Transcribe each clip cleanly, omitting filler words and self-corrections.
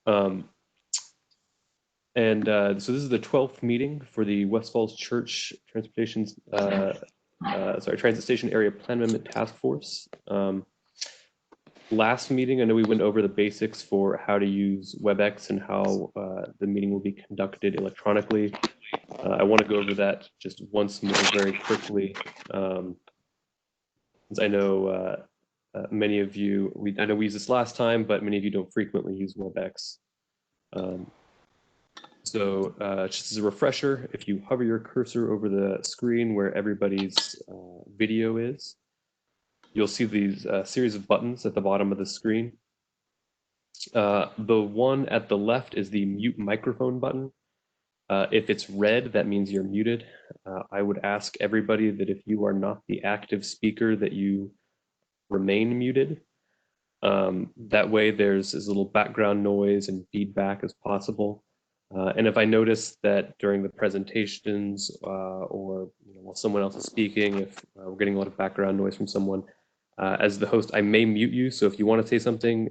Um, so this is the 12th meeting for the West Falls Church Transit Station Area Plan Amendment Task Force. Last meeting, I know we went over the basics for how to use WebEx and how the meeting will be conducted electronically. I want to go over that just once more very quickly, since I know many of you, I know we used this last time, but many of you don't frequently use WebEx. Just as a refresher, if you hover your cursor over the screen where everybody's video is, you'll see these series of buttons at the bottom of the screen. The one at the left is the mute microphone button. If it's red, that means you're muted. I would ask everybody that if you are not the active speaker, that you remain muted. That way there's as little background noise and feedback as possible. And if I notice that during the presentations or while someone else is speaking, if we're getting a lot of background noise from someone, as the host, I may mute you. So if you want to say something,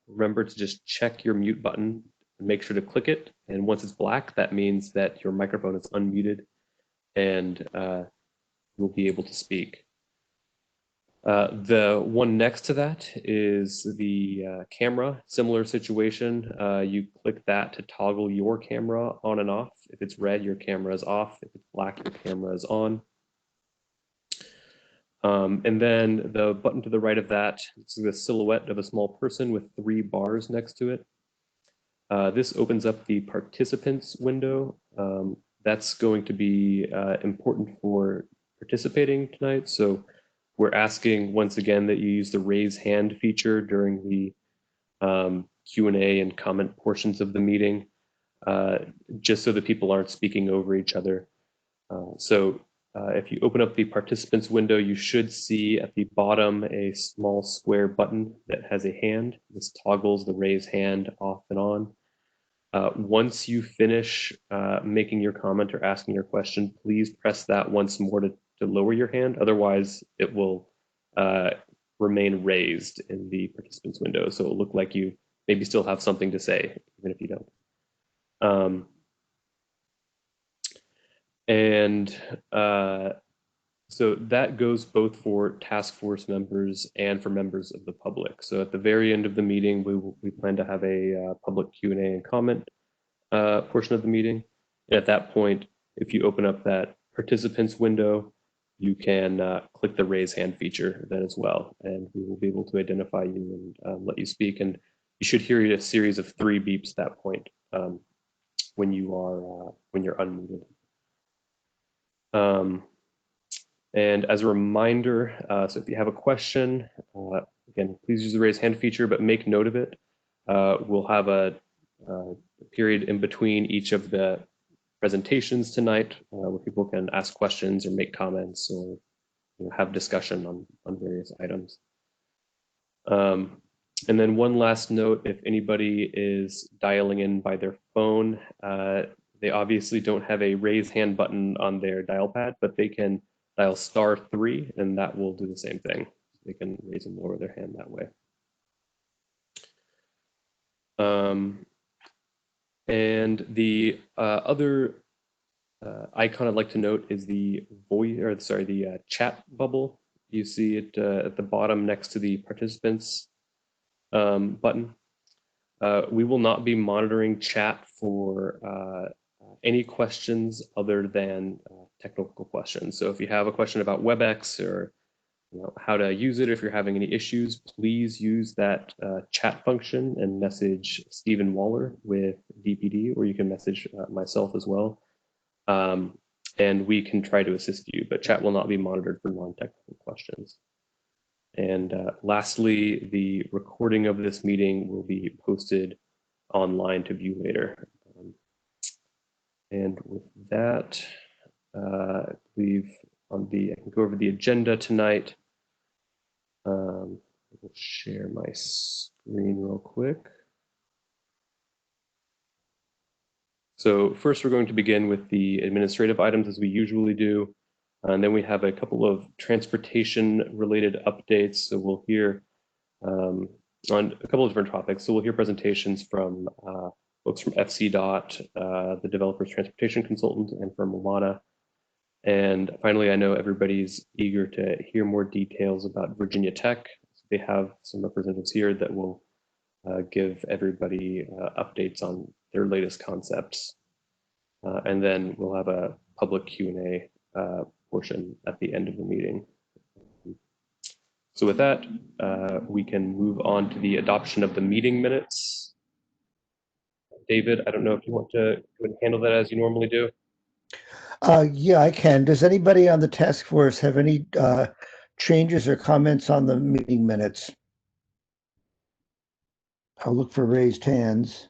remember to just check your mute button and make sure to click it. And once it's black, that means that your microphone is unmuted and you'll be able to speak. The one next to that is the camera, similar situation. You click that to toggle your camera on and off. If it's red, your camera is off. If it's black, your camera is on. And then the button to the right of that is the silhouette of a small person with 3 bars next to it. This opens up the participants window. That's going to be important for participating tonight. So we're asking once again that you use the raise hand feature during the Q&A and comment portions of the meeting, just so that people aren't speaking over each other. If you open up the participants window, you should see at the bottom a small square button that has a hand. This toggles the raise hand off and on. Once you finish making your comment or asking your question, please press that once more to lower your hand. Otherwise, it will remain raised in the participants window. So it'll look like you maybe still have something to say, even if you don't. So that goes both for task force members and for members of the public. So at the very end of the meeting, we plan to have a public Q&A and comment portion of the meeting. And at that point, if you open up that participants window, you can click the raise hand feature then as well, and we will be able to identify you and let you speak. And you should hear a series of 3 beeps at that point when you're unmuted. And as a reminder, so if you have a question, again, please use the raise hand feature, but make note of it. We'll have a period in between each of the presentations tonight where people can ask questions or make comments or have discussion on various items. And then one last note, if anybody is dialing in by their phone, they obviously don't have a raise hand button on their dial pad, but they can dial *3 and that will do the same thing. They can raise and lower their hand that way. And the other icon I'd like to note is the chat bubble. You see it at the bottom next to the participants button. We will not be monitoring chat for any questions other than technical questions. So if you have a question about WebEx or how to use it, if you're having any issues, please use that chat function and message Stephen Waller with DPD, or you can message myself as well. And we can try to assist you, but chat will not be monitored for non-technical questions. And lastly, the recording of this meeting will be posted online to view later. And with that, I believe I can go over the agenda tonight. I'll share my screen real quick. So first, we're going to begin with the administrative items as we usually do. And then we have a couple of transportation related updates. So we'll hear on a couple of different topics. So we'll hear presentations from folks from FCDOT, the developer's transportation consultant, and from Alana. And finally, I know everybody's eager to hear more details about Virginia Tech. They have some representatives here that will give everybody updates on their latest concepts. And then we'll have a public Q&A portion at the end of the meeting. So with that, we can move on to the adoption of the meeting minutes. David, I don't know if you want to handle that as you normally do. Yeah, I can. Does anybody on the task force have any changes or comments on the meeting minutes? I'll look for raised hands.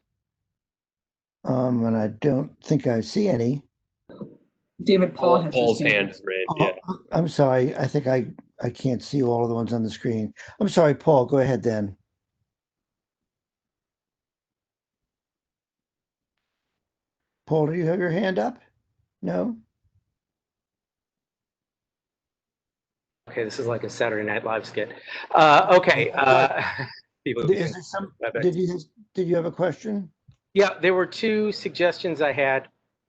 And I don't think I see any. David Paul has Paul's his hand is raised. Oh, Yeah. I'm sorry. I think I can't see all of the ones on the screen. I'm sorry, Paul. Go ahead then. Paul, do you have your hand up? No? Okay, this is like a Saturday Night Live skit. Okay. Is there some, did you have a question? Yeah, there were two suggestions I had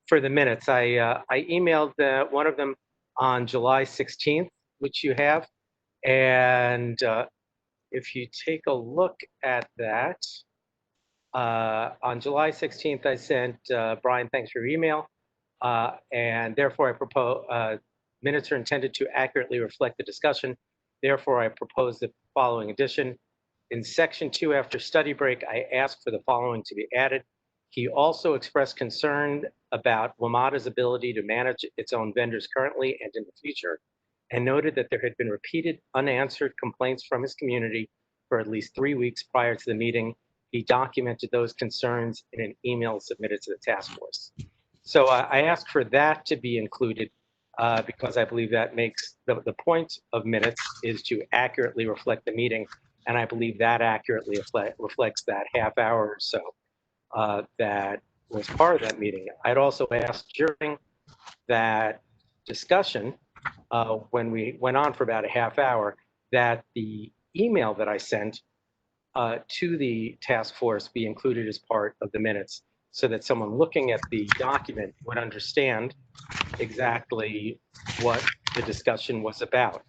for the minutes. I emailed one of them on July 16th, which you have. And if you take a look at that, on July 16th, I sent Brian, thanks for your email. And therefore, I propose minutes are intended to accurately reflect the discussion. Therefore, I propose the following addition. In section 2, after study break, I asked for the following to be added. He also expressed concern about WMATA's ability to manage its own vendors currently and in the future, and noted that there had been repeated unanswered complaints from his community for at least 3 weeks prior to the meeting. He documented those concerns in an email submitted to the task force. So I asked for that to be included because I believe that makes the point of minutes is to accurately reflect the meeting. And I believe that accurately reflects that half hour or so that was part of that meeting. I'd also asked during that discussion, when we went on for about a half hour, that the email that I sent to the task force be included as part of the minutes so that someone looking at the document would understand exactly what the discussion was about.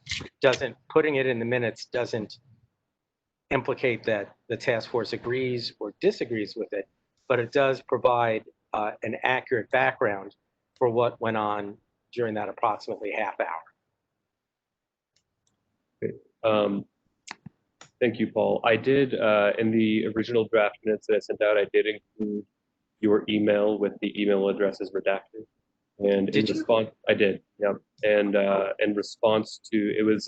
Putting it in the minutes doesn't implicate that the task force agrees or disagrees with it, but it does provide an accurate background for what went on during that approximately half hour. Okay. Thank you, Paul. I did, in the original draft minutes that I sent out, I did include your email with the email addresses redacted. And in response, I did, yeah. And in response to, it was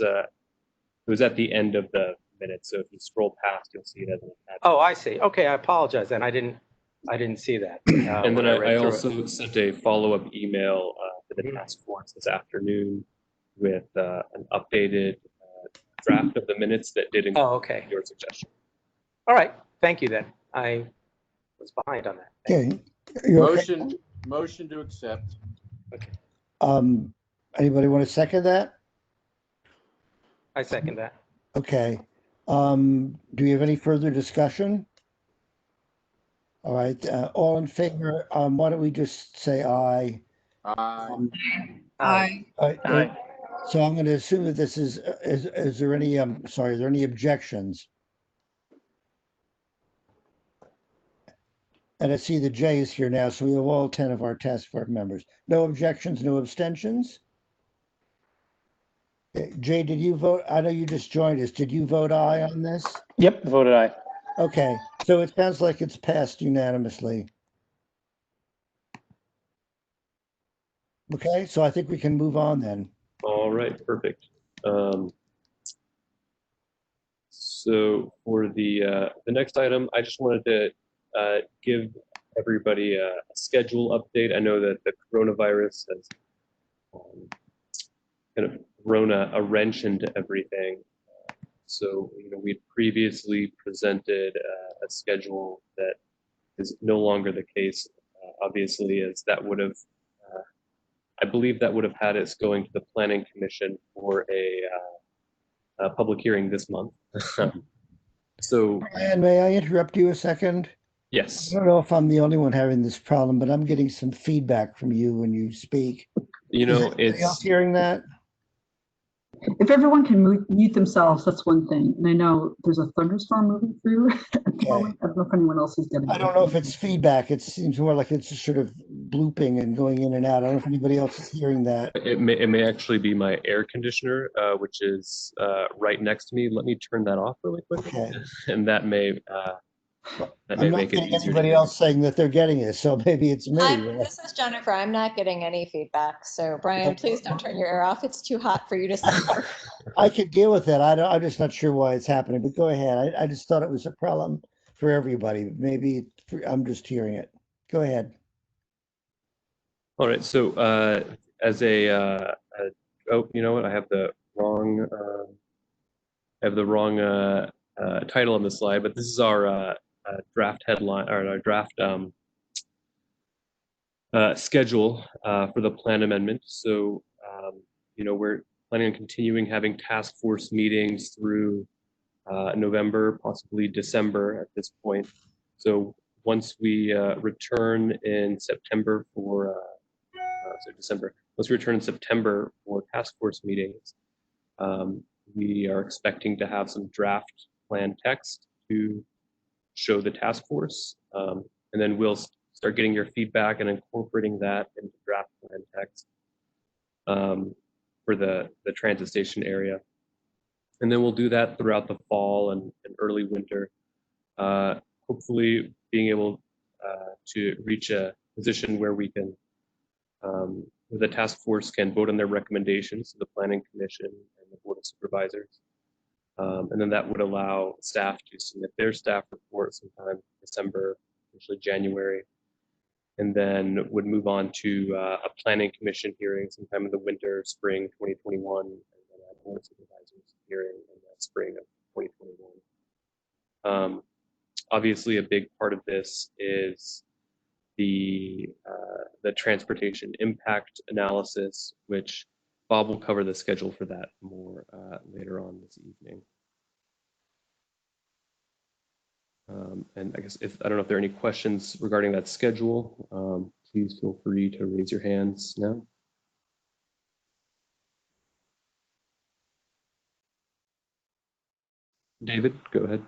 at the end of the minutes. So if you scroll past, you'll see it as an attachment. Oh, I see. Okay, I apologize. And I didn't see that. And then I also sent a follow-up email to the task force this afternoon with an updated draft of the minutes that did include your suggestion. All right. Thank you then. I was behind on that. Okay. Motion to accept. Okay. Anybody want to second that? I second that. Okay. Do we have any further discussion? All right. All in favor, why don't we just say aye? Aye. Aye. Aye. So I'm going to assume that this is there any, sorry, are there any objections? And I see the Jay is here now, so we have all 10 of our task force members. No objections, no abstentions? Jay, did you vote? I know you just joined us. Did you vote aye on this? Yep, voted aye. Okay, so it sounds like it's passed unanimously. Okay, so I think we can move on then. All right, perfect. So for the next item, I just wanted to give everybody a schedule update. I know that the coronavirus has kind of thrown a wrench into everything. So we'd previously presented a schedule that is no longer the case. Obviously, as that would have, I believe that would have had us going to the Planning Commission for a public hearing this month. So, Brian, may I interrupt you a second? I yes, don't know if I'm the only one having this problem, but I'm getting some feedback from you when you speak. you Is know, anybody else it's, hearing that? If everyone can mute themselves, that's one thing. And I know there's a thunderstorm moving through at the Okay. moment. I don't know if anyone else is getting I don't know if it's feedback. It seems more like it's just sort of blooping and going in and out. I don't know if anybody else is hearing that. it may actually be my air conditioner, which is right next to me. Let me turn that off really quick. Okay. And that may I'm not make it getting easier to anybody hear. else saying that they're getting it, so maybe it's me. This is Jennifer. I'm not getting any feedback. So Brian, Okay. please don't turn your air off. It's too hot for you to suffer. I could deal with that. I'm just not sure why it's happening, but go ahead. I just thought it was a problem for everybody. Maybe I'm just hearing it. Go ahead. All right. So as oh, you know what? I have the wrong title on the slide, but this is our draft headline or our draft schedule for the plan amendment. So you know, we're planning on continuing having task force meetings through November, possibly December at this point. So once we return in September for December, once we return in September for task force meetings, we are expecting to have some draft plan text to show the task force, and then we'll start getting your feedback and incorporating that into draft plan text for the transit station area. And then we'll do that throughout the fall and early winter, hopefully being able to reach a position where we can, where the task force can vote on their recommendations to the Planning Commission and the Board of Supervisors. And then that would allow staff to submit their staff report sometime December, usually January, and then would move on to a Planning Commission hearing sometime in the winter, spring 2021, and then a Board of Supervisors hearing in the spring of 2021. Obviously, a big part of this is the transportation impact analysis, which Bob will cover the schedule for that more later on this evening. And I guess I don't know if there are any questions regarding that schedule, please feel free to raise your hands now. David, go ahead.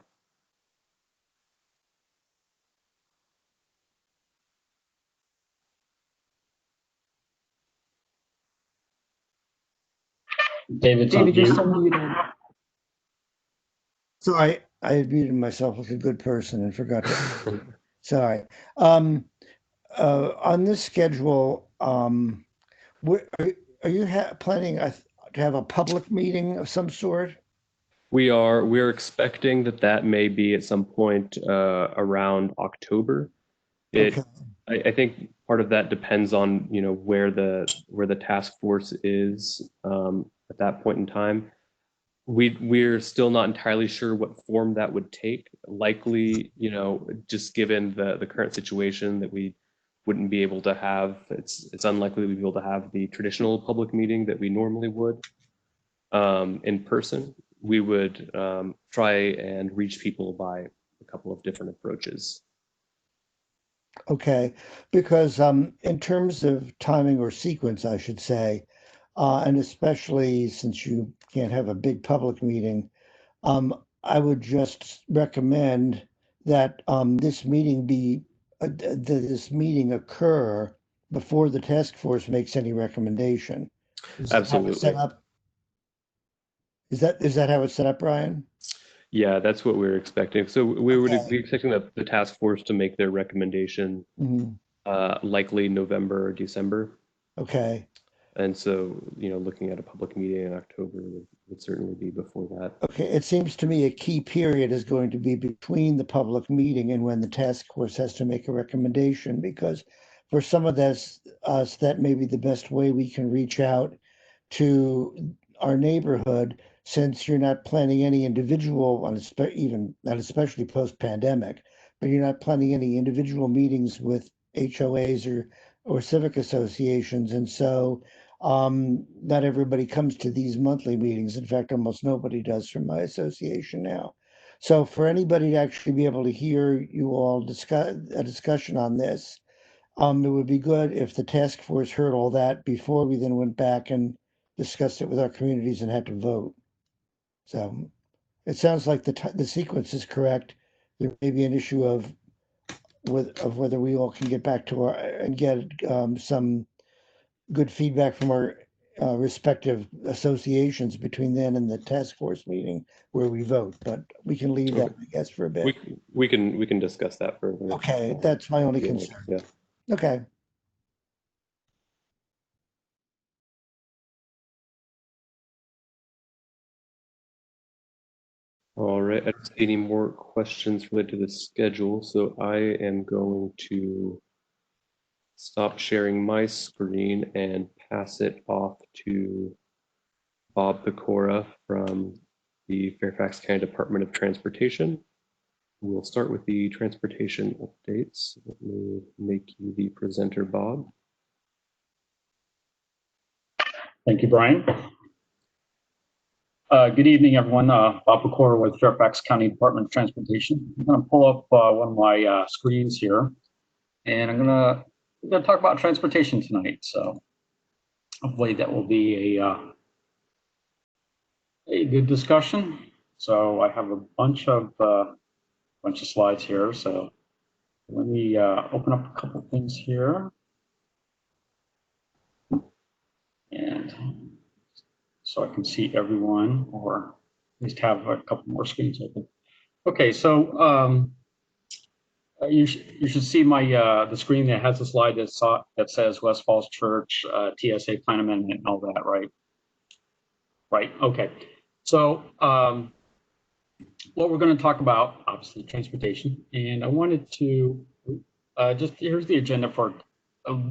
David's on David, you're mute. still muted. Sorry, I had muted myself like a good person and forgot to. Sorry. On this schedule, are you planning to have a public meeting of some sort? We're expecting that may be at some point around October. Okay. I think part of that depends on, you know, where the task force is at that point in time. We're still not entirely sure what form that would take. Likely, you know, just given the current situation that we wouldn't be able to have, it's unlikely we'd be able to have the traditional public meeting that we normally would in person. We would try and reach people by a couple of different approaches. Okay, because in terms of timing or sequence, I should say, and especially since you can't have a big public meeting, I would just recommend that this meeting occur before the task force makes any recommendation. Is that how it's set Absolutely. up? Is that how it's set up, Brian? Yeah, that's what we're expecting. So we would Okay. be expecting the task force to make their recommendation Mhm. likely November or December. Okay. And so, you know, looking at a public meeting in October would certainly be before that. Okay, it seems to me a key period is going to be between the public meeting and when the task force has to make a recommendation, because for some of us, that may be the best way we can reach out to our neighborhood, since you're not planning any individual, even not especially post-pandemic, but you're not planning any individual meetings with HOAs or civic associations. And so not everybody comes to these monthly meetings. In fact, almost nobody does from my association now. So for anybody to actually be able to hear you all discuss a discussion on this, it would be good if the task force heard all that before we then went back and discussed it with our communities and had to vote. So it sounds like the sequence is correct. There may be an issue of whether we all can get back to our and get some good feedback from our respective associations between then and the task force meeting where we vote. But we can leave that, I guess, for a bit. We can discuss that further. Okay, that's my only if you like. concern. Yeah. Okay. All right. I don't see any more questions related to the schedule, so I am going to stop sharing my screen and pass it off to Bob Pecora from the Fairfax County Department of Transportation. We'll start with the transportation updates. Let me make you the presenter, Bob. Thank you, Brian. Good evening, everyone. Bob Pecora with Fairfax County Department of Transportation. I'm going to pull up one of my screens here, and I'm going to talk about transportation tonight. So hopefully that will be a good discussion. So I have a bunch of slides here. So let me open up a couple things here, and so I can see everyone, or at least have a couple more screens open. Okay, so you should see my the screen that has a slide that says West Falls Church TSA plan amendment and all that, right? Right. Okay. So what we're going to talk about, obviously, transportation, and I wanted to just here's the agenda for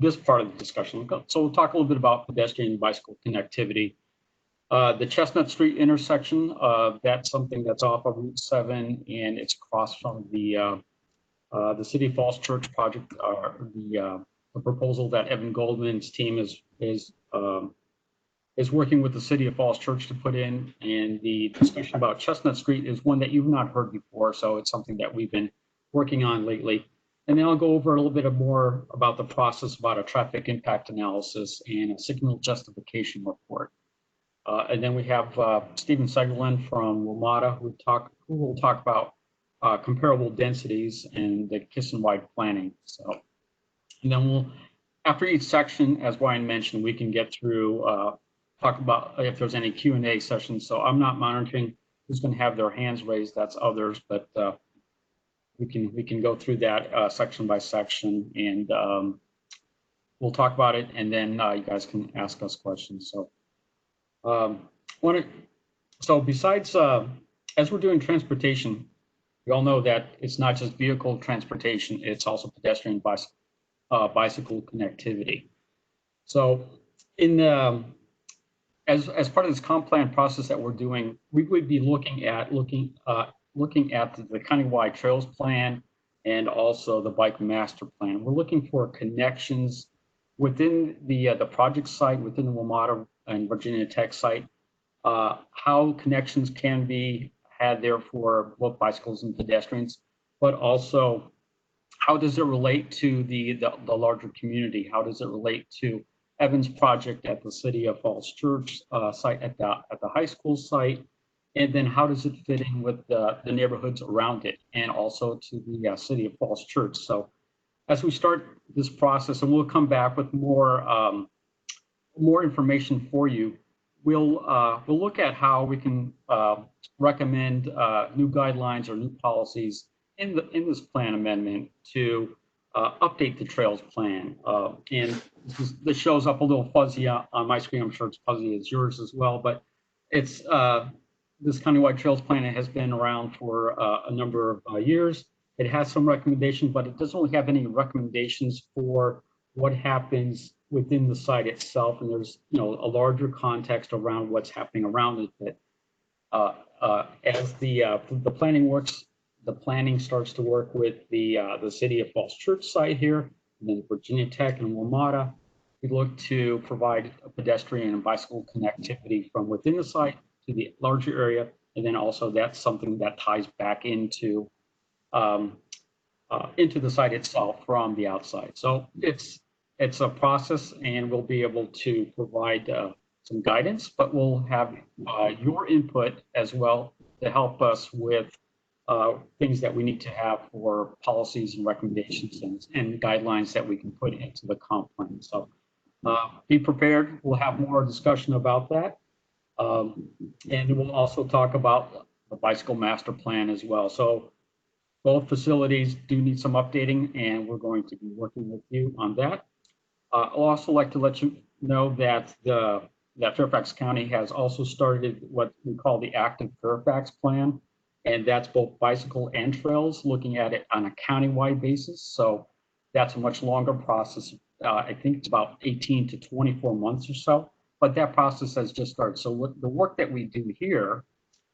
this part of the discussion. So we'll talk a little bit about pedestrian and bicycle connectivity. The Chestnut Street intersection, that's something that's off of Route 7, and it's across from the City of Falls Church project, the proposal that Evan Goldman's team is working with the City of Falls Church to put in. And the discussion about Chestnut Street is one that you've not heard before, so it's something that we've been working on lately. And then I'll go over a little bit more about the process about a traffic impact analysis and a signal justification report. And then we have Stephen Segerlin from WMATA who will talk about comparable densities and the KISS-wide planning. So, and then after each section, as Brian mentioned, we can get through, talk about if there's any Q&A sessions. So I'm not monitoring who's going to have their hands raised, that's others, but we can go through that section by section, and we'll talk about it, and then you guys can ask us questions. So. So besides, as we're doing transportation, we all know that it's not just vehicle transportation, it's also pedestrian bicycle connectivity. So as part of this comp plan process that we're doing, we would be looking at the countywide trails plan and also the bike master plan. We're looking for connections within the project site, within the WMATA and Virginia Tech site, how connections can be had there for both bicycles and pedestrians, but also how does it relate to the larger community? How does it relate to Evan's project at the City of Falls Church site at the high school site? And then how does it fit in with the neighborhoods around it, and also to the City of Falls Church? So as we start this process, and we'll come back with more information for you, we'll look at how we can recommend new guidelines or new policies in this plan amendment to update the trails plan. And this shows up a little fuzzy on my screen. I'm sure it's fuzzy as yours as well, but it's this countywide trails plan has been around for a number of years. It has some recommendations, but it doesn't really have any recommendations for what happens within the site itself. And there's a larger context around what's happening around it. That as the planning works, the planning starts to work with the City of Falls Church site here, and then Virginia Tech and WMATA. We look to provide a pedestrian and bicycle connectivity from within the site to the larger area, And then also that's something that ties back into the site itself from the outside. So it's a process, and we'll be able to provide some guidance, but we'll have your input as well to help us with things that we need to have for policies and recommendations and guidelines that we can put into the comp plan. So be prepared. We'll have more discussion about that. And we'll also talk about the bicycle master plan as well. So both facilities do need some updating, and we're going to be working with you on that. I'd also like to let you know that that Fairfax County has also started what we call the Active Fairfax Plan, and that's both bicycle and trails, looking at it on a countywide basis. So that's a much longer process. I think it's about 18 to 24 months or so, but that process has just started. So what the work that we do here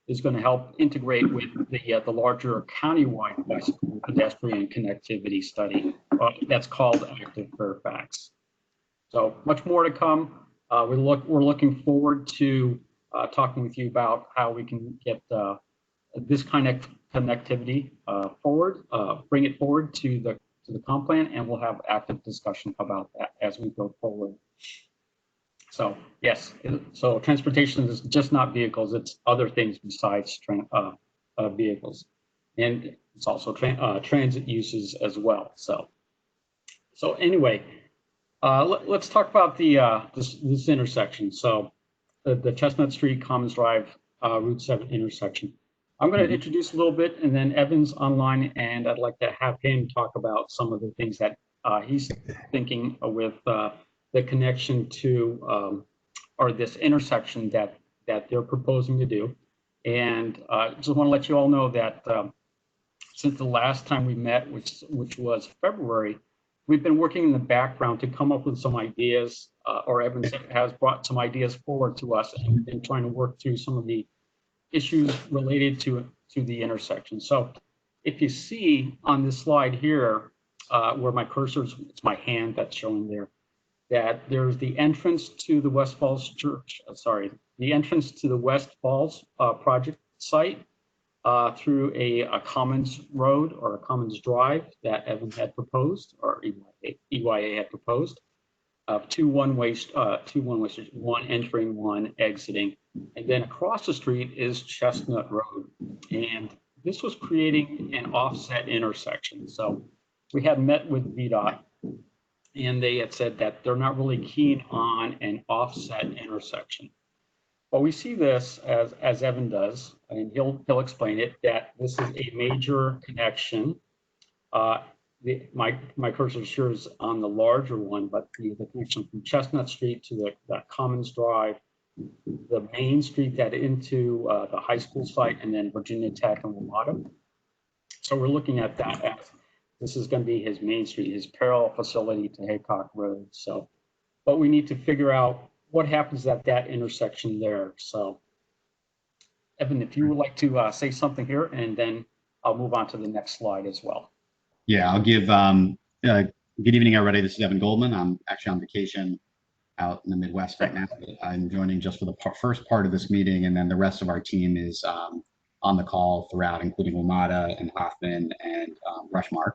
is going to help integrate with the larger countywide bicycle pedestrian connectivity study that's called Active Fairfax. So much more to come. We're looking forward to talking with you about how we can get this kind of connectivity forward, bring it forward to the comp plan, and we'll have active discussion about that as we go forward. So yes, so transportation is just not vehicles; it's other things besides vehicles, and it's also transit uses as well. So anyway, let's talk about the this intersection. So the Chestnut Street Commons Drive Route 7 intersection. I'm going to introduce a little bit, and then Evan's online, and I'd like to have him talk about some of the things that he's thinking with the connection to or this intersection that they're proposing to do. And just want to let you all know that since the last time we met, which was February, we've been working in the background to come up with some ideas, or Evan has brought some ideas forward to us, and we've been trying to work through some of the issues related to the intersection. So if you see on this slide here, where my cursor is, it's my hand that's showing there, that there's the entrance to the West Falls Church, the entrance to the West Falls project site through a commons road or a commons drive that Evan had proposed, or EYA had proposed, two one-way streets, one entering, one exiting. And then across the street is Chestnut Road. And this was creating an offset intersection. So we had met with VDOT, and they had said that they're not really keen on an offset intersection. But we see this as Evan does, and he'll explain it, that this is a major connection. My cursor sure is on the larger one, but the connection from Chestnut Street to the Commons Drive, the main street that into the high school site, and then Virginia Tech and WMATA. So we're looking at that as this is going to be his main street, his parallel facility to Haycock Road. So, but we need to figure out what happens at that intersection there. So, Evan, if you would like to say something here, and then I'll move on to the next slide as well. Yeah, I'll give good evening, everybody. This is Evan Goldman. I'm actually on vacation out in the Midwest right now. I'm joining just for the first part of this meeting, and then the rest of our team is on the call throughout, including WMATA and Hoffman and Rushmark.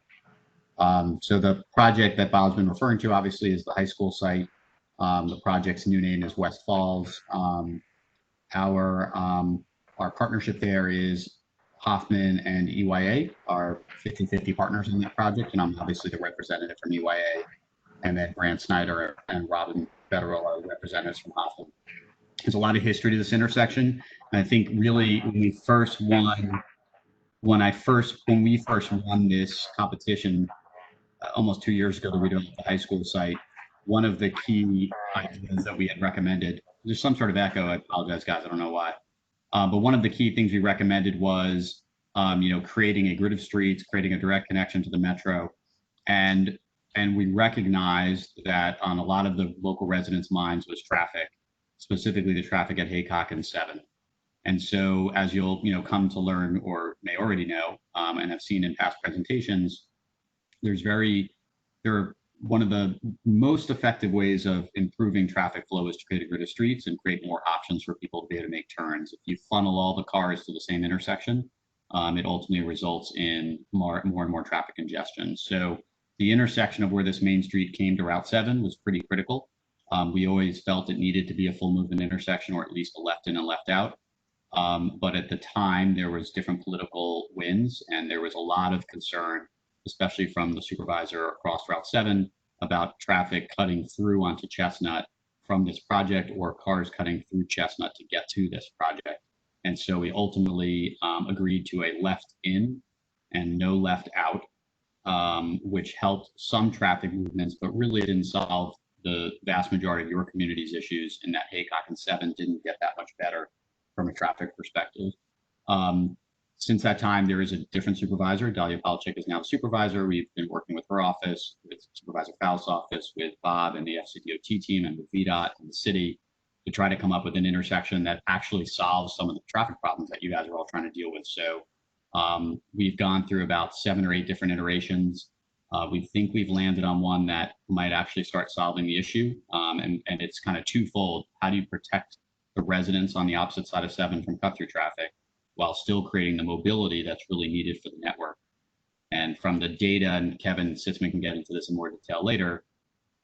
So the project that Bob's been referring to, obviously, is the high school site. The project's new name is West Falls. Our partnership there is Hoffman and EYA are 50-50 partners in that project, and I'm obviously the representative from EYA, and then Grant Snyder and Robin Federal are representatives from Hoffman. There's a lot of history to this intersection, and I think really when we first won this competition almost 2 years ago, to redevelop the high school site, one of the key ideas that we had recommended, there's some sort of echo, I apologize guys, I don't know why. But one of the key things we recommended was, creating a grid of streets, creating a direct connection to the metro, and we recognized that on a lot of the local residents' minds was traffic, specifically the traffic at Haycock and 7th. And so, as you'll come to learn or may already know, and have seen in past presentations, there are one of the most effective ways of improving traffic flow is to create a grid of streets and create more options for people to be able to make turns. If you funnel all the cars to the same intersection, it ultimately results in more and more traffic congestion. So the intersection of where this main street came to Route 7 was pretty critical. We always felt it needed to be a full movement intersection, or at least a left in and left out. But at the time, there was different political winds, and there was a lot of concern, especially from the supervisor across Route 7, about traffic cutting through onto Chestnut from this project, or cars cutting through Chestnut to get to this project. And so we ultimately agreed to a left in and no left out, which helped some traffic movements, but really didn't solve the vast majority of your community's issues, in that Haycock and 7 didn't get that much better from a traffic perspective. Since that time, there is a different supervisor. Dahlia Palachik is now the supervisor. We've been working with her office, with Supervisor Faust's office, with Bob and the FCDOT team, and with VDOT and the city, to try to come up with an intersection that actually solves some of the traffic problems that you guys are all trying to deal with. So we've gone through about 7 or 8 different iterations. We think we've landed on one that might actually start solving the issue. And it's kind of twofold. How do you protect the residents on the opposite side of 7 from cut-through traffic, while still creating the mobility that's really needed for the network? And from the data, and Kevin Sitzman can get into this in more detail later,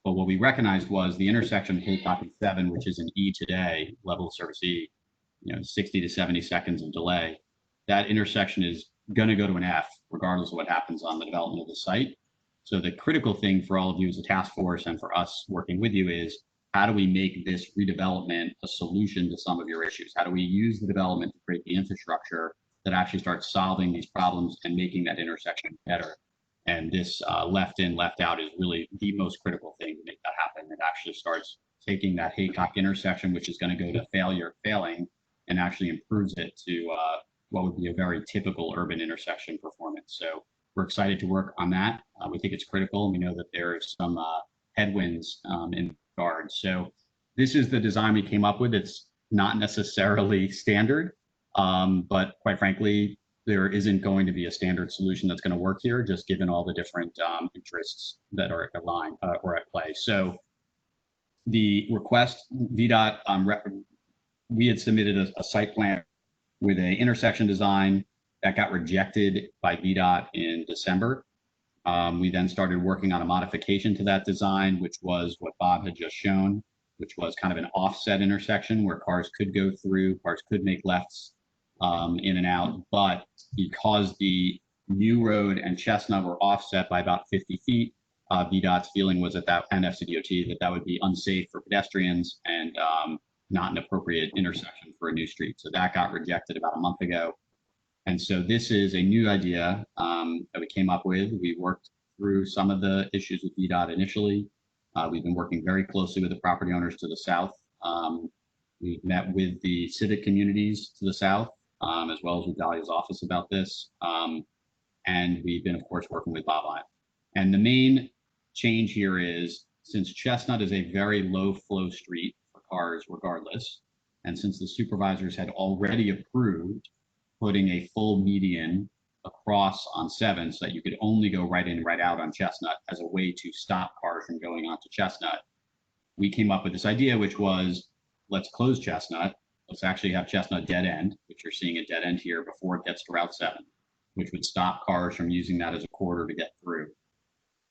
but what we recognized was the intersection of Haycock and 7, which is an E today, level of service E, 60 to 70 seconds of delay. That intersection is going to go to an F, regardless of what happens on the development of the site. So the critical thing for all of you as a task force, and for us working with you, is how do we make this redevelopment a solution to some of your issues? How do we use the development to create the infrastructure that actually starts solving these problems and making that intersection better? And this left in, left out is really the most critical thing to make that happen. It actually starts taking that Haycock intersection, which is going to go to failing, and actually improves it to what would be a very typical urban intersection performance. So we're excited to work on that. We think it's critical. We know that there are some headwinds in regard. So this is the design we came up with. It's not necessarily standard, but quite frankly, there isn't going to be a standard solution that's going to work here, just given all the different interests that are aligned or at play. So the request, VDOT, we had submitted a site plan with an intersection design that got rejected by VDOT in December. We then started working on a modification to that design, which was what Bob had just shown, which was kind of an offset intersection where cars could go through, cars could make lefts in and out. But because the new road and Chestnut were offset by about 50 feet, VDOT's feeling was and FCDOT that would be unsafe for pedestrians and not an appropriate intersection for a new street. So that got rejected about a month ago. And so this is a new idea that we came up with. We worked through some of the issues with VDOT initially. We've been working very closely with the property owners to the south. We've met with the civic communities to the south, as well as with Dahlia's office about this. And we've been, of course, working with Bob on it. And the main change here is, since Chestnut is a very low flow street for cars regardless, and since the supervisors had already approved putting a full median across on 7 so that you could only go right in, right out on Chestnut as a way to stop cars from going onto Chestnut, we came up with this idea, which was, let's close Chestnut. Let's actually have Chestnut dead end, which you're seeing a dead end here before it gets to Route 7, which would stop cars from using that as a corridor to get through.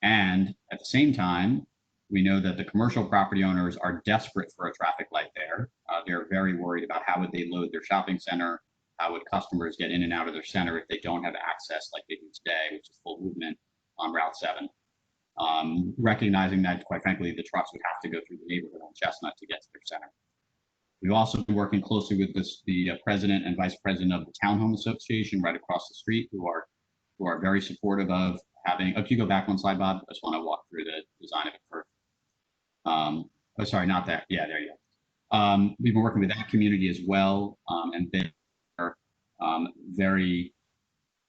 And at the same time, we know that the commercial property owners are desperate for a traffic light there. They're very worried about how would they load their shopping center, how would customers get in and out of their center if they don't have access like they do today, which is full movement on Route 7. Recognizing that, quite frankly, the trucks would have to go through the neighborhood on Chestnut to get to their center. We've also been working closely with the president and vice president of the Townhome Association right across the street, who are very supportive of having. Oh, can you go back one slide, Bob? I just want to walk through the design of it first. Oh, sorry, not that. Yeah, there you go. We've been working with that community as well, and they are very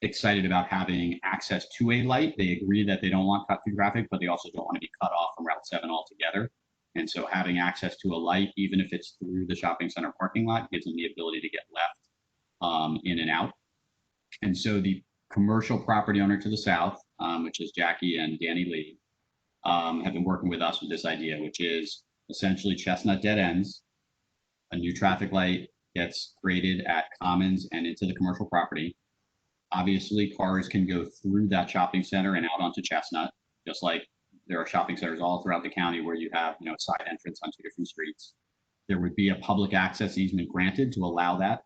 excited about having access to a light. They agree that they don't want cut-through traffic, but they also don't want to be cut off from Route 7 altogether. And so having access to a light, even if it's through the shopping center parking lot, gives them the ability to get left in and out. And so the commercial property owner to the south, which is Jackie and Danny Lee, have been working with us with this idea, which is essentially Chestnut dead ends. A new traffic light gets created at Commons and into the commercial property. Obviously, cars can go through that shopping center and out onto Chestnut, just like there are shopping centers all throughout the county where you have, a side entrance on 2 different streets. There would be a public access easement granted to allow that,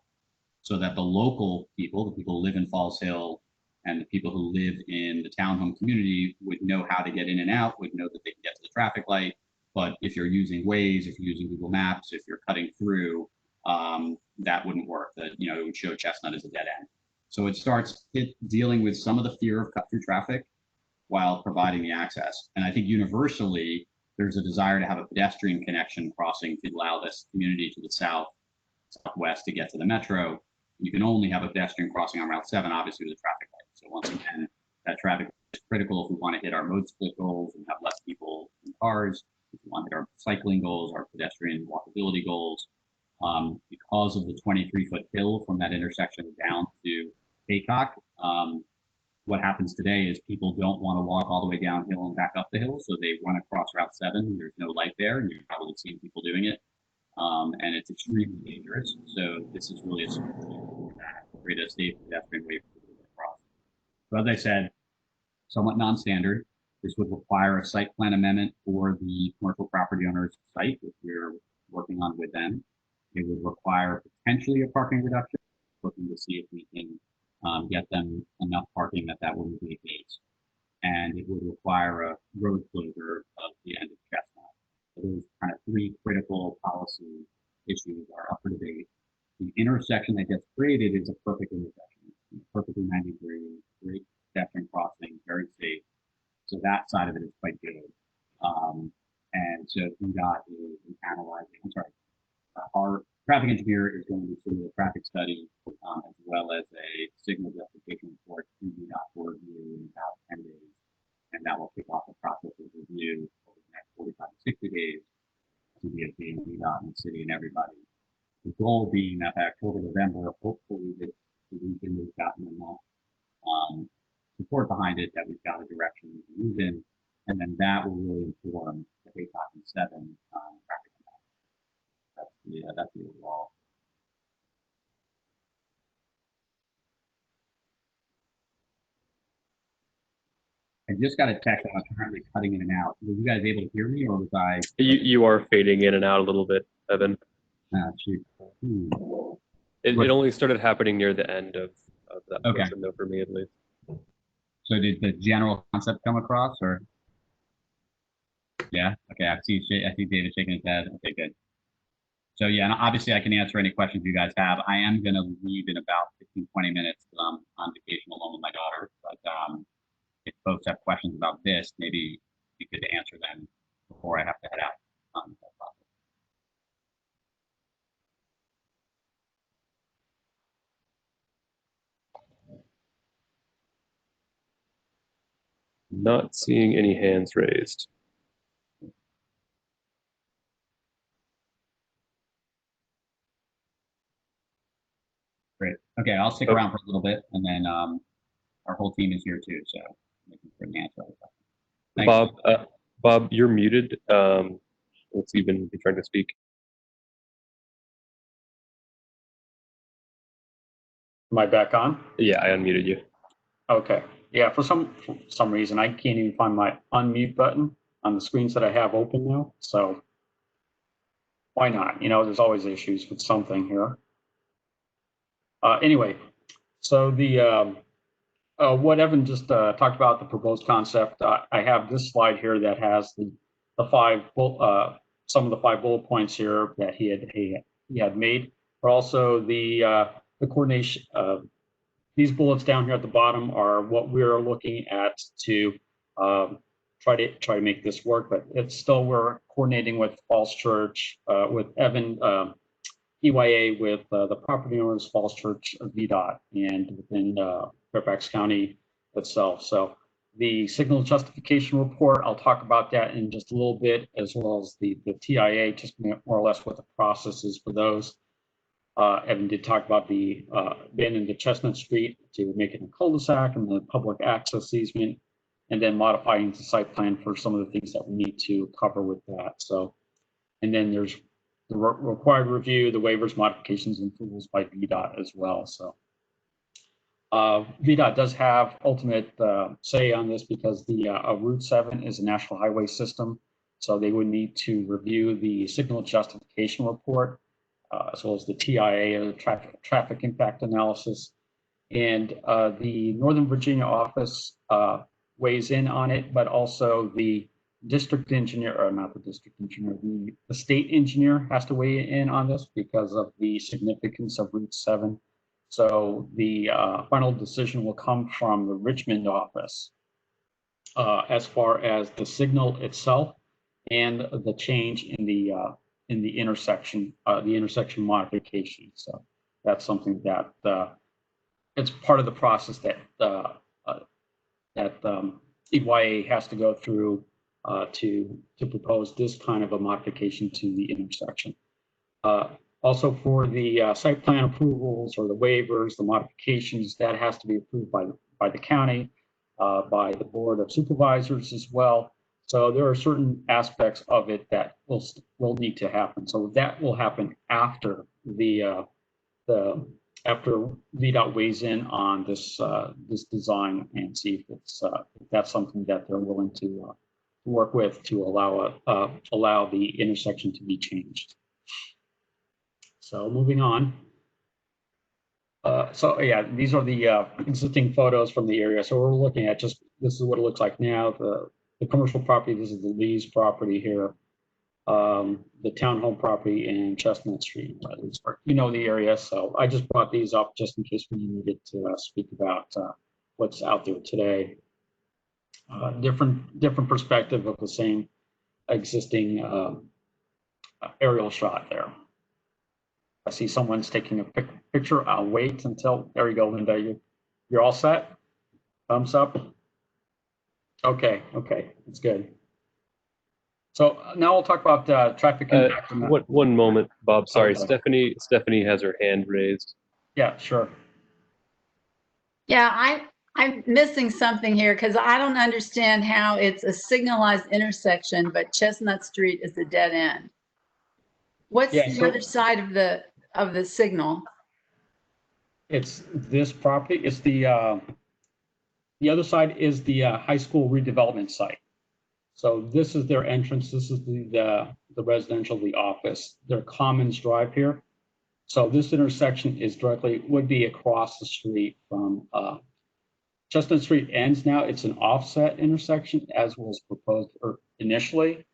so that the local people, the people who live in Falls Hill and the people who live in the townhome community would know how to get in and out, would know that they can get to the traffic light. But if you're using Waze, if you're using Google Maps, if you're cutting through, that wouldn't work. That, it would show Chestnut as a dead end. So it starts dealing with some of the fear of cut through traffic while providing the access. And I think universally, there's a desire to have a pedestrian connection crossing to allow this community to the southwest to get to the metro. You can only have a pedestrian crossing on Route 7, obviously, with a traffic light. So once again, that traffic is critical if we want to hit our mode split goals and have less people in cars, if we want to hit our cycling goals, our pedestrian walkability goals. Because of the 23-foot hill from that intersection down to Haycock, what happens today is people don't want to walk all the way downhill and back up the hill, so they run across Route 7. There's no light there, and you've probably seen people doing it. And it's extremely dangerous. So this is really a solution to create a safe pedestrian way for people to cross. So as I said, somewhat non-standard. This would require a site plan amendment for the commercial property owner's site, which we're working on with them. It would require potentially a parking reduction, looking to see if we can get them enough parking that wouldn't be the case. And it would require a road closure of the end of Chestnut. So those kind of 3 critical policy issues are up for debate. The intersection that gets created is a perfect intersection. It's perfectly 90-degree, great pedestrian crossing, very safe. So that side of it is quite good. And so VDOT is analyzing, our traffic engineer is going to do a traffic study as well as a signal justification report to VDOT for review in about 10 days. And that will kick off the process of review over the next 45 to 60 days to DOT and VDOT and the city and everybody. The goal being that by October, November, hopefully that we've gotten enough support behind it, that we've got a direction we can move in, and then that will really inform the Haycock and 7 traffic impact. That's the overall. I just got a text. I'm currently cutting in and out. Were you guys able to hear me, or was I? You are fading in and out a little bit, Evan. It only started happening near the end of that portion, though, for me at least. So did the general concept come across, or? Yeah. Okay. I see David shaking his head. Okay, good. So yeah, and obviously I can answer any questions you guys have. I am going to leave in about 15, 20 minutes on vacation alone with my daughter. But if folks have questions about this, maybe you could answer them before I have to head out. Not seeing any hands raised. Great. Okay, I'll stick around for a little bit, and then our whole team is here too, so we can bring answer all the questions. Bob, you're muted. Let's even be trying to speak. Am I back on? Yeah, I unmuted you. Okay. Yeah, for some reason, I can't even find my unmute button on the screens that I have open now. So why not? There's always issues with something here. Anyway, so the what Evan just talked about, the proposed concept, I have this slide here that has the some of the 5 bullet points here that he had made, but also the coordination. These bullets down here at the bottom are what we're looking at to try to make this work. But it's still, we're coordinating with Falls Church, with Evan, EYA, with the property owners, Falls Church, VDOT, and within Fairfax County itself. So the signal justification report, I'll talk about that in just a little bit, as well as the TIA, just more or less what the process is for those. Evan did talk about the abandoning the Chestnut Street to make it a cul-de-sac and the public access easement. and then modifying the site plan for some of the things that we need to cover with that. So, and then there's the required review, the waivers, modifications, and approvals by VDOT as well. So VDOT does have ultimate say on this because the Route 7 is a national highway system. So they would need to review the signal justification report, as well as the TIA, or the traffic impact analysis. And the Northern Virginia office weighs in on it, but also the district engineer, or not the district engineer, the state engineer has to weigh in on this because of the significance of Route 7. So the final decision will come from the Richmond office as far as the signal itself and the change in the intersection modification. So that's something that it's part of the process that EYA has to go through to propose this kind of a modification to the intersection. Also for the site plan approvals or the waivers, the modifications, that has to be approved by the county, by the Board of Supervisors as well. So there are certain aspects of it that will need to happen. So that will happen after after VDOT weighs in on this design and see if that's something that they're willing to work with to allow the intersection to be changed. So moving on. So yeah, these are the existing photos from the area. So we're looking at this is what it looks like now. The commercial property, this is the Lee's property here. The townhome property in Chestnut Street. You know the area, so I just brought these up just in case we needed to speak about what's out there today. Different perspective of the same existing aerial shot there. I see someone's taking a picture. I'll wait until, there you go, Linda. You're all set? Thumbs up? Okay, that's good. So now we'll talk about traffic impact. One moment, Bob. Sorry, Okay. Stephanie has her hand raised. Yeah, sure. Yeah, I'm missing something here because I don't understand how it's a signalized intersection, but Chestnut Street is a dead end. What's the other side of the signal? It's this property. It's the other side is the high school redevelopment site. So this is their entrance. This is the residential, the office. Their Commons Drive here. So this intersection is would be across the street from Chestnut Street ends now. It's an offset intersection as was proposed initially,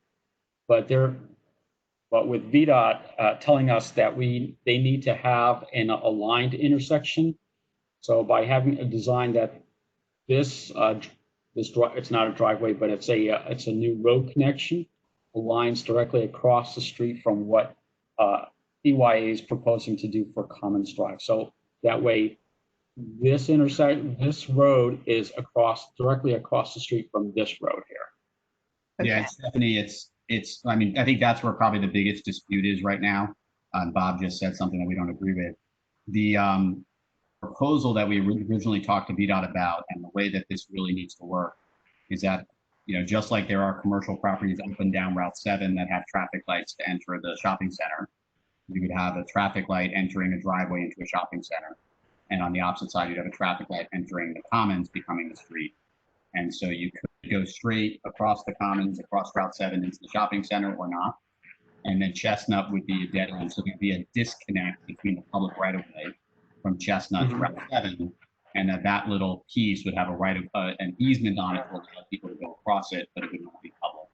but with VDOT telling us that they need to have an aligned intersection. So by having a design that it's not a driveway, but it's a new road connection, aligns directly across the street from what EYA is proposing to do for Commons Drive. So that way, this road is directly across the street from this road here. Okay. Yeah, Stephanie, I mean, I think that's where probably the biggest dispute is right now. Bob just said something that we don't agree with. The proposal that we originally talked to VDOT about and the way that this really needs to work is that, just like there are commercial properties up and down Route 7 that have traffic lights to enter the shopping center, you would have a traffic light entering a driveway into a shopping center. And on the opposite side, you'd have a traffic light entering the Commons, becoming the street. And so you could go straight across the Commons, across Route 7 into the shopping center or not. And then Chestnut would be a dead end. So there'd be a disconnect between the public right of way from Chestnut to Route 7. And that little piece would have an easement on it to allow people to go across it, but it would not be public.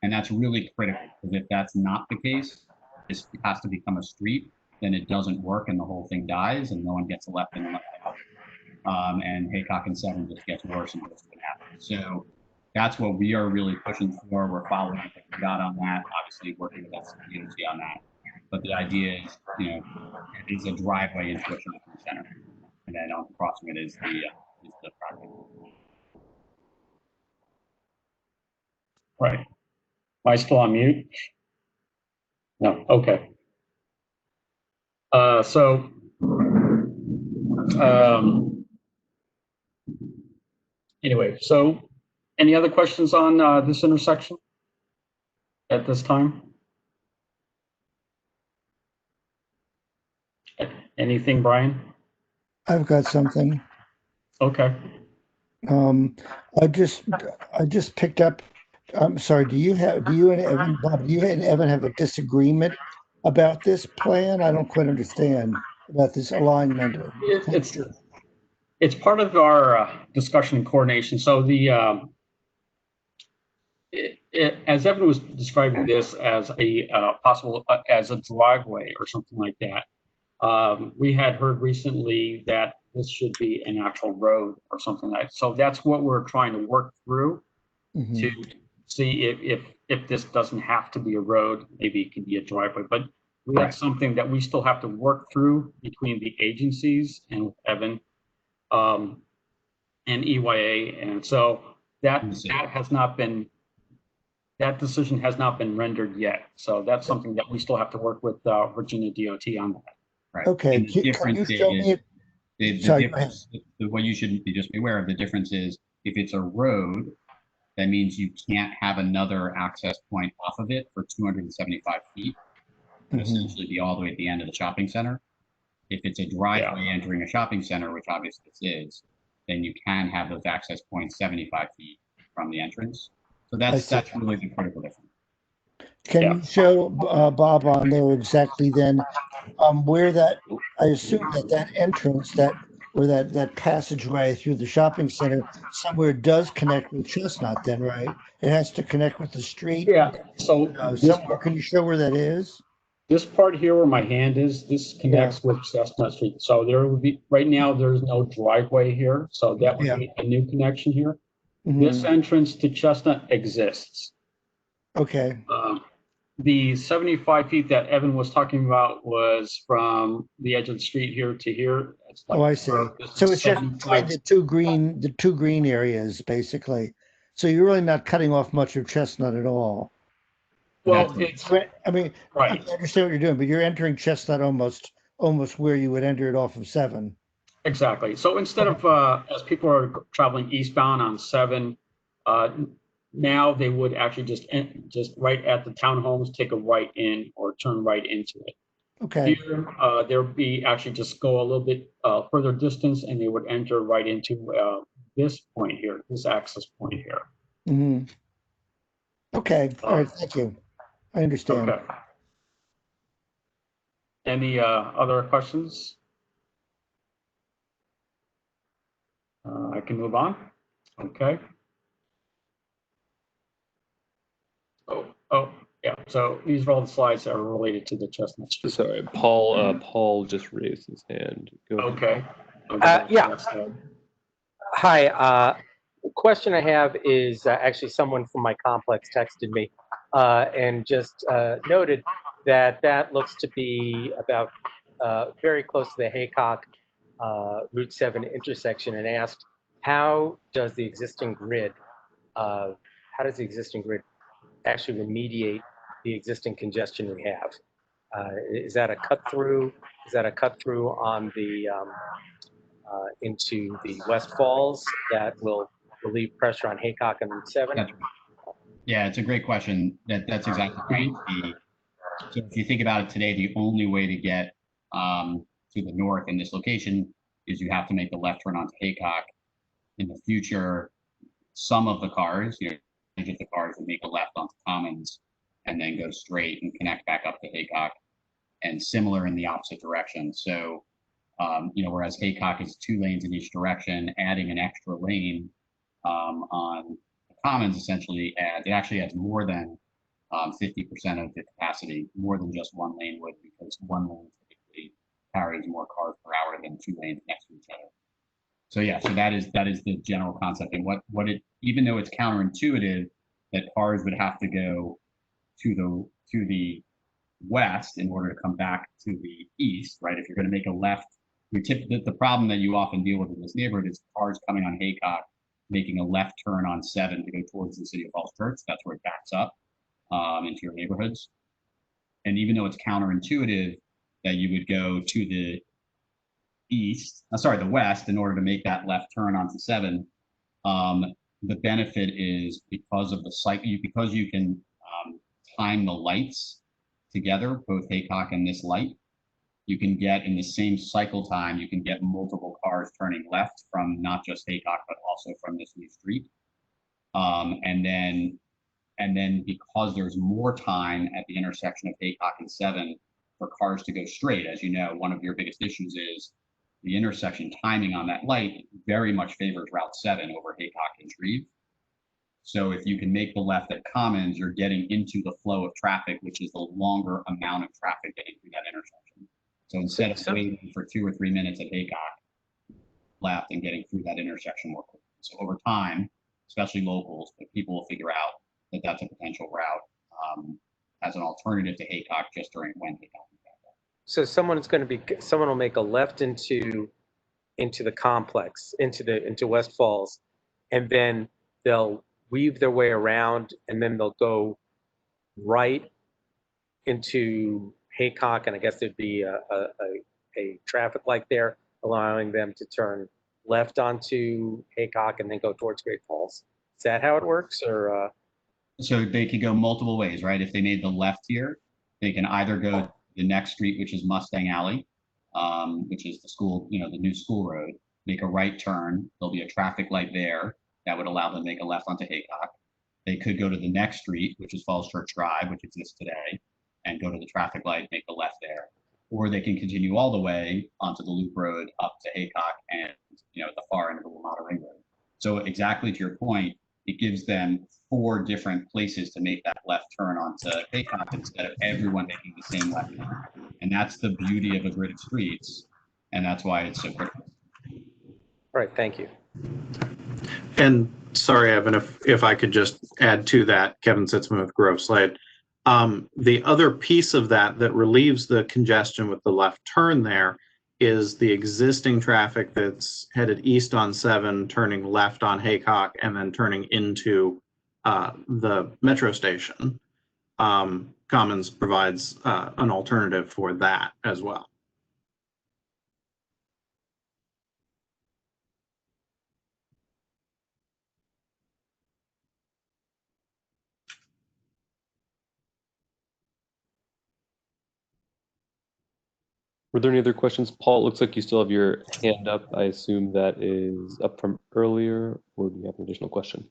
And that's really critical, because if that's not the case, this has to become a street, then it doesn't work and the whole thing dies and no one gets left in and left out. And Haycock and 7 just gets worse and worse what happens. So that's what we are really pushing for. We're following up with VDOT on that, obviously working with that community on that. But the idea is, it is a driveway into a shopping center, and then on crossing it is the property. Right. Am I still on mute? No. Okay. Anyway, so Any other questions on this intersection at this time? Anything, Brian? I've got something. Okay. I just picked up, I'm sorry, do you and Evan, Bob, do you and Evan have a disagreement about this plan? I don't quite understand about this alignment. It's part of our discussion and coordination. So as Evan was describing this as a possible as a driveway or something like that, we had heard recently that this should be an actual road or something like that. So that's what we're trying to work through to see if this doesn't have to be a road, maybe it can be a driveway. But that's something that we still have to work through between the agencies and with Evan and EYA. And so that has not been, that decision has not been rendered yet. So that's something that we still have to work with Virginia DOT on that. Right. Okay, And the can you difference show me is, it? the difference, what you should just be aware of, the difference is if it's a road, that means you can't have another access point off of it for 275 feet. It would essentially be all the way at the end of the shopping center. If it's a driveway entering a shopping center, which obviously this is, then you can have those access points 75 feet from the entrance. So that's really the critical difference. Can you show Bob on there exactly then where that, I assume that entrance, where that passageway through the shopping center somewhere does connect with Chestnut then, right? It has to connect with the street. Yeah, so somewhere, can you show where that is? This part here where my hand is, this connects with Chestnut Street. So there would be, right now, there's no driveway here. So that would be a new connection here. This entrance to Chestnut exists. Okay. The 75 feet that Evan was talking about was from the edge of the street here to here. It's like, I see. So it's just between the two green areas, basically. So you're really not cutting off much of Chestnut at all. Well, I mean, I understand what you're doing, but you're entering Chestnut almost where you would enter it off of 7. Exactly. So instead of as people are traveling eastbound on 7, now they would actually just right at the townhomes take a right in or turn right into it. Okay. Here, there would be actually just go a little bit further distance, and they would enter right into this point here, this access point here. Okay. All right. Thank you. I understand. Okay. Any other questions? I can move on. Okay. Oh, yeah. So these are all the slides that are related to the Chestnut Street. Sorry, Paul just raised his hand. Go ahead. Okay. Yeah. Hi. The question I have is actually someone from my complex texted me and just noted that looks to be about very close to the Haycock Route 7 intersection, and asked, how does the existing grid actually remediate the existing congestion we have? Is that a cut through? Is that a cut through on the into the West Falls that will relieve pressure on Haycock and Route 7? Yeah, it's a great question. That's exactly right. So if you think about it today, the only way to get to the north in this location is you have to make the left turn onto Haycock. In the future, some of the cars, if the cars would make a left onto Commons and then go straight and connect back up to Haycock, and similar in the opposite direction. So, whereas Haycock is 2 lanes in each direction, adding an extra lane on the Commons essentially adds more than 50% of the capacity, more than just 1 lane would, because 1 lane typically carries more cars per hour than 2 lanes next to each other. So yeah, so that is the general concept. And what it, even though it's counterintuitive that cars would have to go to the west in order to come back to the east, right? If you're going to make a left, the problem that you often deal with in this neighborhood is cars coming on Haycock, making a left turn on 7 to go towards the City of Falls Church. That's where it backs up into your neighborhoods. And even though it's counterintuitive that you would go to the west in order to make that left turn onto 7, the benefit is because of the cycle, because you can time the lights together, both Haycock and this light, you can get in the same cycle time, you can get multiple cars turning left from not just Haycock, but also from this new street. And then because there's more time at the intersection of Haycock and 7 for cars to go straight, as you know, one of your biggest issues is the intersection timing on that light very much favors Route 7 over Haycock and Shreve. So if you can make the left at Commons, you're getting into the flow of traffic, which is the longer amount of traffic getting through that intersection. So instead of waiting for 2 or 3 minutes at Haycock, left and getting through that intersection more quickly. So over time, especially locals, but people will figure out that that's a potential route as an alternative to Haycock just during when Haycock is back up. So someone will make a left into the complex, into West Falls, and then they'll weave their way around, and then they'll go right into Haycock, and I guess there'd be a traffic light there, allowing them to turn left onto Haycock and then go towards Great Falls. Is that how it works, or? So they could go multiple ways, right? If they made the left here, they can either go to the next street, which is Mustang Alley, which is the school, the new school road, make a right turn. There'll be a traffic light there that would allow them to make a left onto Haycock. They could go to the next street, which is Falls Church Drive, which exists today, and go to the traffic light, make the left there. Or they can continue all the way onto the loop road up to Haycock and, at the far end of the Lamada Ring Road. So exactly to your point, it gives them 4 different places to make that left turn onto Haycock instead of everyone making the same left turn. And that's the beauty of a grid of streets, and that's why it's so critical. All right, thank you. And sorry, Evan, if I could just add to that, Kevin Sitzman with Grove Slade. The other piece of that relieves the congestion with the left turn there is the existing traffic that's headed east on 7, turning left on Haycock, and then turning into the metro station. Commons provides an alternative for that as well. Were there any other questions? Paul, it looks like you still have your hand up. I assume that is up from earlier, or do you have an additional question?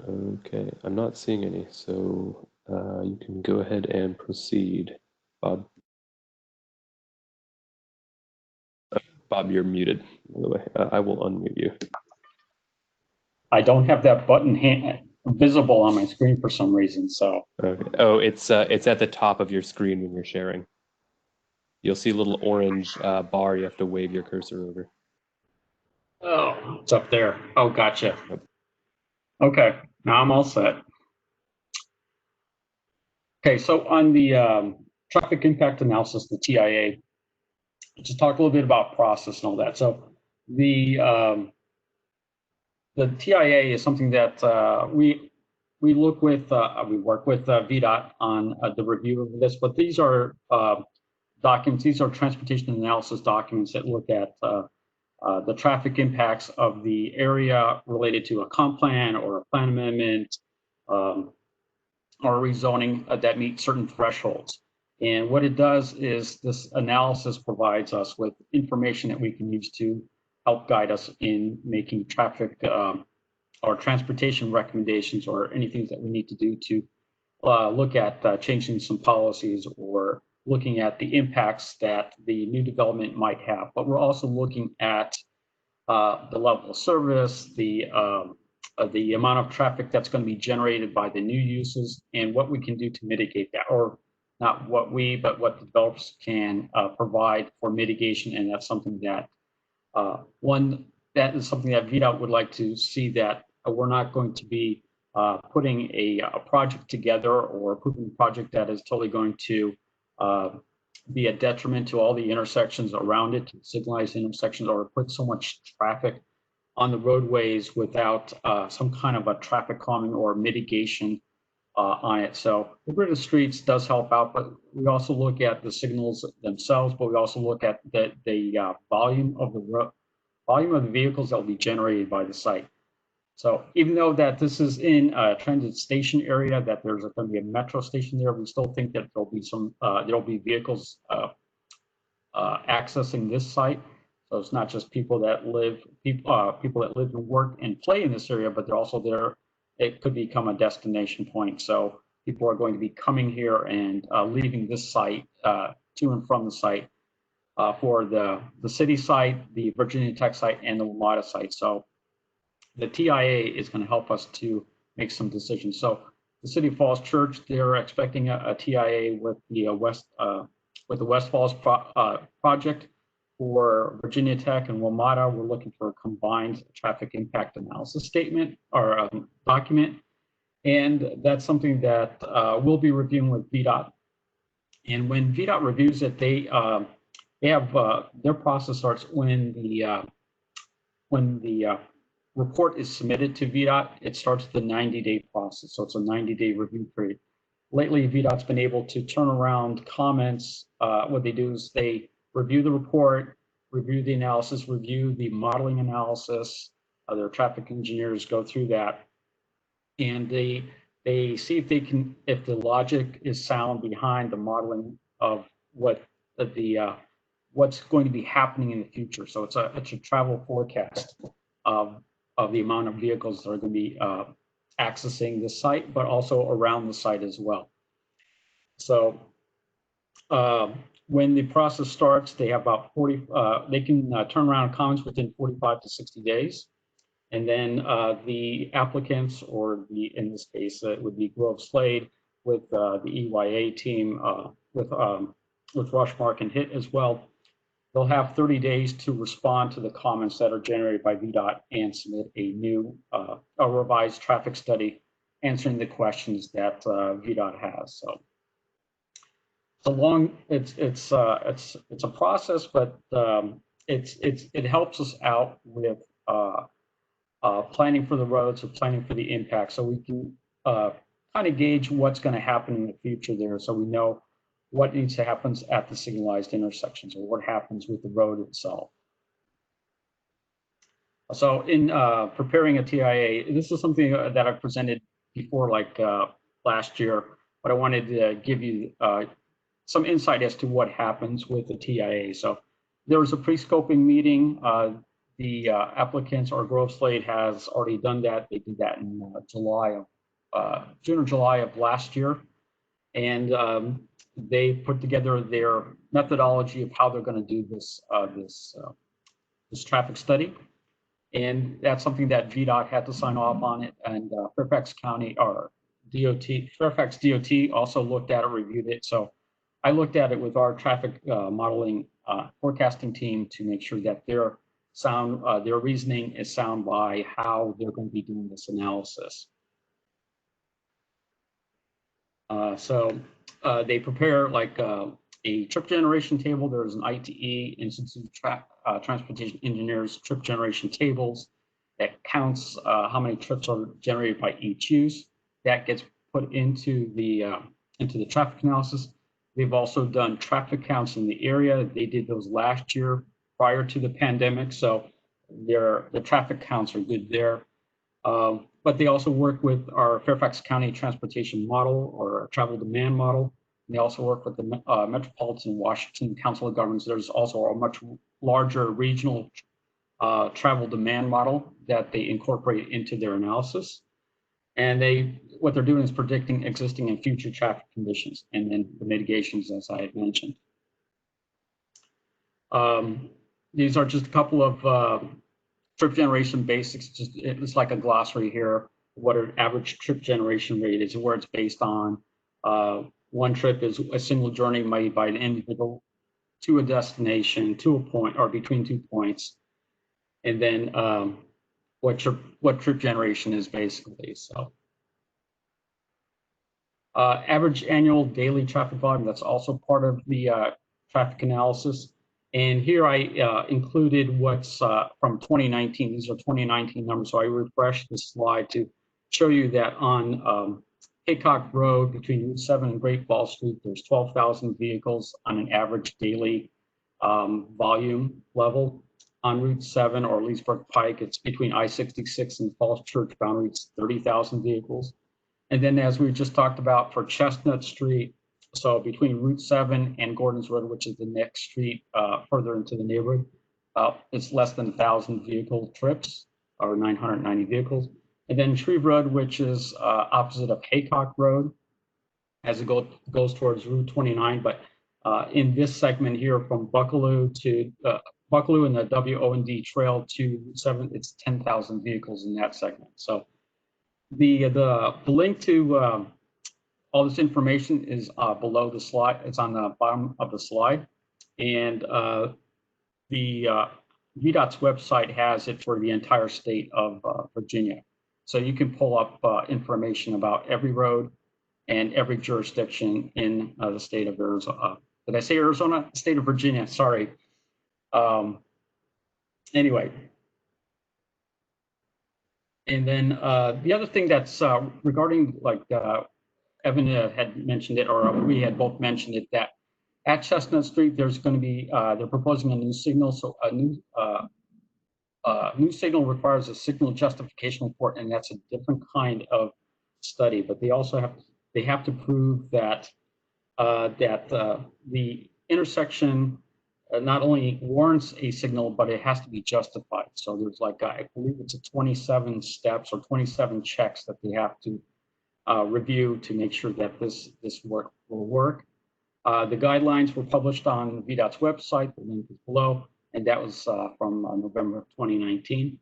Okay, I'm not seeing any, so you can go ahead and proceed, Bob. Bob, you're muted, by the way. I will unmute you. I don't have that button visible on my screen for some reason, so. Okay. Oh, it's at the top of your screen when you're sharing. You'll see a little orange bar you have to wave your cursor over. Oh, it's up there. Oh, gotcha. Okay, now I'm all set. Okay, so on the traffic impact analysis, the TIA, just talk a little bit about process and all that. So the TIA is something that we work with VDOT on the review of this, but these are documents, these are transportation analysis documents that look at the traffic impacts of the area related to a comp plan or a plan amendment or rezoning that meet certain thresholds. And what it does is this analysis provides us with information that we can use to help guide us in making traffic or transportation recommendations or anything that we need to do to look at changing some policies or looking at the impacts that the new development might have. But we're also looking at the level of service, the amount of traffic that's going to be generated by the new uses, and what we can do to mitigate that, or not what we, but what the developers can provide for mitigation. And that's something that that is something that VDOT would like to see, that we're not going to be putting a project together or approving a project that is totally going to be a detriment to all the intersections around it, signalized intersections, or put so much traffic on the roadways without some kind of a traffic calming or mitigation on it. So the grid of streets does help out, but we also look at the signals themselves, but we also look at the volume of the vehicles that will be generated by the site. So even though that this is in a transit station area, that there's going to be a metro station there, we still think that there'll be vehicles accessing this site. So it's not just people that live and work and play in this area, but they're also there. It could become a destination point. So people are going to be coming here and leaving this site to and from the site for the city site, the Virginia Tech site, and the WMATA site. So the TIA is going to help us to make some decisions. So the City Falls Church, they're expecting a TIA with the West Falls project. For Virginia Tech and WMATA, we're looking for a combined traffic impact analysis statement or document. And that's something that we'll be reviewing with VDOT. And when VDOT reviews it, they have their process starts when the report is submitted to VDOT. It starts the 90-day process. So it's a 90-day review period. Lately, VDOT's been able to turn around comments. What they do is they review the report, review the analysis, review the modeling analysis. Their traffic engineers go through that, and they see if the logic is sound behind the modeling of what's going to be happening in the future. So it's a travel forecast of the amount of vehicles that are going to be accessing the site, but also around the site as well. So when the process starts, they have about 40, they can turn around comments within 45 to 60 days. And then the applicants, or in this case, it would be Grove Slade with the EYA team, with Rushmark and HIT as well. They'll have 30 days to respond to the comments that are generated by VDOT and submit a new, a revised traffic study answering the questions that VDOT has. So it's a process, but it helps us out with planning for the roads or planning for the impact, so we can kind of gauge what's going to happen in the future there, so we know what needs to happen at the signalized intersections or what happens with the road itself. So in preparing a TIA, this is something that I presented before, like last year, but I wanted to give you some insight as to what happens with the TIA. So there was a pre-scoping meeting. The applicants, or Grove Slade, has already done that. They did that in June or July of last year. And they put together their methodology of how they're going to do this traffic study. And that's something that VDOT had to sign off on it. And Fairfax County, or Fairfax DOT also looked at it, reviewed it. So I looked at it with our traffic modeling forecasting team to make sure that their reasoning is sound by how they're going to be doing this analysis. So they prepare like a trip generation table. There's an ITE, Institute of Transportation Engineers, trip generation tables that counts how many trips are generated by each use. That gets put into the traffic analysis. They've also done traffic counts in the area. They did those last year prior to the pandemic, so the traffic counts are good there. But they also work with our Fairfax County Transportation Model, or Travel Demand Model. They also work with the Metropolitan Washington Council of Governments. There's also a much larger regional travel demand model that they incorporate into their analysis. And what they're doing is predicting existing and future traffic conditions, and then the mitigations, as I had mentioned. These are just a couple of trip generation basics. It's like a glossary here. What an average trip generation rate is, where it's based on. One trip is a single journey made by an individual to a destination, to a point, or between 2 points. And then what trip generation is, basically. So average annual daily traffic volume, that's also part of the traffic analysis. And here I included what's from 2019. These are 2019 numbers. So I refreshed this slide to show you that on Haycock Road between Route 7 and Great Falls Street, there's 12,000 vehicles on an average daily volume level. On Route 7 or Leesburg Pike, it's between I-66 and Falls Church boundary, it's 30,000 vehicles. And then as we just talked about for Chestnut Street, so between Route 7 and Gordon's Road, which is the next street further into the neighborhood, it's less than 1,000 vehicle trips or 990 vehicles. And then Shreve Road, which is opposite of Haycock Road as it goes towards Route 29. But in this segment here from Buckaloo to Buckaloo and the WO&D Trail to Route 7, it's 10,000 vehicles in that segment. So the link to all this information is below the slide. It's on the bottom of the slide. And the VDOT's website has it for the entire state of Virginia. So you can pull up information about every road and every jurisdiction in the state of Arizona. Did I say Arizona? State of Virginia, sorry. Anyway. And then the other thing that's regarding, like Evan had mentioned it, or we had both mentioned it, that at Chestnut Street, there's going to be, they're proposing a new signal. So a new signal requires a signal justification report, and that's a different kind of study. But they also have to prove that the intersection not only warrants a signal, but it has to be justified. So there's like, I believe it's 27 steps or 27 checks that they have to review to make sure that this work will work. The guidelines were published on VDOT's website, the link is below, and that was from November of 2019.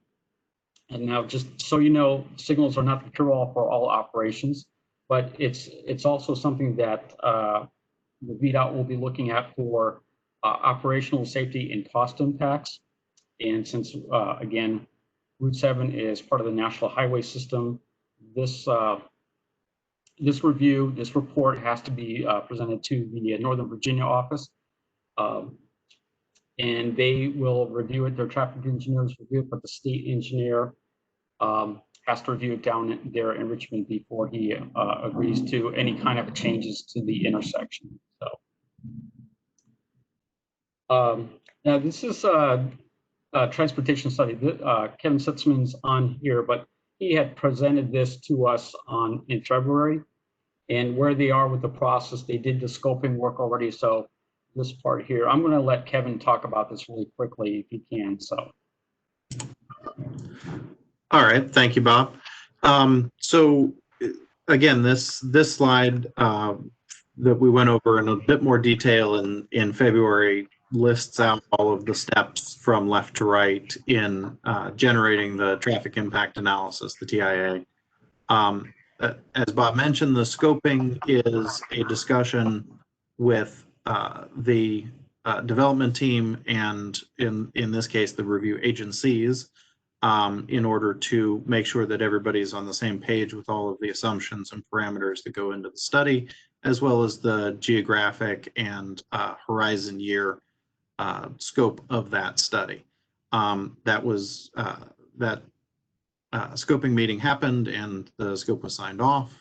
And now, just so you know, signals are not the cure-all for all operations, but it's also something that the VDOT will be looking at for operational safety and cost impacts. And since, again, Route 7 is part of the National Highway System, this report has to be presented to the Northern Virginia office. And they will review it, their traffic engineers review it, but the state engineer has to review it down there in Richmond before he agrees to any kind of changes to the intersection. So. Now this is a transportation study. Kevin Sitzman's on here, but he had presented this to us in February, and where they are with the process, they did the scoping work already. So this part here, I'm going to let Kevin talk about this really quickly if he can. So. All right, thank you, Bob. So again, this slide that we went over in a bit more detail in February lists out all of the steps from left to right in generating the traffic impact analysis, the TIA. As Bob mentioned, the scoping is a discussion with the development team and in this case, the review agencies in order to make sure that everybody's on the same page with all of the assumptions and parameters that go into the study, as well as the geographic and horizon year scope of that study. That scoping meeting happened and the scope was signed off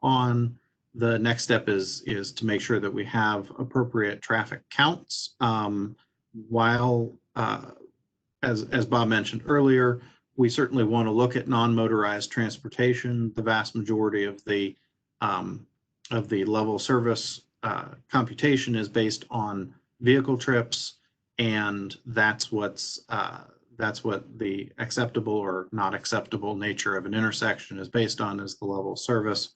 on. The next step is to make sure that we have appropriate traffic counts. While, as Bob mentioned earlier, we certainly want to look at non-motorized transportation. The vast majority of the level service computation is based on vehicle trips, and that's what the acceptable or not acceptable nature of an intersection is based on, is the level of service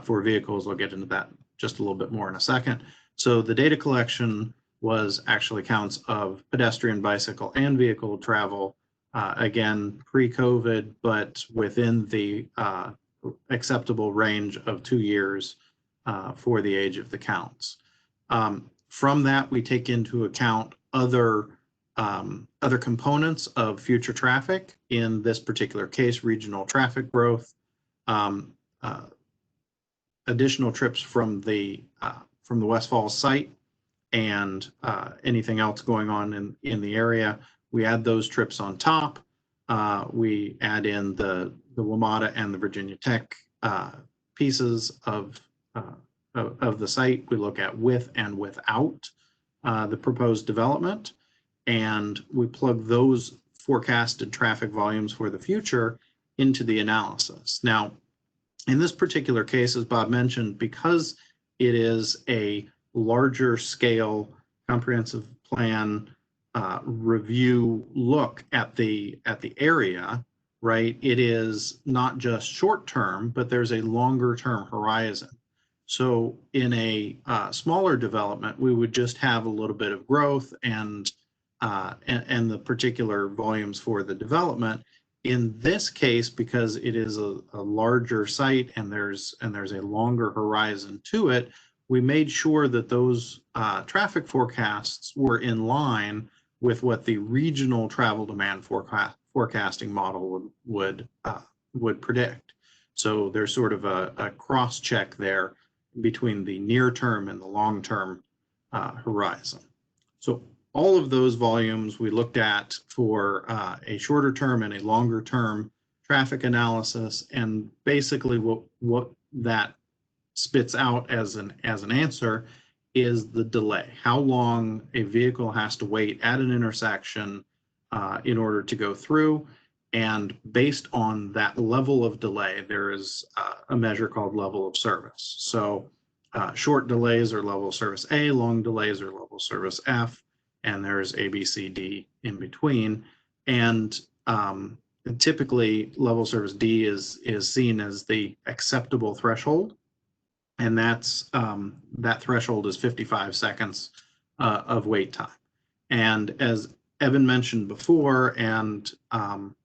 for vehicles. We'll get into that just a little bit more in a second. So the data collection was actually counts of pedestrian, bicycle, and vehicle travel, again, pre-COVID, but within the acceptable range of 2 years for the age of the counts. From that, we take into account other components of future traffic. In this particular case, regional traffic growth, additional trips from the West Falls site, and anything else going on in the area. We add those trips on top. We add in the WMATA and the Virginia Tech pieces of the site. We look at with and without the proposed development, and we plug those forecasted traffic volumes for the future into the analysis. Now, in this particular case, as Bob mentioned, because it is a larger scale comprehensive plan review look at the area, right? It is not just short term, but there's a longer term horizon. So in a smaller development, we would just have a little bit of growth and the particular volumes for the development. In this case, because it is a larger site and there's a longer horizon to it, we made sure that those traffic forecasts were in line with what the regional travel demand forecasting model would predict. So there's sort of a cross check there between the near term and the long term horizon. So all of those volumes we looked at for a shorter term and a longer term traffic analysis, and basically what that spits out as an answer is the delay. How long a vehicle has to wait at an intersection in order to go through. And based on that level of delay, there is a measure called level of service. So short delays are level of service A, long delays are level of service F, and there's A, B, C, D in between. And typically level of service D is seen as the acceptable threshold. And that's that threshold is 55 seconds of wait time. And as Evan mentioned before, and I'm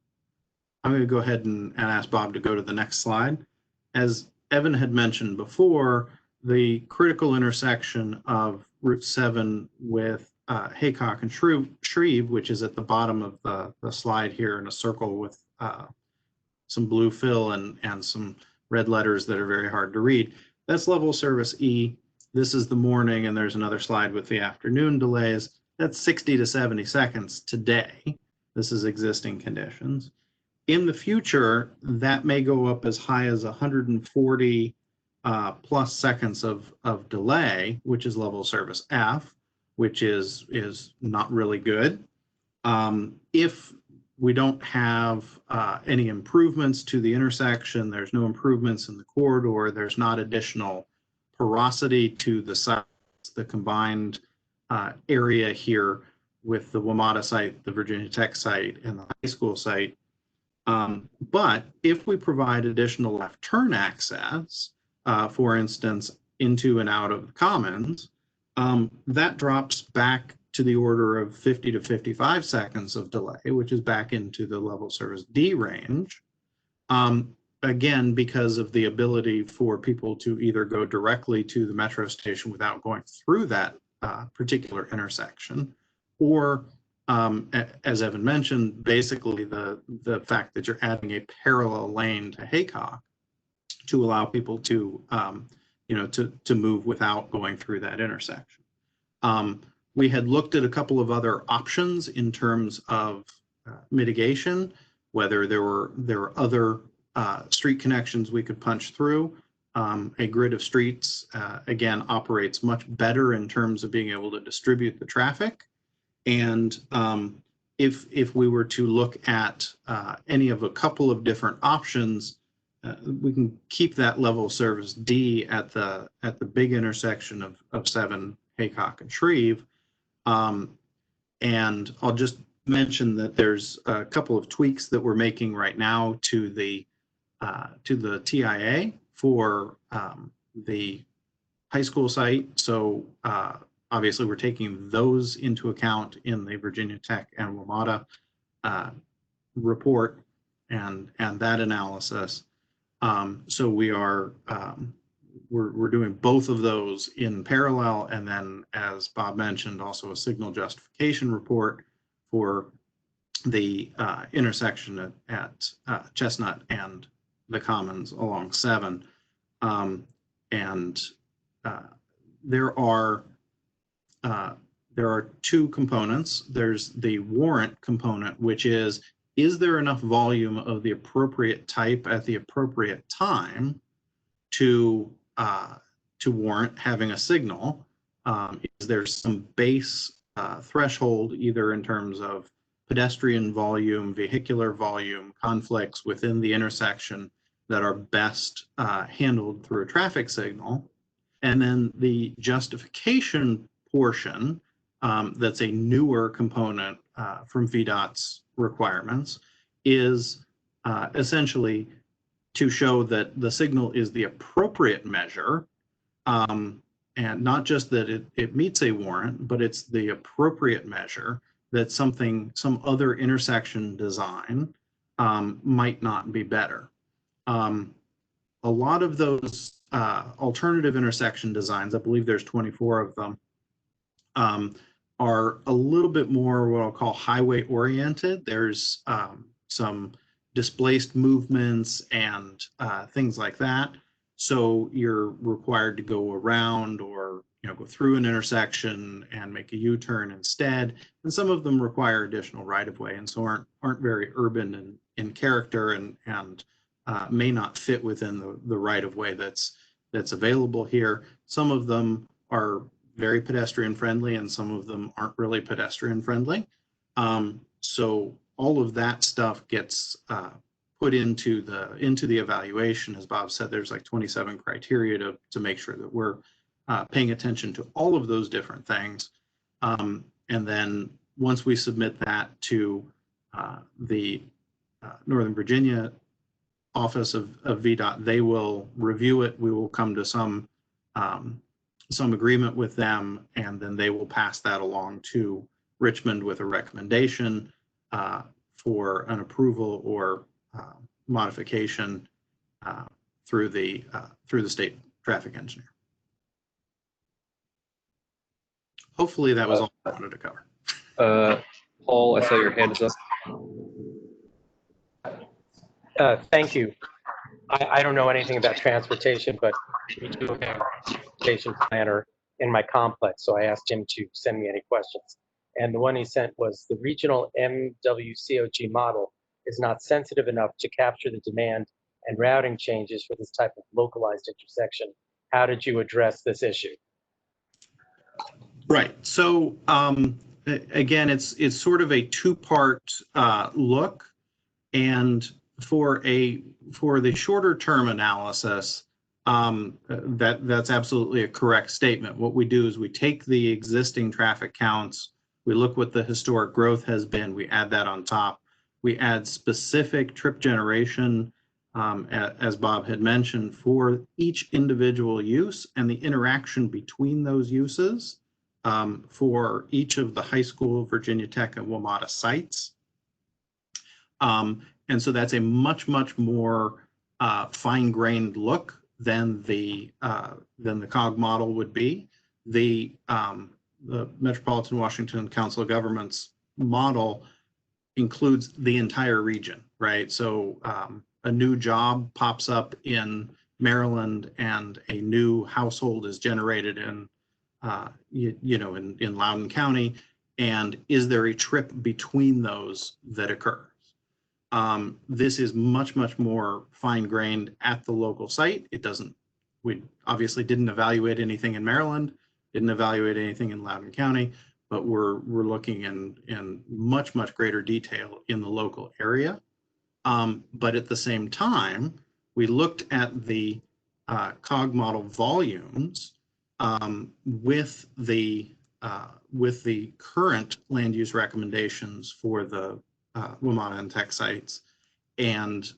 going to go ahead and ask Bob to go to the next slide. As Evan had mentioned before, the critical intersection of Route 7 with Haycock and Shreve, which is at the bottom of the slide here in a circle with some blue fill and some red letters that are very hard to read. That's level service E. This is the morning, and there's another slide with the afternoon delays. That's 60 to 70 seconds today. This is existing conditions. In the future, that may go up as high as 140 plus seconds of delay, which is level service F, which is not really good. If we don't have any improvements to the intersection, there's no improvements in the corridor, there's not additional porosity to the sites, the combined area here with the WMATA site, the Virginia Tech site, and the high school site. But if we provide additional left turn access, for instance, into and out of the commons, that drops back to the order of 50 to 55 seconds of delay, which is back into the level service D range. Again, because of the ability for people to either go directly to the metro station without going through that particular intersection, or as Evan mentioned, basically the fact that you're adding a parallel lane to Haycock to allow people to to move without going through that intersection. We had looked at a couple of other options in terms of mitigation, whether there were other street connections we could punch through. A grid of streets, again, operates much better in terms of being able to distribute the traffic. And if we were to look at any of a couple of different options, we can keep that level of service D at the big intersection of 7, Haycock, and Shreve. And I'll just mention that there's a couple of tweaks that we're making right now to the TIA for the high school site. So obviously we're taking those into account in the Virginia Tech and WMATA report and that analysis. So we are we're doing both of those in parallel, and then, as Bob mentioned, also a signal justification report for the intersection at Chestnut and the Commons along 7. There are two components. There's the warrant component, which is there enough volume of the appropriate type at the appropriate time to warrant having a signal is there's some base threshold, either in terms of pedestrian volume, vehicular volume, conflicts within the intersection that are best handled through a traffic signal. And then the justification portion, that's a newer component from VDOT's requirements, is essentially to show that the signal is the appropriate measure, and not just that it meets a warrant, but it's the appropriate measure that some other intersection design might not be better. A lot of those alternative intersection designs, I believe there's 24 of them, are a little bit more what I'll call highway oriented. There's some displaced movements and things like that. So you're required to go around or go through an intersection and make a U-turn instead. And some of them require additional right-of-way, and so aren't very urban in character and may not fit within the right-of-way that's available here. Some of them are very pedestrian friendly, and some of them aren't really pedestrian friendly. So all of that stuff gets put into the evaluation. As Bob said, there's like 27 criteria to make sure that we're paying attention to all of those different things. And then once we submit that to the Northern Virginia office of VDOT, they will review it. We will come to some agreement with them, and then they will pass that along to Richmond with a recommendation for an approval or modification through the state traffic engineer. Hopefully that was all I wanted to cover. Paul, I saw your hand is up. Thank you. I don't know anything about transportation, but we do have a transportation planner in my complex, so I asked him to send me any questions. And the one he sent was the regional MWCOG model is not sensitive enough to capture the demand and routing changes for this type of localized intersection. How did you address this issue? Right. So again, it's sort of a two-part look, and for the shorter term analysis, that's absolutely a correct statement. What we do is we take the existing traffic counts, we look what the historic growth has been, we add that on top, we add specific trip generation, as Bob had mentioned, for each individual use and the interaction between those uses for each of the high school, Virginia Tech, and WMATA sites. And so that's a much more fine-grained look than the COG model would be. The Metropolitan Washington Council of Governments model includes the entire region, right? So a new job pops up in Maryland and a new household is generated in in Loudoun County, and is there a trip between those that occurs? This is much more fine-grained at the local site. We obviously didn't evaluate anything in Maryland, didn't evaluate anything in Loudoun County, but we're looking in much greater detail in the local area. But at the same time, we looked at the COG model volumes with the current land use recommendations for the WMATA and Tech sites, and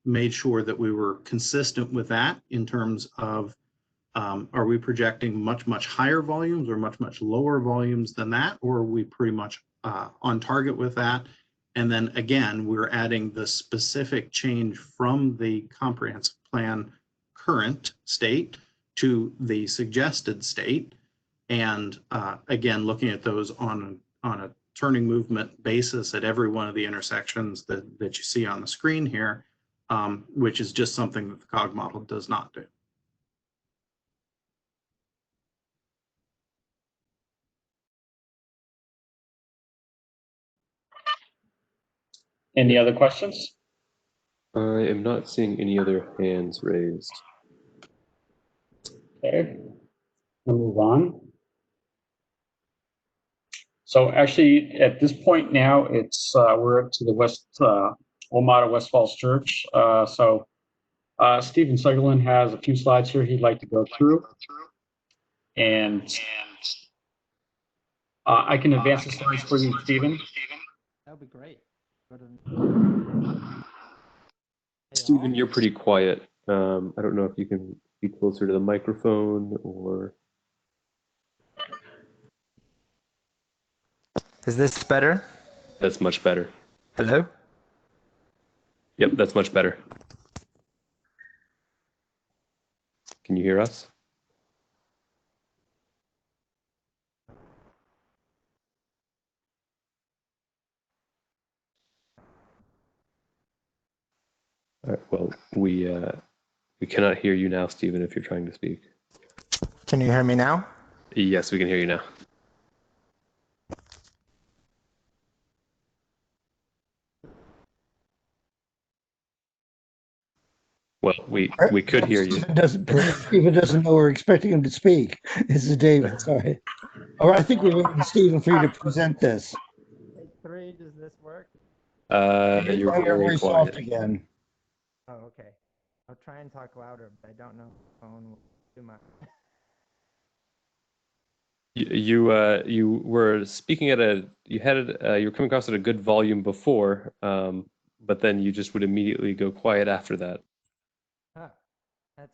made sure that we were consistent with that in terms of are we projecting much higher volumes or much lower volumes than that, or are we pretty much on target with that? And then again, we're adding the specific change from the comprehensive plan current state to the suggested state, and again, looking at those on a turning movement basis at every one of the intersections that you see on the screen here, which is just something that the COG model does not do. Any other questions? I am not seeing any other hands raised. Okay, we'll move on. So actually, at this point now, it's we're up to the West Olmada West Falls Church. Stephen Sutherland has a few slides here he'd like to go through, and I can advance the slides for you, Stephen. That would be great. Stephen, you're pretty quiet. I don't know if you can be closer to the microphone or. Is this better? That's much better. Hello? Yep, that's much better. Can you hear us? All right, well, we cannot hear you now, Stephen, if you're trying to speak. Can you hear me now? Yes, we can hear you now. Well, we could hear you. Stephen doesn't know we're expecting him to speak. This is David, sorry. Or I think we're waiting, Stephen, for you to present this. Take 3, does this work? You're Now you're very very soft quiet. again. Oh, okay. I'll try and talk louder, but I don't know if the phone will do much. You were speaking at you were coming across at a good volume before, but then you just would immediately go quiet after that. Huh. That's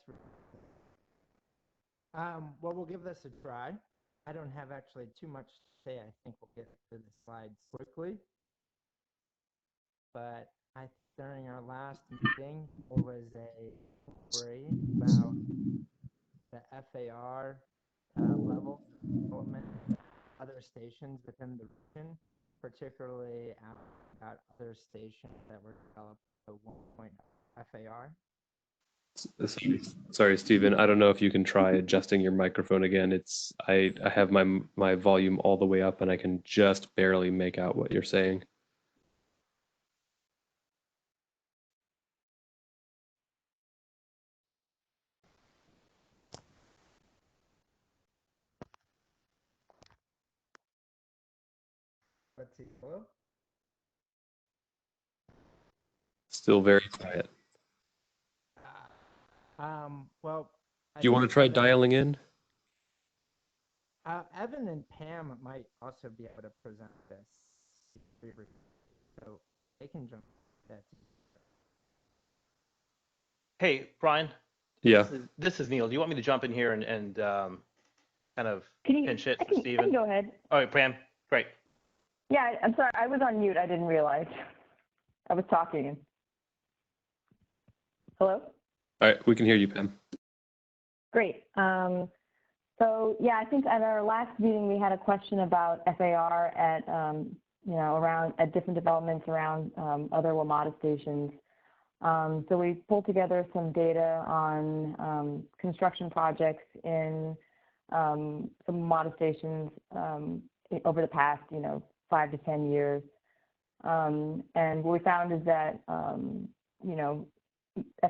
well, we'll give this a try. I don't have actually too much to say. I think we'll get to the slides quickly. But during our last meeting, there was a query about the FAR level development, other stations within the region, particularly about other stations that were developed at 1.0 FAR. Sorry, Stephen. I don't know if you can try adjusting your microphone again. I have my volume all the way up, and I can just barely make out what you're saying. Let's see. Hello? Still very quiet. Well, Do you want to try dialing in? Evan and Pam might also be able to present this, so they can jump. Hey, Brian. Yeah. This is Neil. Do you want me to jump in here and kind of pinch hit for I Stephen? can go ahead. All right, Pam. Great. Yeah, I'm sorry. I was on mute. I didn't realize. I was talking. Hello? All right, we can hear you, Pam. Great. So yeah, I think at our last meeting we had a question about FAR at around at different developments around other WMATA stations. So we pulled together some data on construction projects in some WMATA stations over the past 5 to 10 years. And what we found is that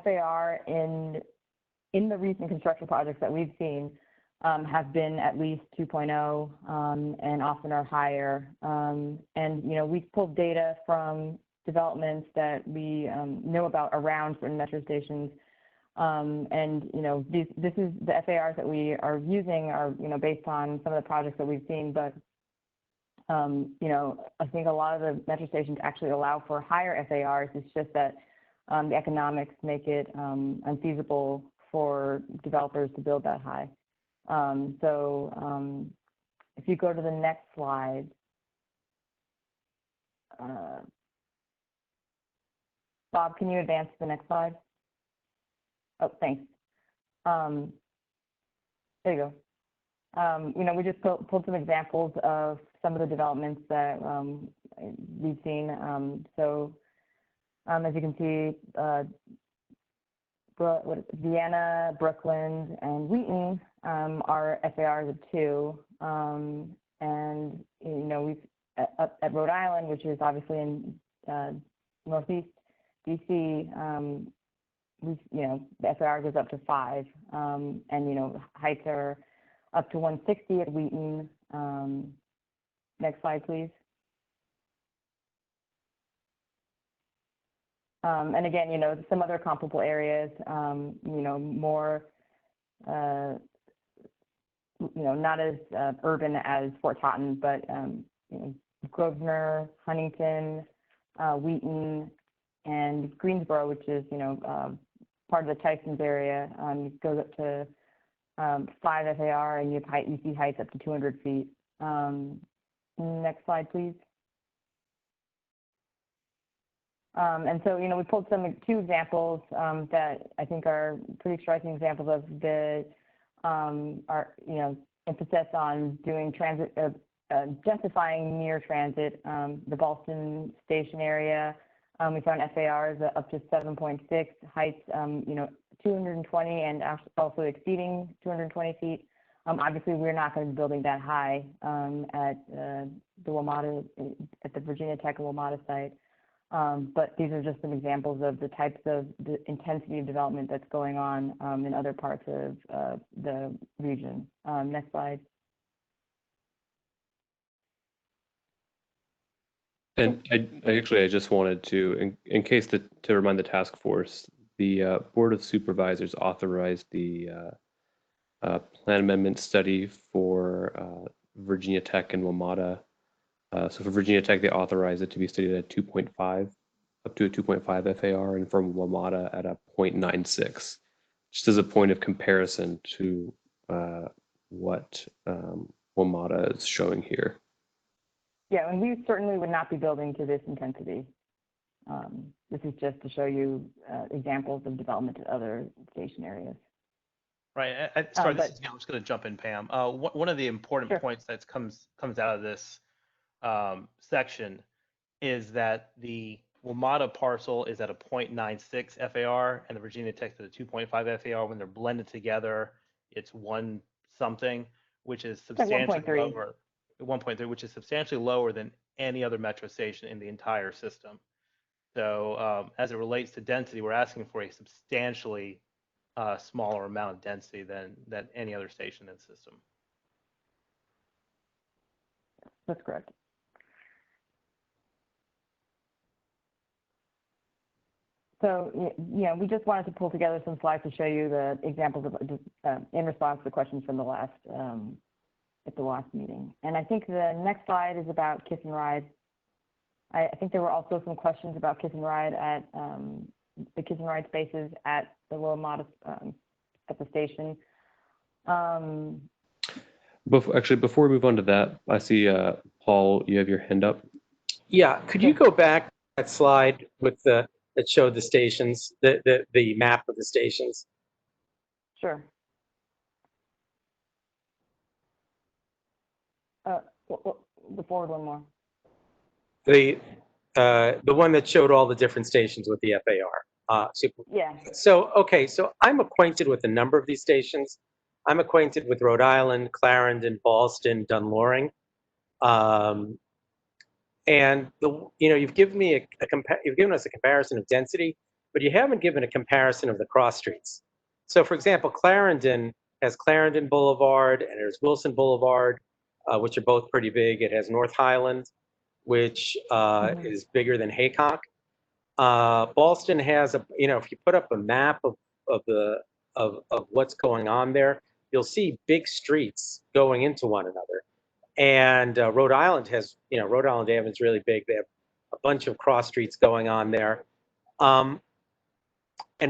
FAR in the recent construction projects that we've seen have been at least 2.0 and often are higher. And we've pulled data from developments that we know about around certain metro stations. And this is the FARs that we are using are based on some of the projects that we've seen. But I think a lot of the metro stations actually allow for higher FARs. It's just that the economics make it unfeasible for developers to build that high. If you go to the next slide, Bob, can you advance to the next slide? Oh, thanks. There you go. We just pulled some examples of some of the developments that we've seen. As you can see, Vienna, Brooklyn, and Wheaton are FARs of 2. And we've at Rhode Island, which is obviously in Northeast DC, the FAR goes up to 5, and heights are up to 160 at Wheaton. Next slide, please. And again, some other comparable areas, more, not as urban as Fort Totten, but Grosvenor, Huntington, Wheaton, and Greensboro, which is part of the Tysons area, goes up to 5 FAR, and you see heights up to 200 feet. Next slide, please. And so, we pulled two examples that I think are pretty striking examples of the emphasis on doing transit, densifying near transit. The Ballston Station area, we found FARs up to 7.6, heights, 220 and also exceeding 220 feet. Obviously, we're not going to be building that high at the Virginia Tech WMATA site. But these are just some examples of the types of the intensity of development that's going on in other parts of the region. Next slide. And I just wanted to, in case to remind the task force, the Board of Supervisors authorized the plan amendment study for Virginia Tech and WMATA. So for Virginia Tech, they authorized it to be studied at 2.5, up to a 2.5 FAR, and from WMATA at a 0.96, just as a point of comparison to what WMATA is showing here. Yeah, and we certainly would not be building to this intensity. This is just to show you examples of development at other station areas. Right. Sorry, this is, I'm just going to jump in, Pam. One of the important points that comes out of this section is that the WMATA parcel is at a 0.96 FAR and the Virginia Tech is at a 2.5 FAR. When they're blended together, it's 1 something, which is substantially lower. 1.3, which is substantially lower than any other metro station in the entire system. So as it relates to density, we're asking for a substantially smaller amount of density than any other station in the system. That's correct. So, we just wanted to pull together some slides to show you the examples of, in response to the questions from the last, at the last meeting. And I think the next slide is about Kiss and Ride. I think there were also some questions about Kiss and Ride at the Kiss and Ride spaces at the WMATA at the station. Actually, before we move on to that, I see Paul, you have your hand up. Yeah, could you go back to that slide with that showed the stations, the map of the stations? Sure. The forward one more. The one that showed all the different stations with the FAR. Yeah. So, okay, so I'm acquainted with a number of these stations. I'm acquainted with Rhode Island, Clarendon, Ballston, Dunloring. And you've given me you've given us a comparison of density, but you haven't given a comparison of the cross streets. So for example, Clarendon has Clarendon Boulevard and there's Wilson Boulevard, which are both pretty big. It has North Highland, which is bigger than Haycock. Ballston has if you put up a map of what's going on there, you'll see big streets going into one another. And Rhode Island has, Rhode Island Avenue is really big. They have a bunch of cross streets going on there. And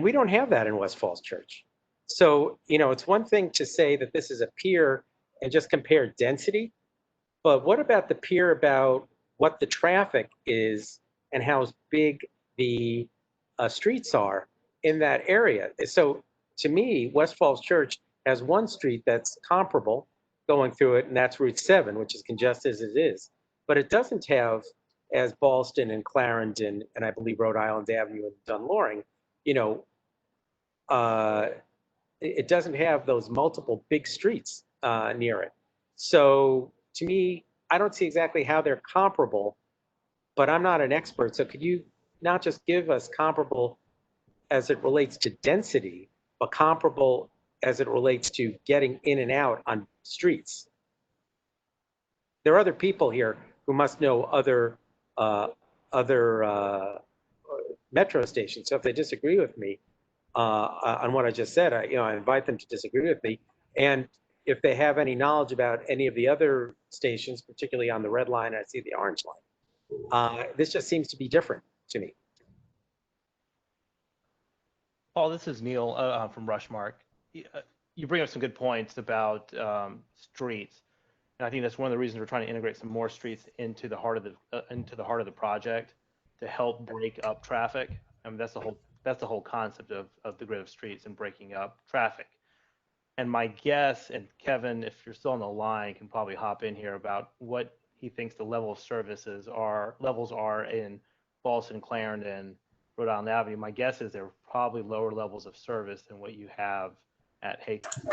we don't have that in West Falls Church. So, it's one thing to say that this is a pier and just compare density, but what about the pier about what the traffic is and how big the streets are in that area? So to me, West Falls Church has one street that's comparable going through it, and that's Route 7, which is congested as it is. But it doesn't have, as Ballston and Clarendon, and I believe Rhode Island Avenue and Dunloring, it doesn't have those multiple big streets near it. So to me, I don't see exactly how they're comparable, but I'm not an expert. So could you not just give us comparable as it relates to density, but comparable as it relates to getting in and out on streets. There are other people here who must know other metro stations. So if they disagree with me on what I just said, I invite them to disagree with me. And if they have any knowledge about any of the other stations, particularly on the red line, I see the orange line. This just seems to be different to me. Paul, this is Neil from Rushmark. You bring up some good points about streets, and I think that's one of the reasons we're trying to integrate some more streets into the heart of the project to help break up traffic. I mean, that's the whole concept of the grid of streets and breaking up traffic. And my guess, and Kevin, if you're still on the line, can probably hop in here about what he thinks the level of levels are in Ballston, Clarendon, Rhode Island Avenue. My guess is they're probably lower levels of service than what you have at Hastings.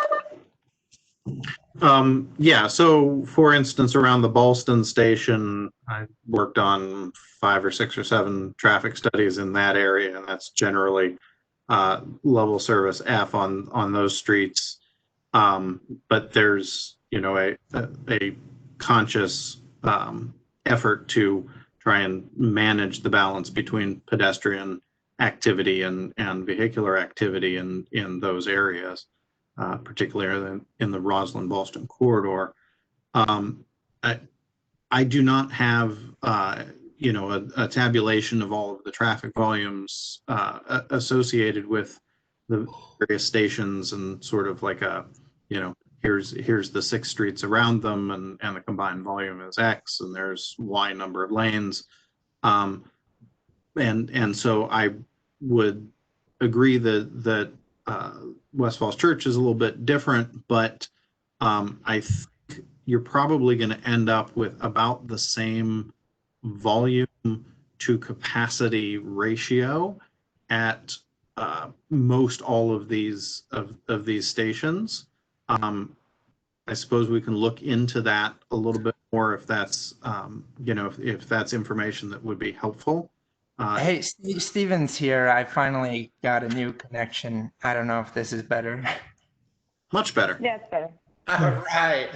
Yeah, so for instance, around the Ballston station, I worked on 5 or 6 or 7 traffic studies in that area, and that's generally level service F on those streets. But there's, a conscious effort to try and manage the balance between pedestrian activity and vehicular activity in those areas, particularly in the Roslyn-Ballston corridor. I do not have, a tabulation of all of the traffic volumes associated with the various stations and sort of like here's the 6 streets around them and the combined volume is X and there's Y number of lanes. And so I would agree that West Falls Church is a little bit different, but I think you're probably going to end up with about the same volume to capacity ratio at most all of these stations. I suppose we can look into that a little bit more if that's if that's information that would be helpful. Hey, Steven's here. I finally got a new connection. I don't know if this is better. Much better. Yeah, it's better. All right.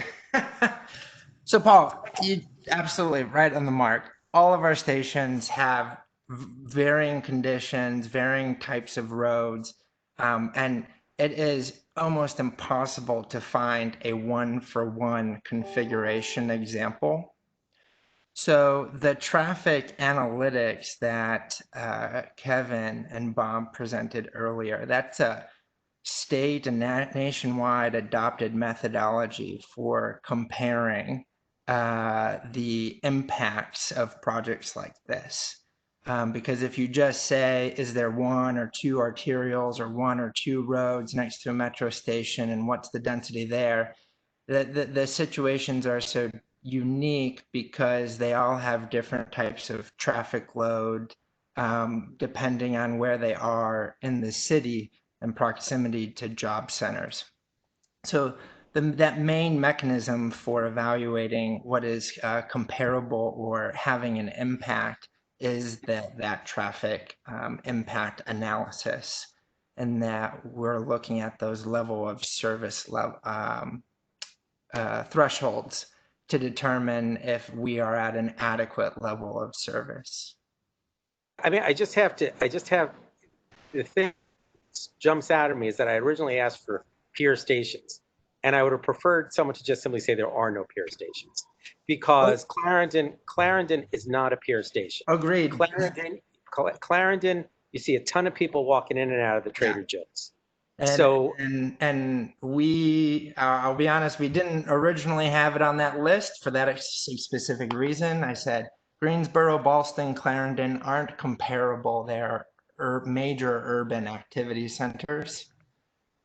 So Paul, you absolutely right on the mark. All of our stations have varying conditions, varying types of roads, and it is almost impossible to find a one-for-one configuration example. So the traffic analytics that Kevin and Bob presented earlier, that's a state and nationwide adopted methodology for comparing the impacts of projects like this. Because if you just say, is there 1 or 2 arterials or 1 or 2 roads next to a metro station and what's the density there, the situations are so unique because they all have different types of traffic load depending on where they are in the city and proximity to job centers. So that main mechanism for evaluating what is comparable or having an impact is that traffic impact analysis, and that we're looking at those level of service thresholds to determine if we are at an adequate level of service. I mean, the thing that jumps out at me is that I originally asked for peer stations, and I would have preferred someone to just simply say there are no peer stations, because Clarendon is not a peer station. Agreed. Clarendon, you see a ton of people walking in and out of the Trader Joe's. And we, I'll be honest, we didn't originally have it on that list for that specific reason. I said Greensboro, Ballston, Clarendon aren't comparable. They're major urban activity centers.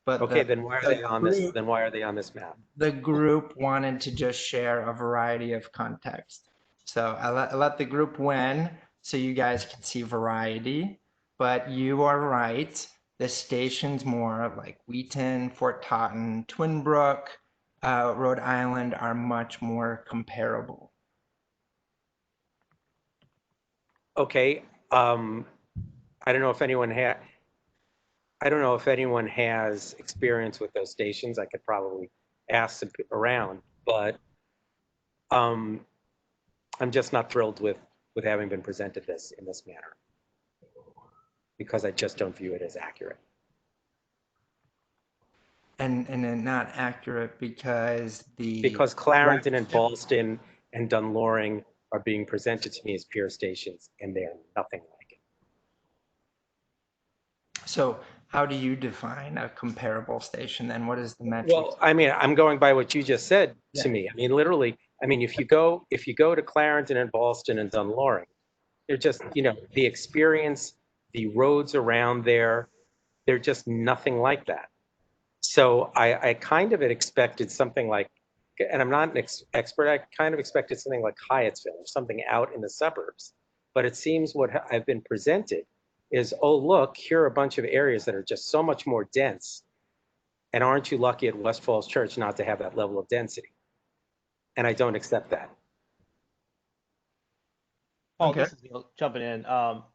But okay, then why are they on this? Then why are they on this map? The group wanted to just share a variety of context. So I let the group win so you guys can see variety. But you are right. The stations more like Wheaton, Fort Totten, Twin Brook, Rhode Island are much more comparable. Okay, I don't know if anyone I don't know if anyone has experience with those stations. I could probably ask some people around, but I'm just not thrilled with having been presented this in this manner, because I just don't view it as accurate. And then not accurate because Because Clarendon and Ballston and Dunloring are being presented to me as peer stations, and they're nothing like it. So how do you define a comparable station then? What is the metric? Well, I mean, I'm going by what you just said to Yeah. me. I mean, literally, I mean, if you go to Clarendon and Ballston and Dunloring, they're just, you know, the experience, the roads around there, they're just nothing like that. So I kind of had expected something like, and I'm not an expert, I kind of expected something like Hyattsville or something out in the suburbs. But it seems what I've been presented is, oh, look, here are a bunch of areas that are just so much more dense. And aren't you lucky at West Falls Church not to have that level of density? And I don't accept that. Paul, Okay. this is Neil jumping in.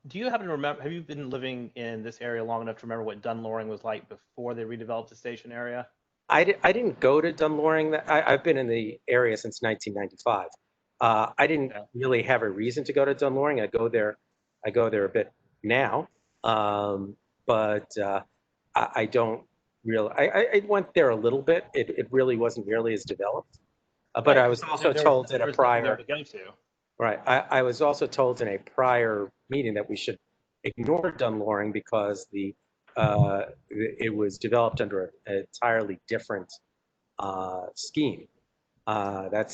Do you happen to remember, have you been living in this area long enough to remember what Dunloring was like before they redeveloped the station area? I didn't go to Dunloring. I've been in the area since 1995. I didn't really have a reason to go to Dunloring. I go there a bit now, but I don't really. I went there a little bit. It really wasn't nearly as developed. But I was also told at a prior. Right. I was also told in a prior meeting that we should ignore Dunloring because it was developed under an entirely different scheme. That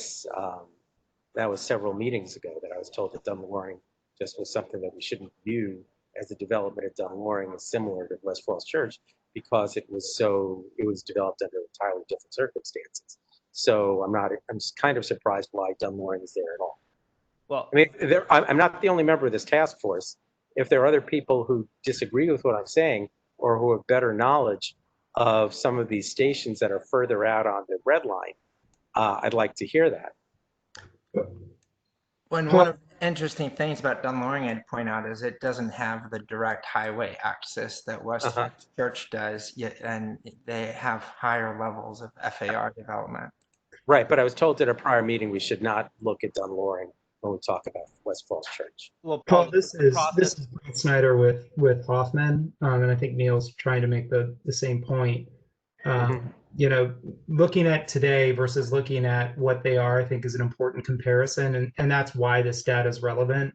was several meetings ago that I was told that Dunloring just was something that we shouldn't view as the development at Dunloring is similar to West Falls Church because it was developed under entirely different circumstances. So I'm just kind of surprised why Dunloring is there at all. Well, I mean, I'm not the only member of this task force. If there are other people who disagree with what I'm saying or who have better knowledge of some of these stations that are further out on the red line, I'd like to hear that. One of the interesting things about Dunloring I'd point out is it doesn't have the direct highway access that West Falls Church does, yet, and they have higher levels of FAR development. Right, but I was told at a prior meeting we should not look at Dunloring when we talk about West Falls Church. Well, Paul, this is Brent Snyder with Hoffman, and I think Neil's trying to make the same point. You know, looking at today versus looking at what they are, I think is an important comparison, and that's why this data is relevant.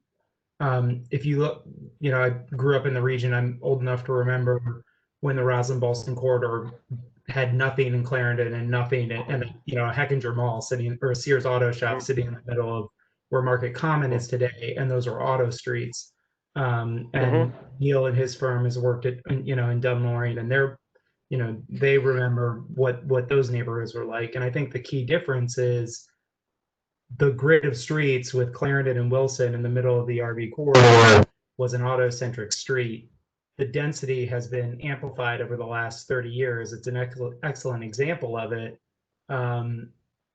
If you look, you know, I grew up in the region. I'm old enough to remember when the Roslyn-Ballston corridor had nothing in Clarendon and nothing, and you know, a Heckinger Mall sitting, or a Sears Auto Shop sitting in the middle of where Market Common is today, and those are auto streets. And Neil and his firm has worked at, you know, in Dunloring, and they're, you know, they remember what those neighborhoods were like. And I think the key difference is the grid of streets with Clarendon and Wilson in the middle of the RV corridor was an auto-centric street. The density has been amplified over the last 30 years. It's an excellent example of it,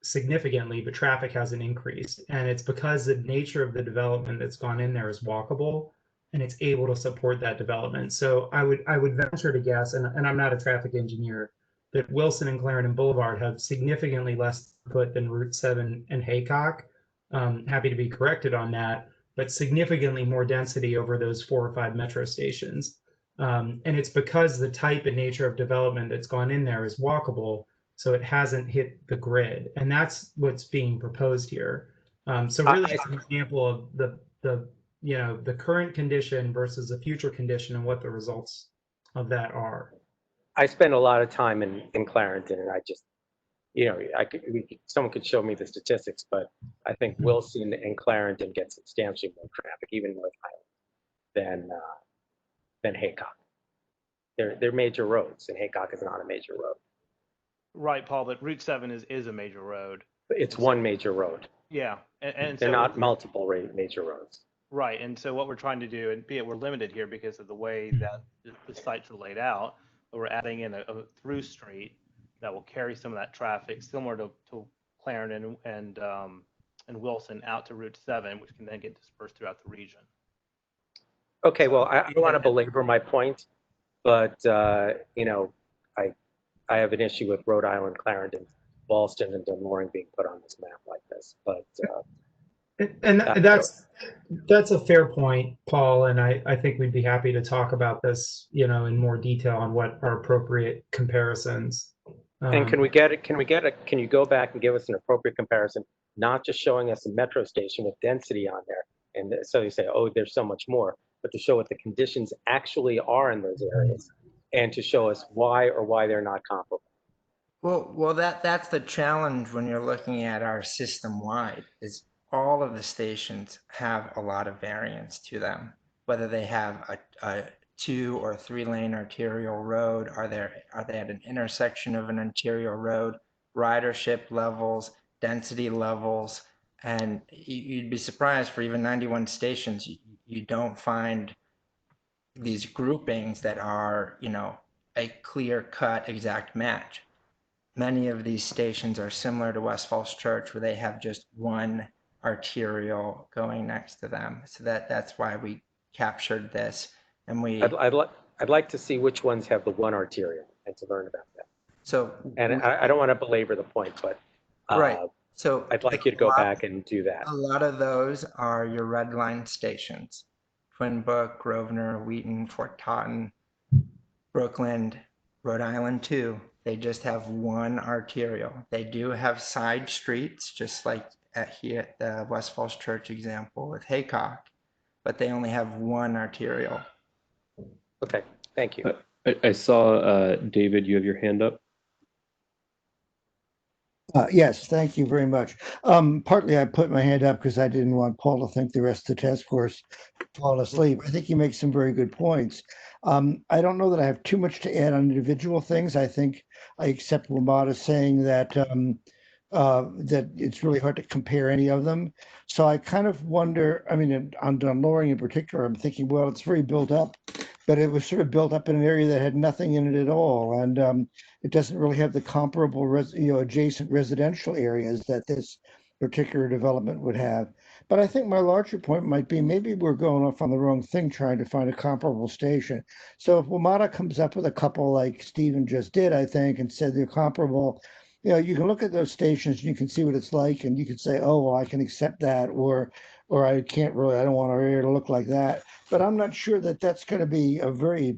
significantly, but traffic hasn't increased. And it's because the nature of the development that's gone in there is walkable, and it's able to support that development. So I would venture to guess, and I'm not a traffic engineer, that Wilson and Clarendon Boulevard have significantly less input than Route 7 and Haycock. Happy to be corrected on that, but significantly more density over those 4 or 5 metro stations. And it's because the type and nature of development that's gone in there is walkable, so it hasn't hit the grid. And that's what's being proposed here. So really it's an example of the you know, the current condition versus the future condition and what the results of that are. I spend a lot of time in Clarendon, and I just, you know, someone could show me the statistics, but I think Wilson and Clarendon get substantially more traffic, even North Highland, than Haycock. They're major roads, and Haycock is not a major road. Right, Paul, but Route 7 is a major road. It's one major road. Yeah, and they're so not multiple major roads. Right, and so what we're trying to do, and we're limited here because of the way that the sites are laid out, but we're adding in a through street that will carry some of that traffic, similar to Clarendon and Wilson, out to Route 7, which can then get dispersed throughout the region. Okay, well, I don't want to belabor my point, But, you know, I have an issue with Rhode Island, Clarendon, Ballston, and Dunmore being put on this map like this. But And that's a fair point, Paul. And I think we'd be happy to talk about this, you know, in more detail on what are appropriate comparisons. and can you go back and give us an appropriate comparison, not just showing us a metro station with density on there, and so you say, oh, there's so much more, but to show what the conditions actually are in those areas, and to show us why they're not comparable. Well, that's the challenge when you're looking at our system-wide, is all of the stations have a lot of variance to them, whether they have a 2 or 3 lane arterial road, are they at an intersection of an arterial road, ridership levels, density levels, and you'd be surprised for even 91 stations, you don't find these groupings that are, you know, a clear-cut exact match. Many of these stations are similar to West Falls Church, where they have just one arterial going next to them. So that's why we captured this, and we. I'd like to see which ones have the one arterial and to learn about that. So. And I don't want to belabor the point, but. Right. So I'd like you to go back and do that. A lot of those are your red line stations: Twin Brook, Grosvenor, Wheaton, Fort Totten, Brookland, Rhode Island too. They just have one arterial. They do have side streets, just like here at the West Falls Church example with Haycock, but they only have one arterial. Okay, thank you. I saw, David, you have your hand up. Yes, thank you very much. Partly I put my hand up because I didn't want Paul to think the rest of the task force fall asleep. I think you make some very good points. I don't know that I have too much to add on individual things. I think I accept WMATA saying that that it's really hard to compare any of them. So I kind of wonder, I mean, on Dunloring in particular, I'm thinking, well, it's very built up, but it was sort of built up in an area that had nothing in it at all. And it doesn't really have the comparable, adjacent residential areas that this particular development would have. But I think my larger point might be maybe we're going off on the wrong thing trying to find a comparable station. So if WMATA comes up with a couple like Stephen just did, I think, and said they're comparable, you can look at those stations and you can see what it's like, and you can say, oh, well, I can accept that, or I can't really, I don't want our area to look like that. But I'm not sure that that's going to be a very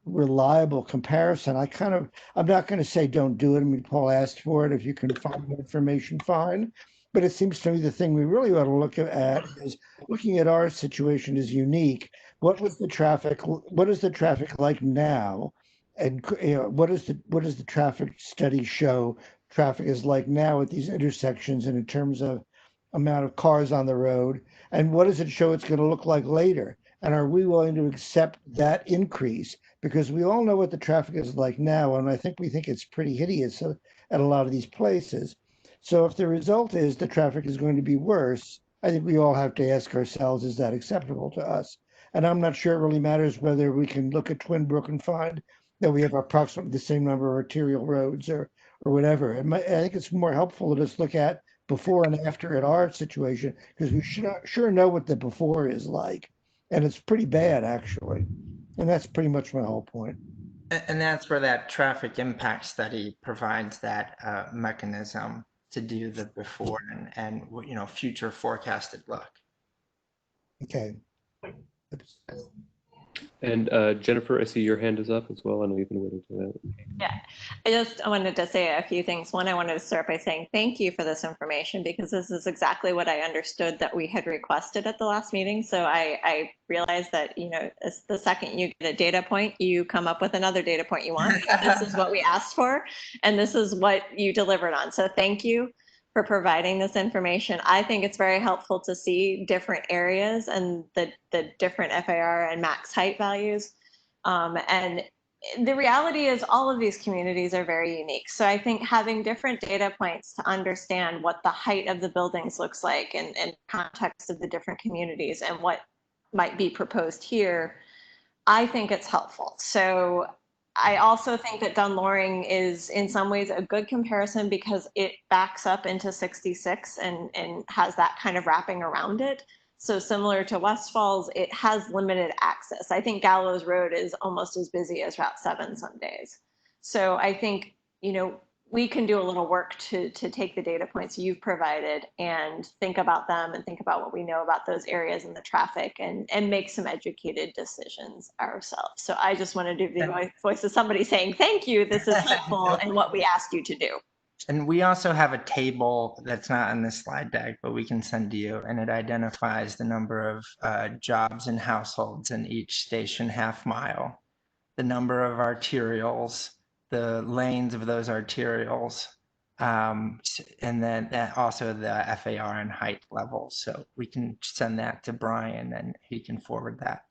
reliable comparison. I'm not going to say don't do it. I mean, Paul asked for it. If you can find more information, fine. But it seems to me the thing we really ought to look at is looking at our situation is unique. What is the traffic like now? And what does the traffic study show traffic is like now at these intersections, and in terms of amount of cars on the road? And what does it show it's going to look like later? And are we willing to accept that increase? Because we all know what the traffic is like now, and we think it's pretty hideous at a lot of these places. So if the result is the traffic is going to be worse, I think we all have to ask ourselves, is that acceptable to us? And I'm not sure it really matters whether we can look at Twin Brook and find that we have approximately the same number of arterial roads or whatever. I think it's more helpful to just look at before and after at our situation, because we sure know what the before is like. And it's pretty bad, actually. And that's pretty much my whole point. And that's where that traffic impact study provides that mechanism to do the before and future forecasted look. Okay. And Jennifer, I see your hand is up as well. I know you've been waiting for that. Yeah, I just wanted to say a few things. One, I wanted to start by saying thank you for this information, because this is exactly what I understood that we had requested at the last meeting. So I realized that, the second you get a data point, you come up with another data point you want. This is what we asked for, and this is what you delivered on. So thank you for providing this information. I think it's very helpful to see different areas and the different FAR and max height values. And the reality is all of these communities are very unique. So I think having different data points to understand what the height of the buildings looks like and context of the different communities and what might be proposed here, I think it's helpful. So I also think that Dunloring is in some ways a good comparison because it backs up into 66 and has that kind of wrapping around it. So similar to West Falls, it has limited access. I think Gallows Road is almost as busy as Route 7 some days. So I think, we can do a little work to take the data points you've provided and think about them and think about what we know about those areas and the traffic and make some educated decisions ourselves. So I just wanted to be the voice of somebody saying, thank you, this is helpful and what we asked you to do. And we also have a table that's not in this slide deck, but we can send to you, and it identifies the number of jobs and households in each station half mile, the number of arterials, the lanes of those arterials, and then also the FAR and height levels. So we can send that to Brian and he can forward that.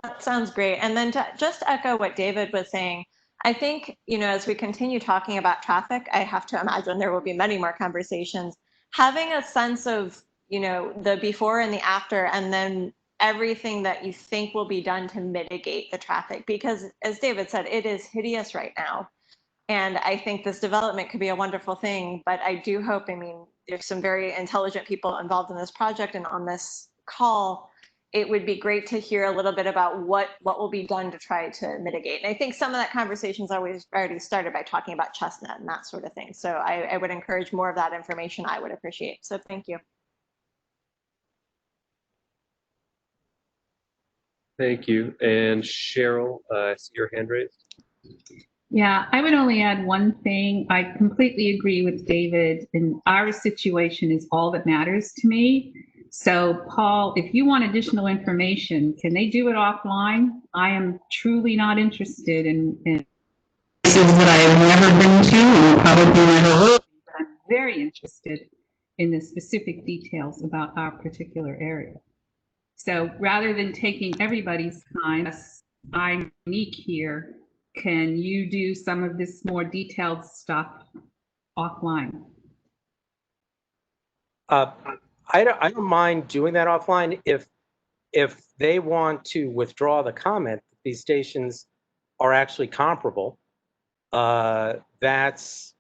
That sounds great. And then to just echo what David was saying, I think, as we continue talking about traffic, I have to imagine there will be many more conversations. Having a sense of, the before and the after, and then everything that you think will be done to mitigate the traffic, because as David said, it is hideous right now. And I think this development could be a wonderful thing, but I do hope, there's some very intelligent people involved in this project and on this call. It would be great to hear a little bit about what will be done to try to mitigate. And I think some of that conversation's already started by talking about Chestnut and that sort of thing. So I would encourage more of that information. I would appreciate. So thank you. Thank you. And Cheryl, I see your hand raised. Yeah, I would only add one thing. I completely agree with David, and our situation is all that matters to me. So Paul, if you want additional information, can they do it offline? I am truly not interested in this is what I have never been to and probably never will be, but I'm very interested in the specific details about our particular area. So rather than taking everybody's time, I'm unique here. Can you do some of this more detailed stuff offline? I don't mind doing that offline if they want to withdraw the comment that these stations are actually comparable. That's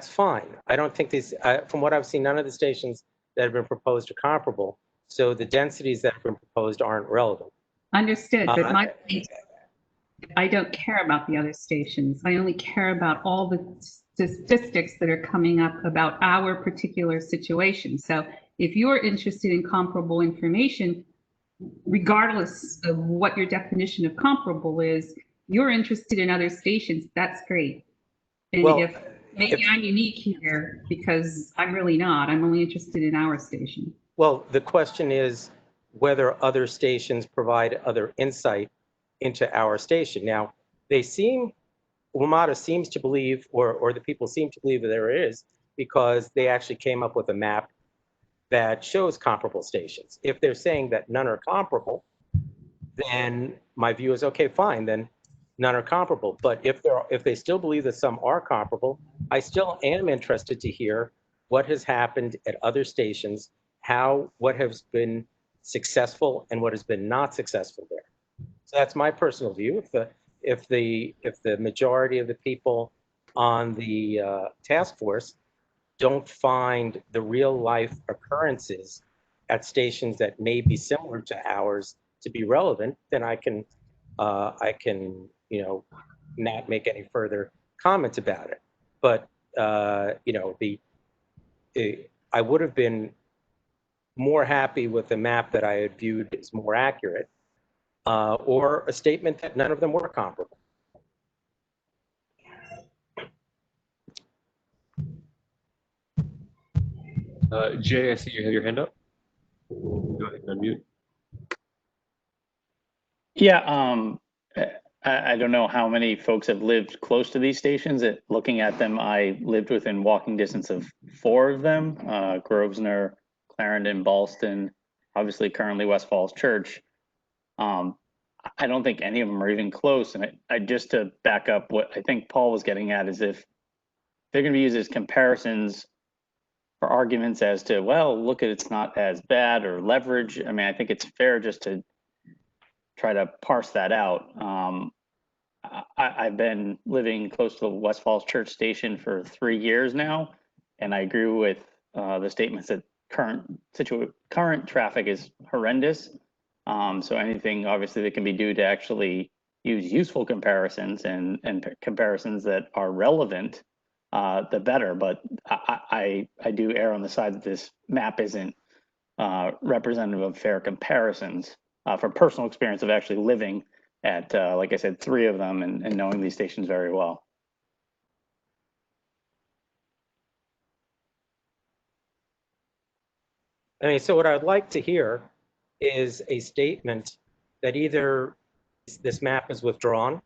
fine. I don't think these, from what I've seen, none of the stations that have been proposed are comparable. So the densities that have been proposed aren't relevant. Understood, but I don't care about the other stations. I only care about all the statistics that are coming up about our particular situation. So if you're interested in comparable information, regardless of what your definition of comparable is, you're interested in other stations, that's great. And well, if maybe I'm unique here because I'm really not, I'm only interested in our station. Well, the question is whether other stations provide other insight into our station. Now, WMATA seems to believe, or the people seem to believe that there is, because they actually came up with a map that shows comparable stations. If they're saying that none are comparable, then my view is, okay, fine, then none are comparable. But if they still believe that some are comparable, I still am interested to hear what has happened at other stations, what has been successful and what has been not successful there. So that's my personal view. If the majority of the people on the task force don't find the real life occurrences at stations that may be similar to ours to be relevant, then I can not make any further comments about it. But I would have been more happy with the map that I had viewed as more accurate, or a statement that none of them were comparable. Jay, I see you have your hand up. Go ahead and unmute. Yeah, I don't know how many folks have lived close to these stations. Looking at them, I lived within walking distance of 4 of them, Grosvenor, Clarendon, Ballston, obviously currently West Falls Church. I don't think any of them are even close. And I just to back up what I think Paul was getting at is if they're going to be used as comparisons for arguments as to, well, look at it's not as bad or leverage. I mean, I think it's fair just to try to parse that out. I've been living close to the West Falls Church Station for 3 years now, and I agree with the statements that current traffic is horrendous. So anything obviously that can be due to actually use useful comparisons and comparisons that are relevant, the better. But I do err on the side that this map isn't representative of fair comparisons from personal experience of actually living at, like I said, 3 of them and knowing these stations very well. I mean, so what I'd like to hear is a statement that either this map is withdrawn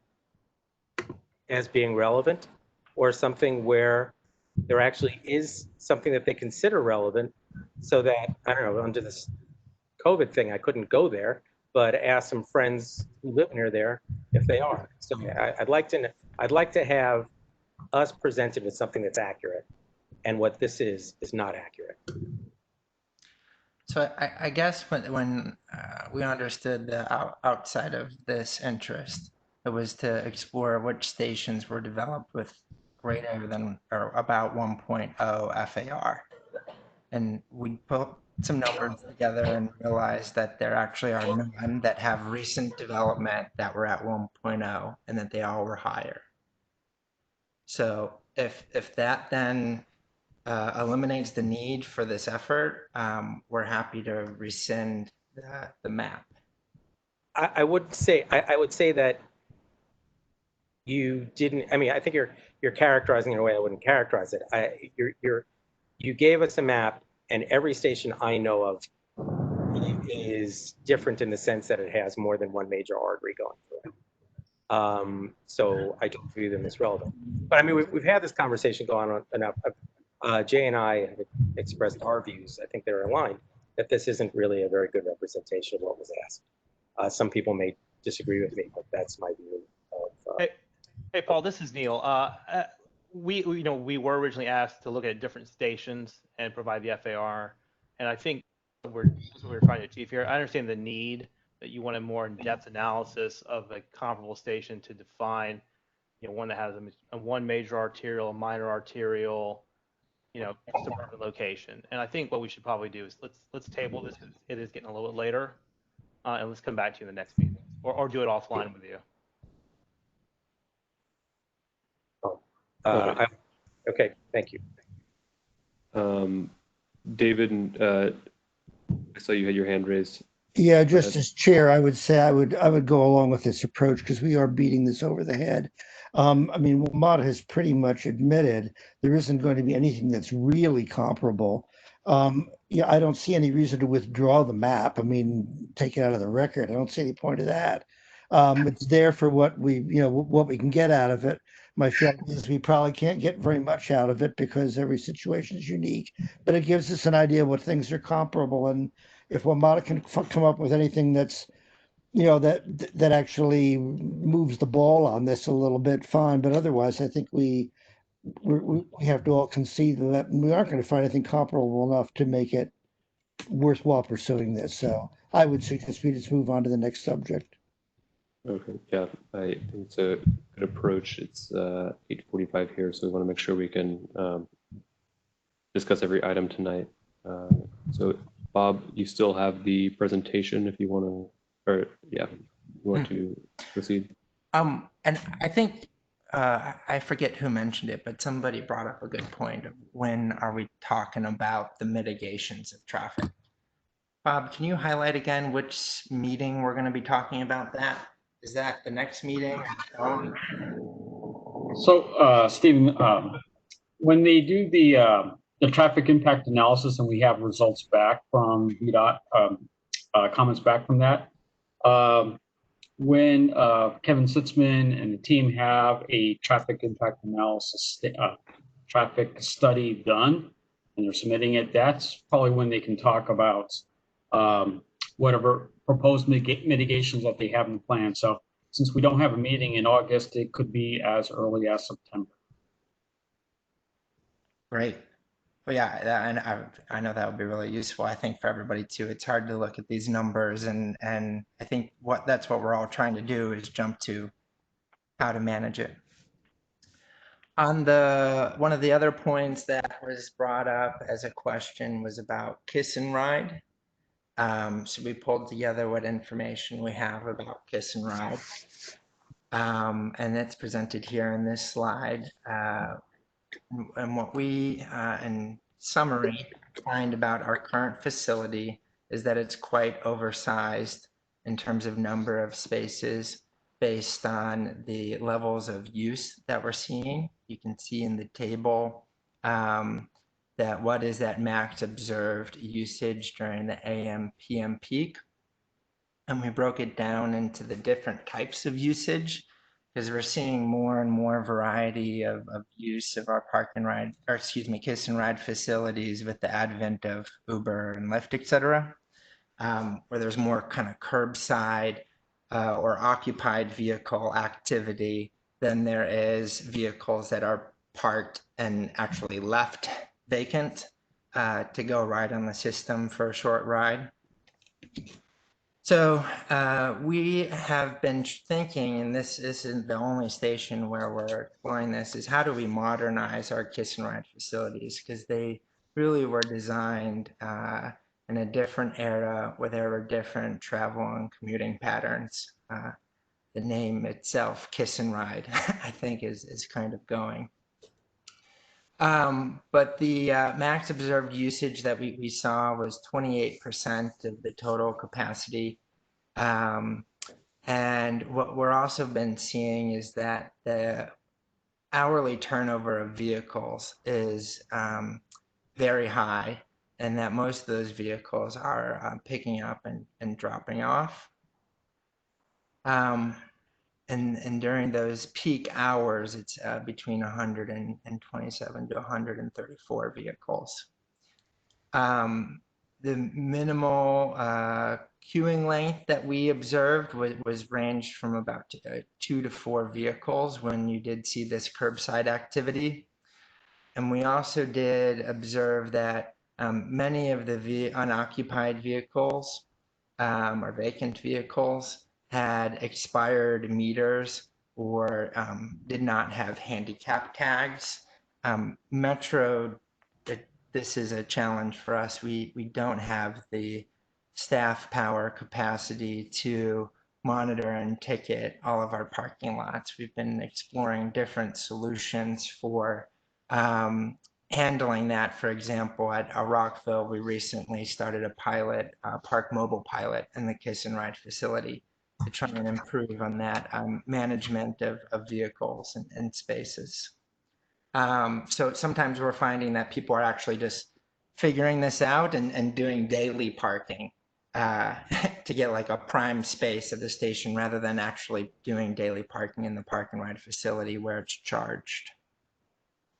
as being relevant, or something where there actually is something that they consider relevant, so that, I don't know, under this COVID thing, I couldn't go there, but ask some friends who live near there if they are. So I'd like to have us presented with something that's accurate, and what this is not accurate. So I guess when we understood the outside of this interest, it was to explore which stations were developed with greater than or about 1.0 FAR. And we put some numbers together and realized that there actually are none that have recent development that were at 1.0 and that they all were higher. So if that then eliminates the need for this effort, we're happy to rescind the map. I would say that you didn't. I mean, I think you're characterizing it in a way I wouldn't characterize it. You gave us a map, and every station I know of is different in the sense that it has more than one major artery going through it. So I don't view them as relevant. But I mean, we've had this conversation going on enough. Jay and I have expressed our views. I think they're aligned that this isn't really a very good representation of what was asked. Some people may disagree with me, but that's my view of. Hey, Paul, this is Neil. We were originally asked to look at different stations and provide the FAR, and I think that's what we're trying to achieve here. I understand the need that you want a more in-depth analysis of a comparable station to define, one that has one major arterial, a minor arterial, suburban location. And I think what we should probably do is let's table this. It is getting a little bit later, and let's come back to you in the next meeting, or do it offline with you. Okay, thank you. David, I saw you had your hand raised. Yeah, just as chair, I would say I would go along with this approach because we are beating this over the head. I mean, WMATA has pretty much admitted there isn't going to be anything that's really comparable. Yeah, I don't see any reason to withdraw the map. I mean, take it out of the record. I don't see any point of that. It's there for what what we can get out of it. My feeling is we probably can't get very much out of it because every situation is unique, but it gives us an idea of what things are comparable. And if WMATA can come up with anything that's, that actually moves the ball on this a little bit, fine. But otherwise, I think we have to all concede that we aren't going to find anything comparable enough to make it worthwhile pursuing this. So I would suggest we just move on to the next subject. Okay, yeah, I think it's a good approach. It's 8:45 here, so we want to make sure we can discuss every item tonight. So Bob, you still have the presentation if you want to, or yeah, you want to proceed. And I think I forget who mentioned it, but somebody brought up a good point of when are we talking about the mitigations of traffic? Bob, can you highlight again which meeting we're going to be talking about that? Is that the next meeting? So, Stephen, when they do the traffic impact analysis and we have results back from VDOT, comments back from that, when Kevin Sitzman and the team have a traffic impact analysis, traffic study done, and they're submitting it, that's probably when they can talk about whatever proposed mitigations that they have in plan. So since we don't have a meeting in August, it could be as early as September. Great. Well, yeah, and I know that would be really useful, I think, for everybody too. It's hard to look at these numbers, and I think that's what we're all trying to do is jump to how to manage it. On one of the other points that was brought up as a question was about kiss and ride. So we pulled together what information we have about kiss and ride. And it's presented here in this slide. And what we, in summary, find about our current facility is that it's quite oversized in terms of number of spaces based on the levels of use that we're seeing. You can see in the table that what is that max observed usage during the AM PM peak. And we broke it down into the different types of usage because we're seeing more and more variety of use of our park and ride, or excuse me, kiss and ride facilities with the advent of Uber and Lyft, et cetera, where there's more kind of curbside or occupied vehicle activity than there is vehicles that are parked and actually left vacant to go ride on the system for a short ride. So we have been thinking, and this isn't the only station where we're exploring this, is how do we modernize our kiss and ride facilities? Because they really were designed in a different era where there were different travel and commuting patterns. The name itself, kiss and ride, I think is kind of going. But the max observed usage that we saw was 28% of the total capacity. And what we're also been seeing is that the hourly turnover of vehicles is very high, and that most of those vehicles are picking up and dropping off. And during those peak hours, it's between 127 to 134 vehicles. The minimal queuing length that we observed was ranged from about 2 to 4 vehicles when you did see this curbside activity. And we also did observe that many of the unoccupied vehicles or vacant vehicles had expired meters or did not have handicap tags. Metro, this is a challenge for us. We don't have the staff power capacity to monitor and ticket all of our parking lots. We've been exploring different solutions for handling that. For example, at Rockville, we recently started a pilot, park mobile pilot in the kiss and ride facility to try and improve on that management of vehicles and spaces. So sometimes we're finding that people are actually just figuring this out and doing daily parking to get like a prime space at the station rather than actually doing daily parking in the park and ride facility where it's charged.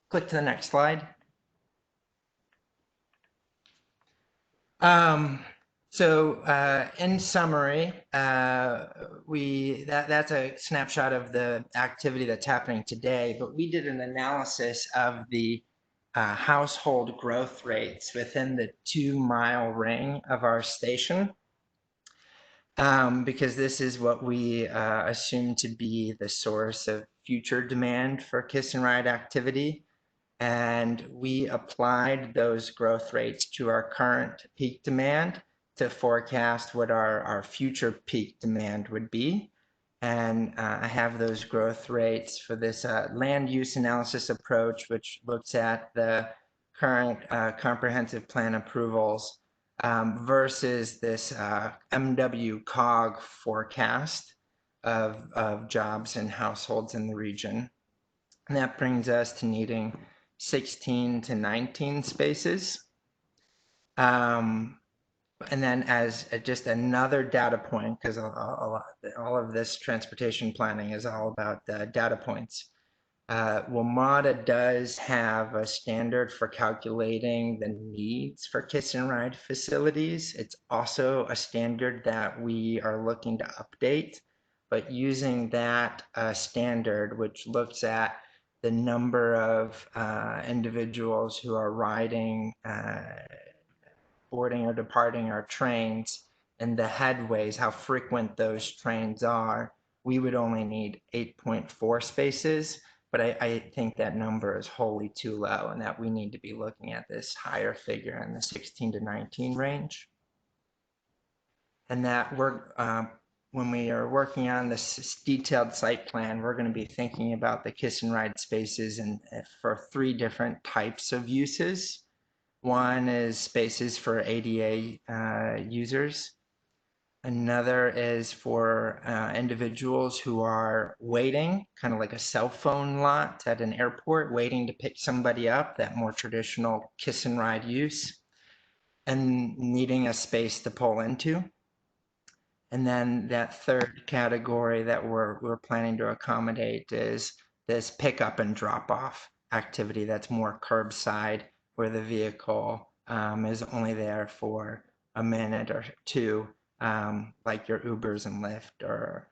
Click to the next slide. So in summary, that's a snapshot of the activity that's happening today, but we did an analysis of the household growth rates within the 2-mile ring of our station, because this is what we assume to be the source of future demand for kiss and ride activity. And we applied those growth rates to our current peak demand to forecast what our future peak demand would be. And I have those growth rates for this land use analysis approach, which looks at the current comprehensive plan approvals versus this MWCOG forecast of jobs and households in the region. And that brings us to needing 16 to 19 spaces. And then as just another data point, because all of this transportation planning is all about data points. WMATA does have a standard for calculating the needs for kiss and ride facilities. It's also a standard that we are looking to update, but using that standard, which looks at the number of individuals who are riding, boarding or departing our trains, and the headways, how frequent those trains are, we would only need 8.4 spaces. but I think that number is wholly too low and that we need to be looking at this higher figure in the 16 to 19 range. And that when we are working on this detailed site plan, we're going to be thinking about the kiss and ride spaces and for 3 different types of uses. One is spaces for ADA users. Another is for individuals who are waiting, kind of like a cell phone lot at an airport, waiting to pick somebody up, that more traditional kiss and ride use, and needing a space to pull into. And then that third category that we're planning to accommodate is this pickup and drop off activity that's more curbside, where the vehicle is only there for a minute or 2, like your Ubers and Lyft or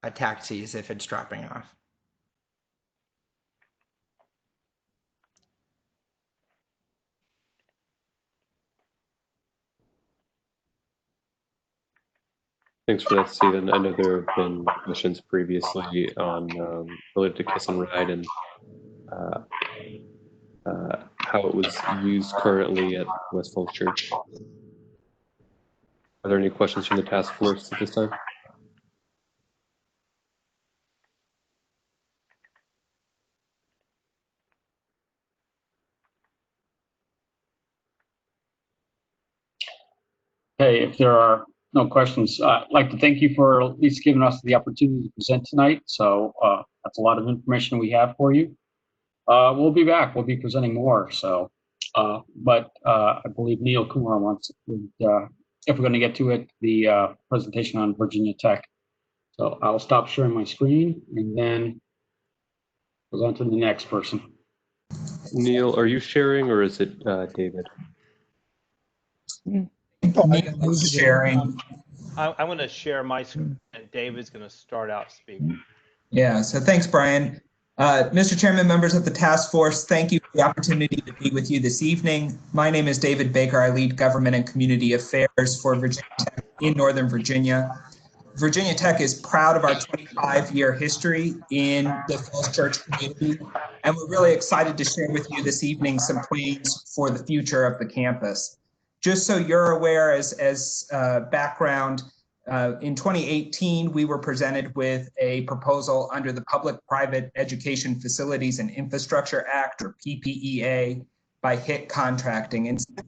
a taxis if it's dropping off. Thanks for that, Stephen. I know there have been questions previously on related to kiss and ride and how it was used currently at West Falls Church. Are there any questions from the task force at this time? Okay, if there are no questions, I'd like to thank you for at least giving us the opportunity to present tonight. So that's a lot of information we have for you. We'll be back. We'll be presenting more. So, but I believe Neil Kumar wants, if we're going to get to it, the presentation on Virginia Tech. So I'll stop sharing my screen and then goes on to the next person. Neil, are you sharing or is it David? Sharing. I'm going to share my screen and David's going to start out speaking. Yeah, so thanks, Brian. Mr. Chairman, members of the task force, thank you for the opportunity to be with you this evening. My name is David Baker. I lead government and community affairs for Virginia Tech in Northern Virginia. Virginia Tech is proud of our 25-year history in the Falls Church community, and we're really excited to share with you this evening some plans for the future of the campus. Just so you're aware, as background, in 2018, we were presented with a proposal under the Public-Private Education Facilities and Infrastructure Act, or PPEA, by HIT Contracting. And since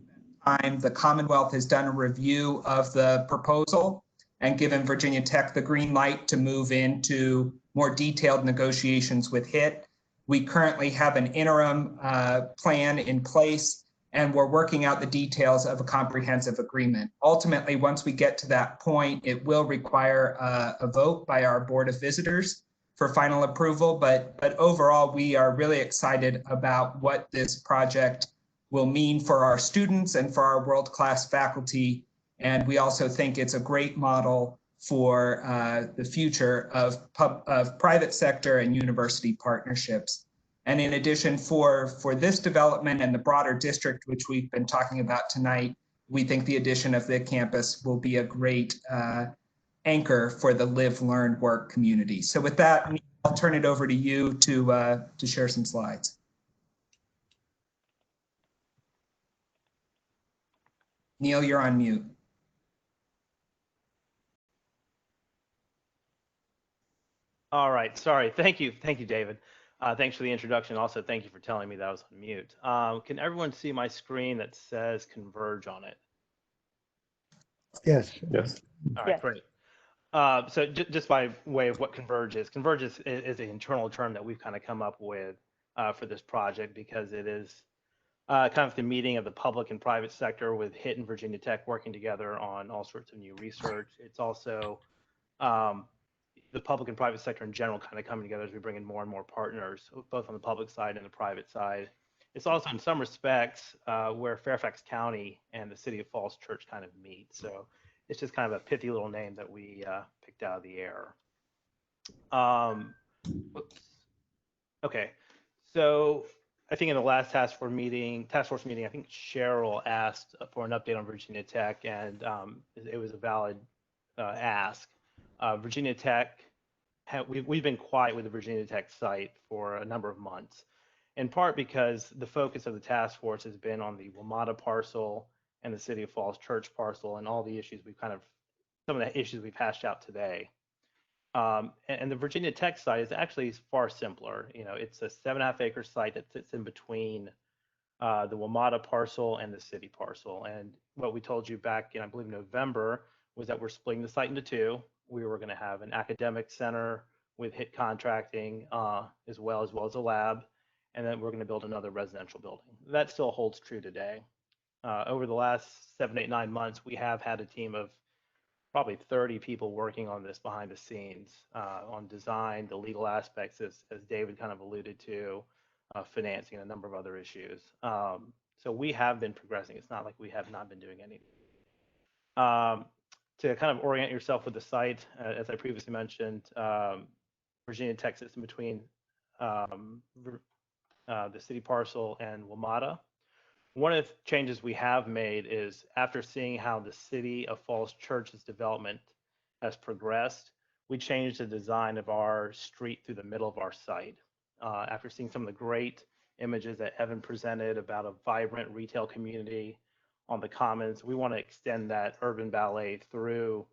that time, the Commonwealth has done a review of the proposal and given Virginia Tech the green light to move into more detailed negotiations with HIT. We currently have an interim plan in place, and we're working out the details of a comprehensive agreement. Ultimately, once we get to that point, it will require a vote by our Board of Visitors for final approval, but overall, we are really excited about what this project will mean for our students and for our world-class faculty. And we also think it's a great model for the future of private sector and university partnerships. And in addition, for this development and the broader district, which we've been talking about tonight, we think the addition of the campus will be a great anchor for the live, learn, work community. So with that, I'll turn it over to you to share some slides. Neil, you're on mute. All right, sorry. Thank you, David. Thanks for the introduction. Also, thank you for telling me that I was on mute. Can everyone see my screen that says Converge on it? Yes. Yes. All right, great. So just by way of what Converge is an internal term that we've kind of come up with for this project, because it is kind of the meeting of the public and private sector with HIT and Virginia Tech working together on all sorts of new research. It's also the public and private sector in general kind of coming together as we bring in more and more partners, both on the public side and the private side. It's also in some respects where Fairfax County and the city of Falls Church kind of meet. So it's just kind of a pithy little name that we picked out of the air. Whoops. Okay, so I think in the last task force meeting, I think Cheryl asked for an update on Virginia Tech, and it was a valid ask. Virginia Tech we've been quiet with the Virginia Tech site for a number of months, in part because the focus of the task force has been on the WMATA parcel and the City of Falls Church parcel and all the issues some of the issues we've hashed out today. And the Virginia Tech site is actually far simpler. It's a 7.5 acre site that sits in between the WMATA parcel and the city parcel. And what we told you back in, I believe, November was that we're splitting the site into two. We were going to have an academic center with HIT contracting as well as a lab, and then we're going to build another residential building. That still holds true today. Over the last 7, 8, 9 months, we have had a team of probably 30 people working on this behind the scenes on design, the legal aspects, as David kind of alluded to, financing, and a number of other issues. So we have been progressing. It's not like we have not been doing anything. To kind of orient yourself with the site, as I previously mentioned, Virginia Tech sits in between the city parcel and WMATA. One of the changes we have made is after seeing how the City of Falls Church's development has progressed, we changed the design of our street through the middle of our site. After seeing some of the great images that Evan presented about a vibrant retail community on the Commons, we want to extend that urban ballet through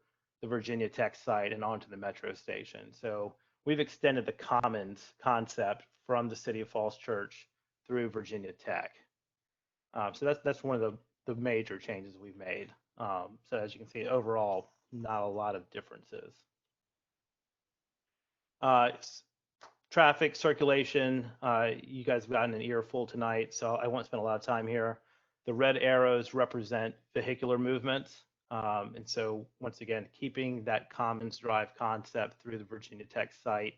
the Virginia Tech site and onto the metro station. So we've extended the Commons concept from the City of Falls Church through Virginia Tech. So that's one of the major changes we've made. So as you can see, overall, not a lot of differences. Traffic circulation, you guys have gotten an earful tonight, so I won't spend a lot of time here. The red arrows represent vehicular movements. And so once again, keeping that Commons Drive concept through the Virginia Tech site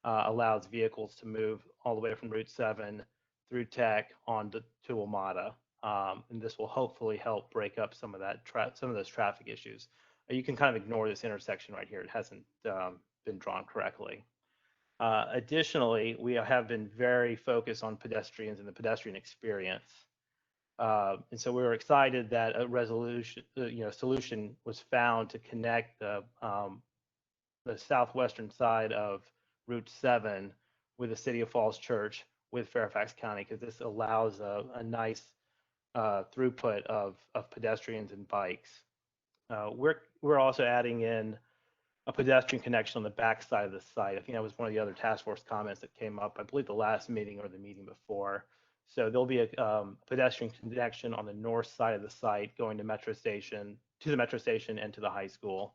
allows vehicles to move all the way from Route 7 through Tech on to WMATA. And this will hopefully help break up some of those traffic issues. You can kind of ignore this intersection right here. It hasn't been drawn correctly. Additionally, we have been very focused on pedestrians and the pedestrian experience. And so we were excited that a solution was found to connect the southwestern side of Route 7 with the City of Falls Church with Fairfax County, because this allows a nice throughput of pedestrians and bikes. We're also adding in a pedestrian connection on the back side of the site. I think that was one of the other task force comments that came up, I believe the last meeting or the meeting before. So there'll be a pedestrian connection on the north side of the site going to the metro station and to the high school,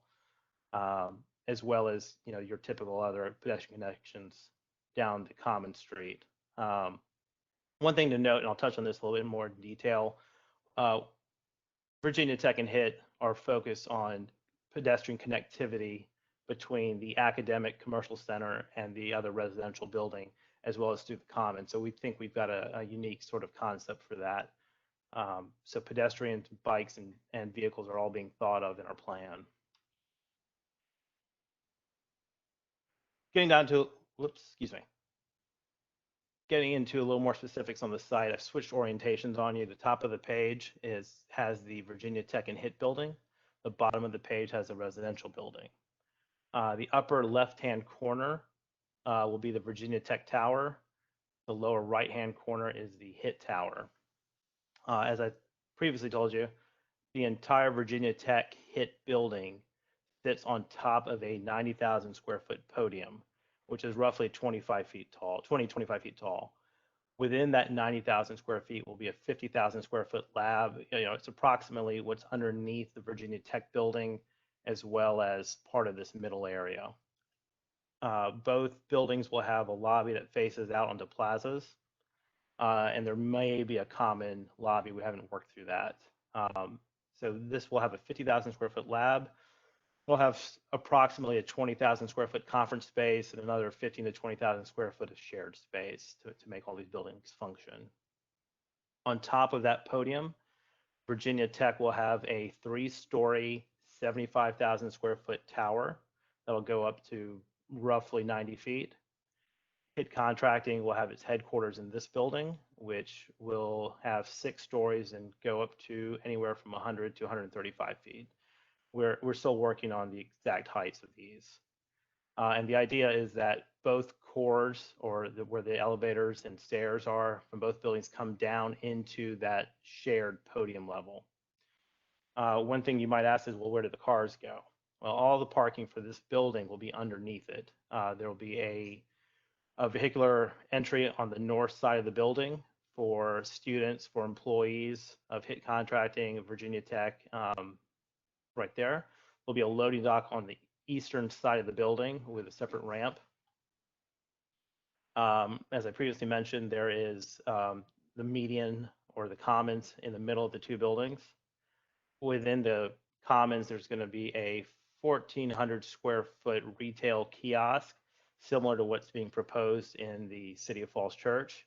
as well as your typical other pedestrian connections down the common street. One thing to note, and I'll touch on this a little bit more in detail, Virginia Tech and HIT are focused on pedestrian connectivity between the academic commercial center and the other residential building, as well as through the common. So we think we've got a unique sort of concept for that. So pedestrians, bikes, and vehicles are all being thought of in our plan. Getting into a little more specifics on the site, I've switched orientations on you. The top of the page has the Virginia Tech and HIT building. The bottom of the page has a residential building. The upper left-hand corner will be the Virginia Tech Tower. The lower right-hand corner is the HIT Tower. As I previously told you, the entire Virginia Tech HIT building sits on top of a 90,000 square foot podium, which is roughly 25 feet tall. Within that 90,000 square feet will be a 50,000 square foot lab. It's approximately what's underneath the Virginia Tech building, as well as part of this middle area. Both buildings will have a lobby that faces out onto plazas, and there may be a common lobby. We haven't worked through that. So this will have a 50,000 square foot lab. We'll have approximately a 20,000 square foot conference space and another 15 to 20,000 square foot of shared space to make all these buildings function. On top of that podium, Virginia Tech will have a 3-story, 75,000 square foot tower that'll go up to roughly 90 feet. HIT Contracting will have its headquarters in this building, which will have 6 stories and go up to anywhere from 100 to 135 feet. We're still working on the exact heights of these. And the idea is that both cores, or where the elevators and stairs are from both buildings, come down into that shared podium level. One thing you might ask is, well, where do the cars go? Well, all the parking for this building will be underneath it. There will be a vehicular entry on the north side of the building for students, for employees of HIT Contracting, Virginia Tech, right there. There'll be a loading dock on the eastern side of the building with a separate ramp. As I previously mentioned, there is the median, or the commons, in the middle of the two buildings. Within the commons, there's going to be a 1,400 square foot retail kiosk, similar to what's being proposed in the City of Falls Church.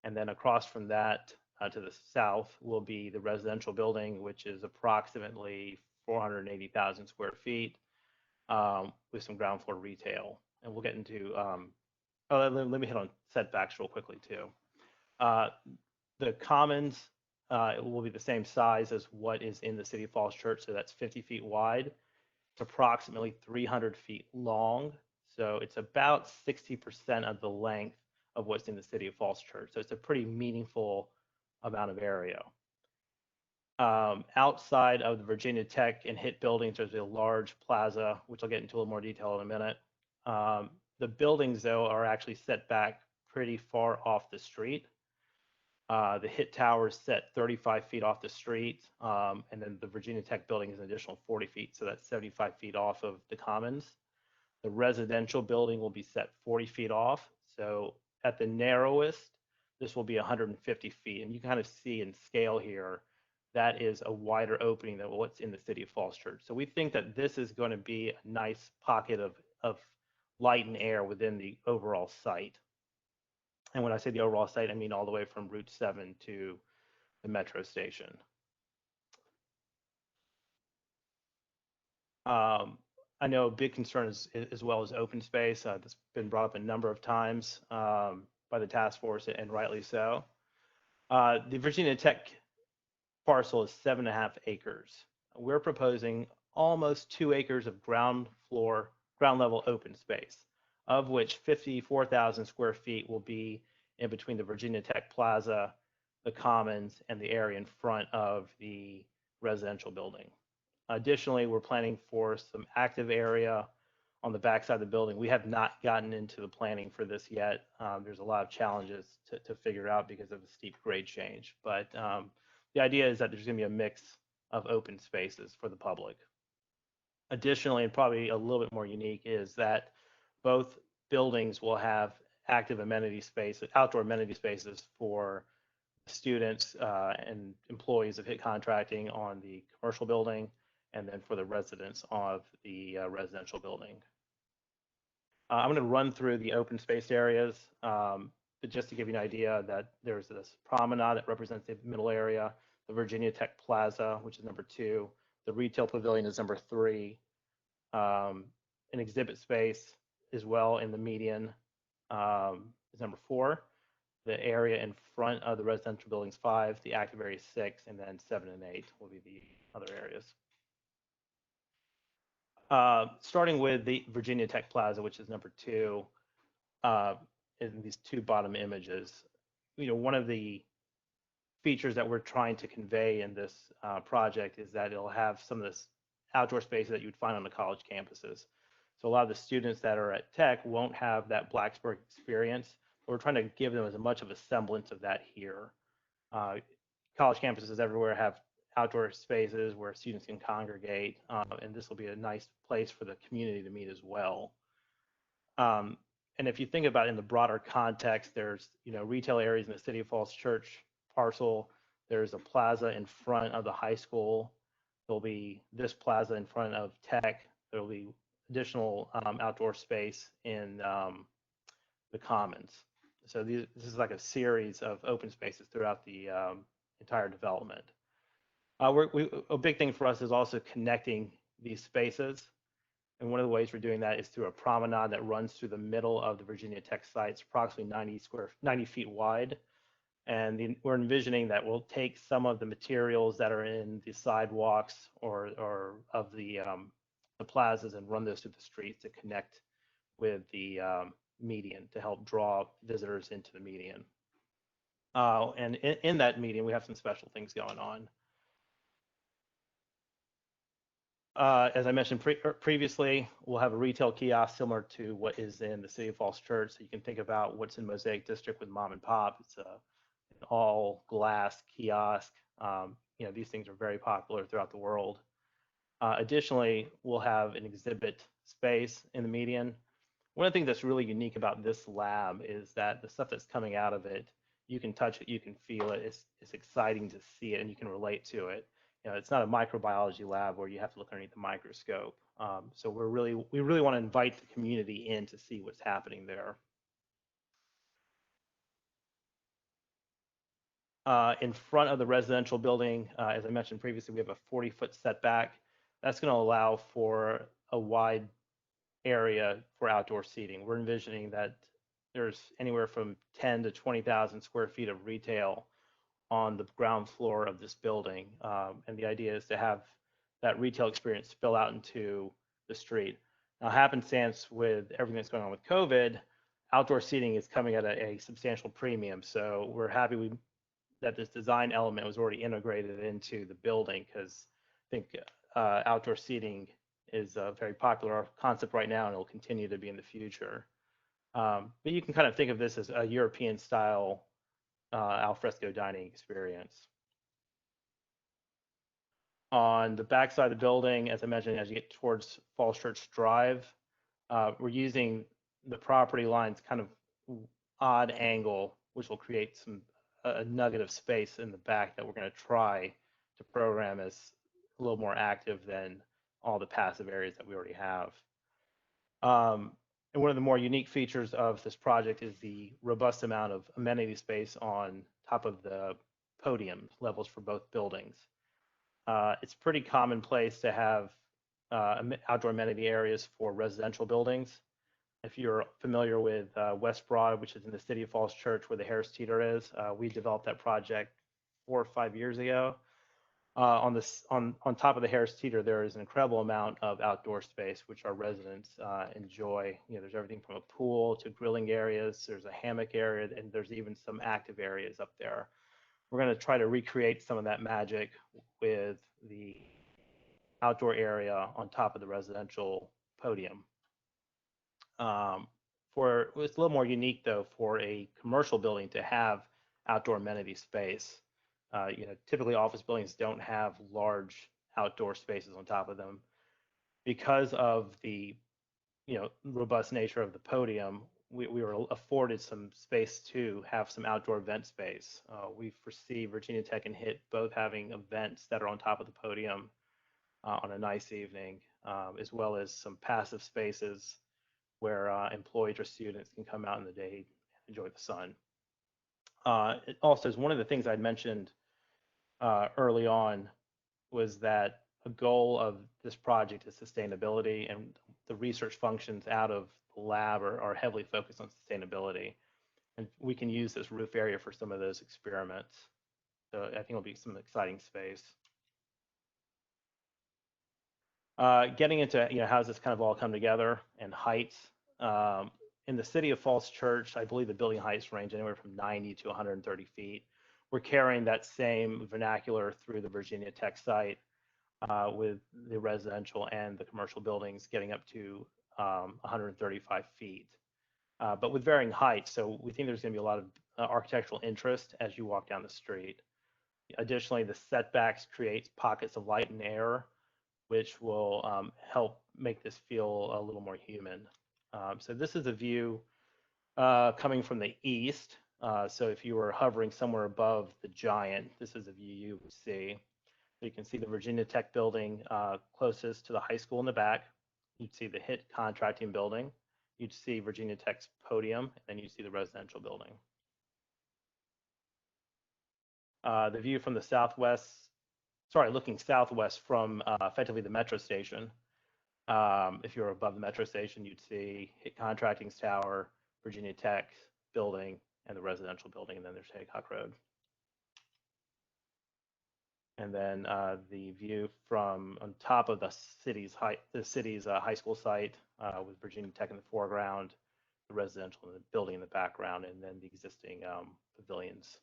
And then across from that, to the south, will be the residential building, which is approximately 480,000 square feet, with some ground floor retail. And we'll get into, let me hit on setbacks real quickly too. The commons will be the same size as what is in the City of Falls Church, so that's 50 feet wide. It's approximately 300 feet long, so it's about 60% of the length of what's in the City of Falls Church. So it's a pretty meaningful amount of area. Outside of the Virginia Tech and HIT buildings, there's a large plaza, which I'll get into a little more detail in a minute. The buildings, though, are actually set back pretty far off the street. The HIT tower is set 35 feet off the street, and then the Virginia Tech building is an additional 40 feet, so that's 75 feet off of the commons. The residential building will be set 40 feet off, so at the narrowest, this will be 150 feet, and you kind of see in scale here, that is a wider opening than what's in the City of Falls Church. So we think that this is going to be a nice pocket of light and air within the overall site. And when I say the overall site, I mean all the way from Route 7 to the metro station. I know a big concern is, as well as open space. That's been brought up a number of times by the task force, and rightly so. The Virginia Tech parcel is 7.5 acres. We're proposing almost 2 acres of ground level open space, of which 54,000 square feet will be in between the Virginia Tech Plaza, the Commons, and the area in front of the residential building. Additionally, we're planning for some active area on the backside of the building. We have not gotten into the planning for this yet. There's a lot of challenges to figure out because of the steep grade change. But the idea is that there's going to be a mix of open spaces for the public. Additionally, and probably a little bit more unique, is that both buildings will have active amenity space, outdoor amenity spaces for students and employees of HIT Contracting on the commercial building, and then for the residents of the residential building. I'm going to run through the open space areas, but just to give you an idea that there's this promenade that represents the middle area, the Virginia Tech Plaza, which is number 2, the retail pavilion is number 3, an exhibit space as well in the median is number 4. The area in front of the residential buildings 5, the active area 6, and then 7 and 8 will be the other areas. Starting with the Virginia Tech Plaza, which is number 2, in these 2 bottom images, one of the features that we're trying to convey in this project is that it'll have some of this outdoor space that you'd find on the college campuses. So a lot of the students that are at Tech won't have that Blacksburg experience. We're trying to give them as much of a semblance of that here. College campuses everywhere have outdoor spaces where students can congregate, and this will be a nice place for the community to meet as well. And if you think about it in the broader context, there's retail areas in the City of Falls Church parcel. There's a plaza in front of the high school. There'll be this plaza in front of Tech. There'll be additional outdoor space in the Commons. So this is like a series of open spaces throughout the entire development. A big thing for us is also connecting these spaces. And one of the ways we're doing that is through a promenade that runs through the middle of the Virginia Tech site. It's approximately 90 feet wide. And we're envisioning that we'll take some of the materials that are in the sidewalks or of the plazas and run those through the streets to connect with the median to help draw visitors into the median. And in that median, we have some special things going on. As I mentioned previously, we'll have a retail kiosk similar to what is in the City of Falls Church. So you can think about what's in Mosaic District with Mom and Pop. It's an all glass kiosk. You know, these things are very popular throughout the world. Additionally, we'll have an exhibit space in the median. One of the things that's really unique about this lab is that the stuff that's coming out of it, you can touch it, you can feel it. It's exciting to see it, and you can relate to it. You know, it's not a microbiology lab where you have to look underneath the microscope. So we really want to invite the community in to see what's happening there. In front of the residential building, as I mentioned previously, we have a 40-foot setback. That's going to allow for a wide area for outdoor seating. We're envisioning that there's anywhere from 10 to 20,000 square feet of retail on the ground floor of this building. And the idea is to have that retail experience spill out into the street. Now, happenstance with everything that's going on with COVID, outdoor seating is coming at a substantial premium. So we're happy that this design element was already integrated into the building, because I think outdoor seating is a very popular concept right now, and it will continue to be in the future. But you can kind of think of this as a European style alfresco dining experience. On the back side of the building, as I mentioned, as you get towards Falls Church Drive, we're using the property lines kind of odd angle, which will create a nugget of space in the back that we're going to try to program as a little more active than all the passive areas that we already have. And one of the more unique features of this project is the robust amount of amenity space on top of the podium levels for both buildings. It's pretty commonplace to have outdoor amenity areas for residential buildings. If you're familiar with West Broad, which is in the City of Falls Church where the Harris Teeter is, we developed that project 4 or 5 years ago. On top of the Harris Teeter, there is an incredible amount of outdoor space which our residents enjoy. You know, there's everything from a pool to grilling areas. There's a hammock area, and there's even some active areas up there. We're going to try to recreate some of that magic with the outdoor area on top of the residential podium. It's a little more unique though for a commercial building to have outdoor amenity space. You know, typically office buildings don't have large outdoor spaces on top of them. Because of the, you know, robust nature of the podium, we were afforded some space to have some outdoor event space. We foresee Virginia Tech and HIT both having events that are on top of the podium on a nice evening, as well as some passive spaces where employees or students can come out in the day and enjoy the sun. It also is one of the things I'd mentioned early on was that a goal of this project is sustainability, and the research functions out of the lab are heavily focused on sustainability. And we can use this roof area for some of those experiments. So I think it'll be some exciting space. Getting into, you know, how does this kind of all come together, and heights. In the City of Falls Church, I believe the building heights range anywhere from 90 to 130 feet. We're carrying that same vernacular through the Virginia Tech site with the residential and the commercial buildings getting up to 135 feet, but with varying heights. So we think there's going to be a lot of architectural interest as you walk down the street. Additionally, the setbacks create pockets of light and air, which will help make this feel a little more human. So this is a view coming from the east. So if you were hovering somewhere above the Giant, this is a view you would see. So you can see the Virginia Tech building closest to the high school in the back. You'd see the HIT contracting building. You'd see Virginia Tech's podium, and then you'd see the residential building. The view from the southwest, looking southwest from effectively the metro station. If you're above the metro station, you'd see HIT Contracting's tower, Virginia Tech building, and the residential building, and then there's Haycock Road. And then the view from on top of the city's high school site with Virginia Tech in the foreground, the residential building in the background, and then the existing pavilions.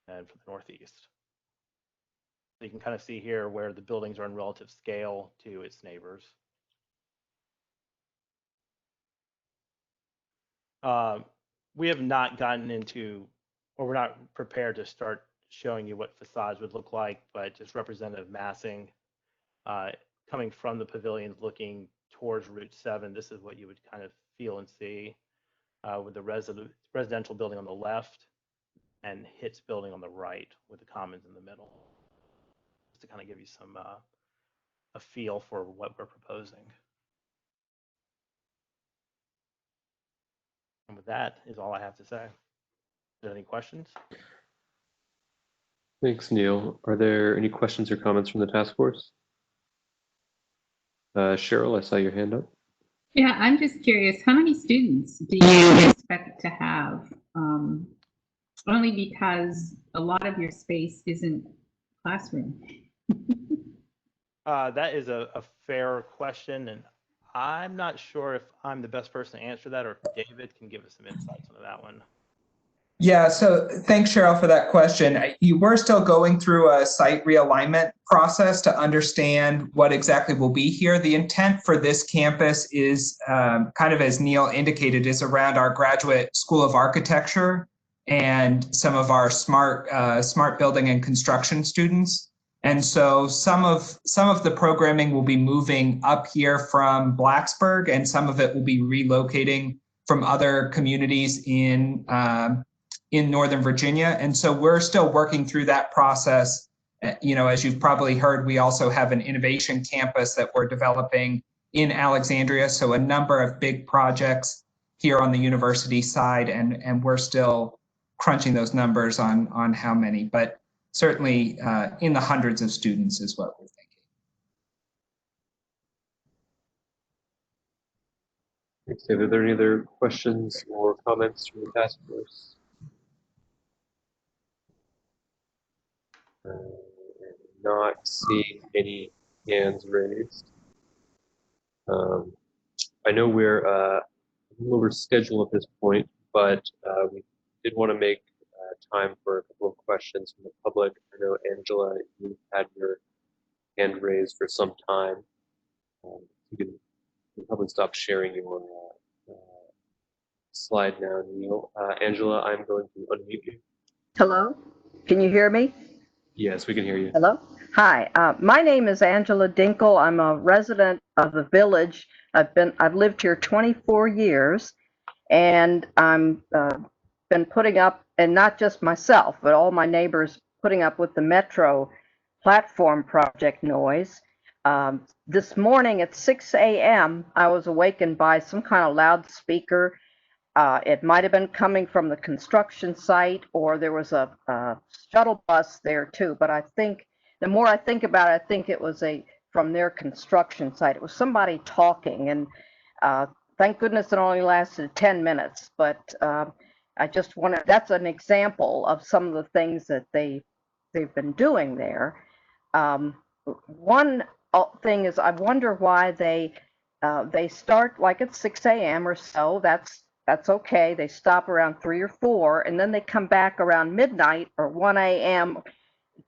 And for the northeast. So you can kind of see here where the buildings are in relative scale to its neighbors. We have not gotten into, or we're not prepared to start showing you what facades would look like, but just representative massing coming from the pavilions looking towards Route 7. This is what you would kind of feel and see with the residential building on the left and HIT's building on the right with the commons in the middle. Just to kind of give you some a feel for what we're proposing. And with that is all I have to say. Are there any questions? Thanks, Neil. Are there any questions or comments from the task force? Cheryl, I saw your hand up. Yeah, I'm just curious, how many students do you expect to have? Only because a lot of your space isn't classroom. That is a fair question, and I'm not sure if I'm the best person to answer that, or if David can give us some insights on that one. Yeah, so thanks, Cheryl, for that question. You were still going through a site realignment process to understand what exactly will be here. The intent for this campus is kind of, as Neil indicated, is around our Graduate School of Architecture and some of our smart building and construction students. And so some of the programming will be moving up here from Blacksburg, and some of it will be relocating from other communities in Northern Virginia. And so we're still working through that process. You know, as you've probably heard, we also have an innovation campus that we're developing in Alexandria. So a number of big projects here on the university side, and we're still crunching those numbers on how many, but certainly in the hundreds of students is what we're thinking. Thanks, David. Are there any other questions or comments from the task force? Not seeing any hands raised. I know we're a little over schedule at this point, but we did want to make time for a couple of questions from the public. I know, Angela, you had your hand raised for some time. You can probably stop sharing your slide now, Neil. Angela, I'm going to unmute you. Hello, can you hear me? Yes, we can hear you. Hello. Hi, my name is Angela Dinkle. I'm a resident of the village. I've lived here 24 years, and I'm been putting up, and not just myself, but all my neighbors putting up with the Metro platform project noise. This morning at 6 a.m., I was awakened by some kind of loudspeaker. It might have been coming from the construction site, or there was a shuttle bus there too. But I think the more I think about it, I think it was from their construction site. It was somebody talking, and thank goodness it only lasted 10 minutes. But I just wanted, that's an example of some of the things that they've been doing there. One thing is, I wonder why they start like at 6 a.m. or so. That's okay. They stop around 3 or 4, and then they come back around midnight or 1 a.m.,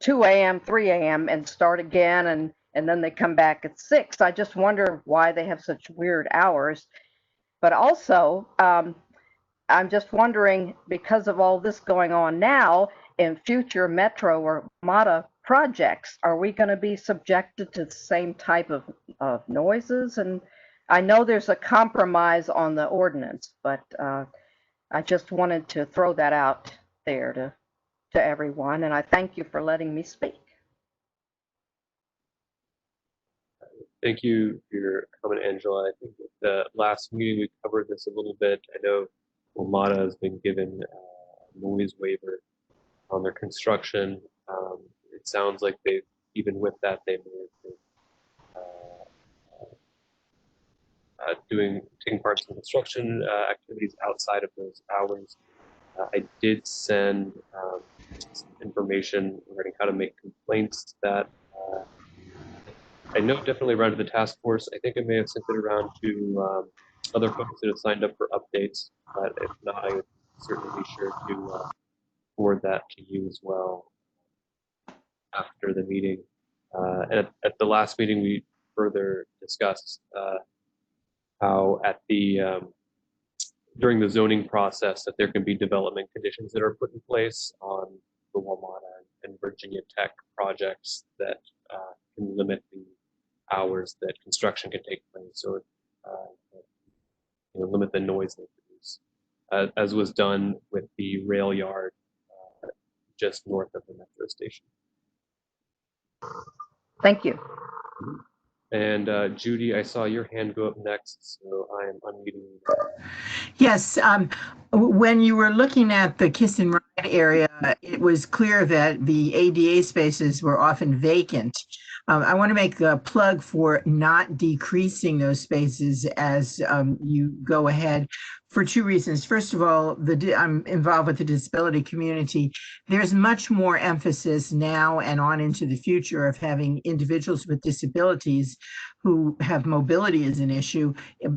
2 a.m., 3 a.m., and start again, and then they come back at 6. I just wonder why they have such weird hours. But also, I'm just wondering, because of all this going on now, in future Metro or MATA projects, are we going to be subjected to the same type of noises? And I know there's a compromise on the ordinance, but I just wanted to throw that out there to everyone, and I thank you for letting me speak. Thank you for your comment, Angela. I think at the last meeting we covered this a little bit. I know WMATA has been given a noise waiver on their construction. It sounds like they've, even with that, they may have been taking part in construction activities outside of those hours. I did send information regarding how to make complaints that I know definitely around to the task force. I think I may have sent it around to other folks that have signed up for updates, but if not, I would certainly be sure to forward that to you as well after the meeting. And at the last meeting, we further discussed how at the during the zoning process that there can be development conditions that are put in place on the WMATA and Virginia Tech projects that can limit the hours that construction can take place, or limit the noise they produce, as was done with the rail yard just north of the metro station. Thank you. And Judy, I saw your hand go up next, so I am unmuting you. Yes, when you were looking at the Kiss and Ride area, it was clear that the ADA spaces were often vacant. I want to make a plug for not decreasing those spaces as you go ahead for two reasons. First of all, I'm involved with the disability community. There's much more emphasis now and on into the future of having individuals with disabilities who have mobility as an issue,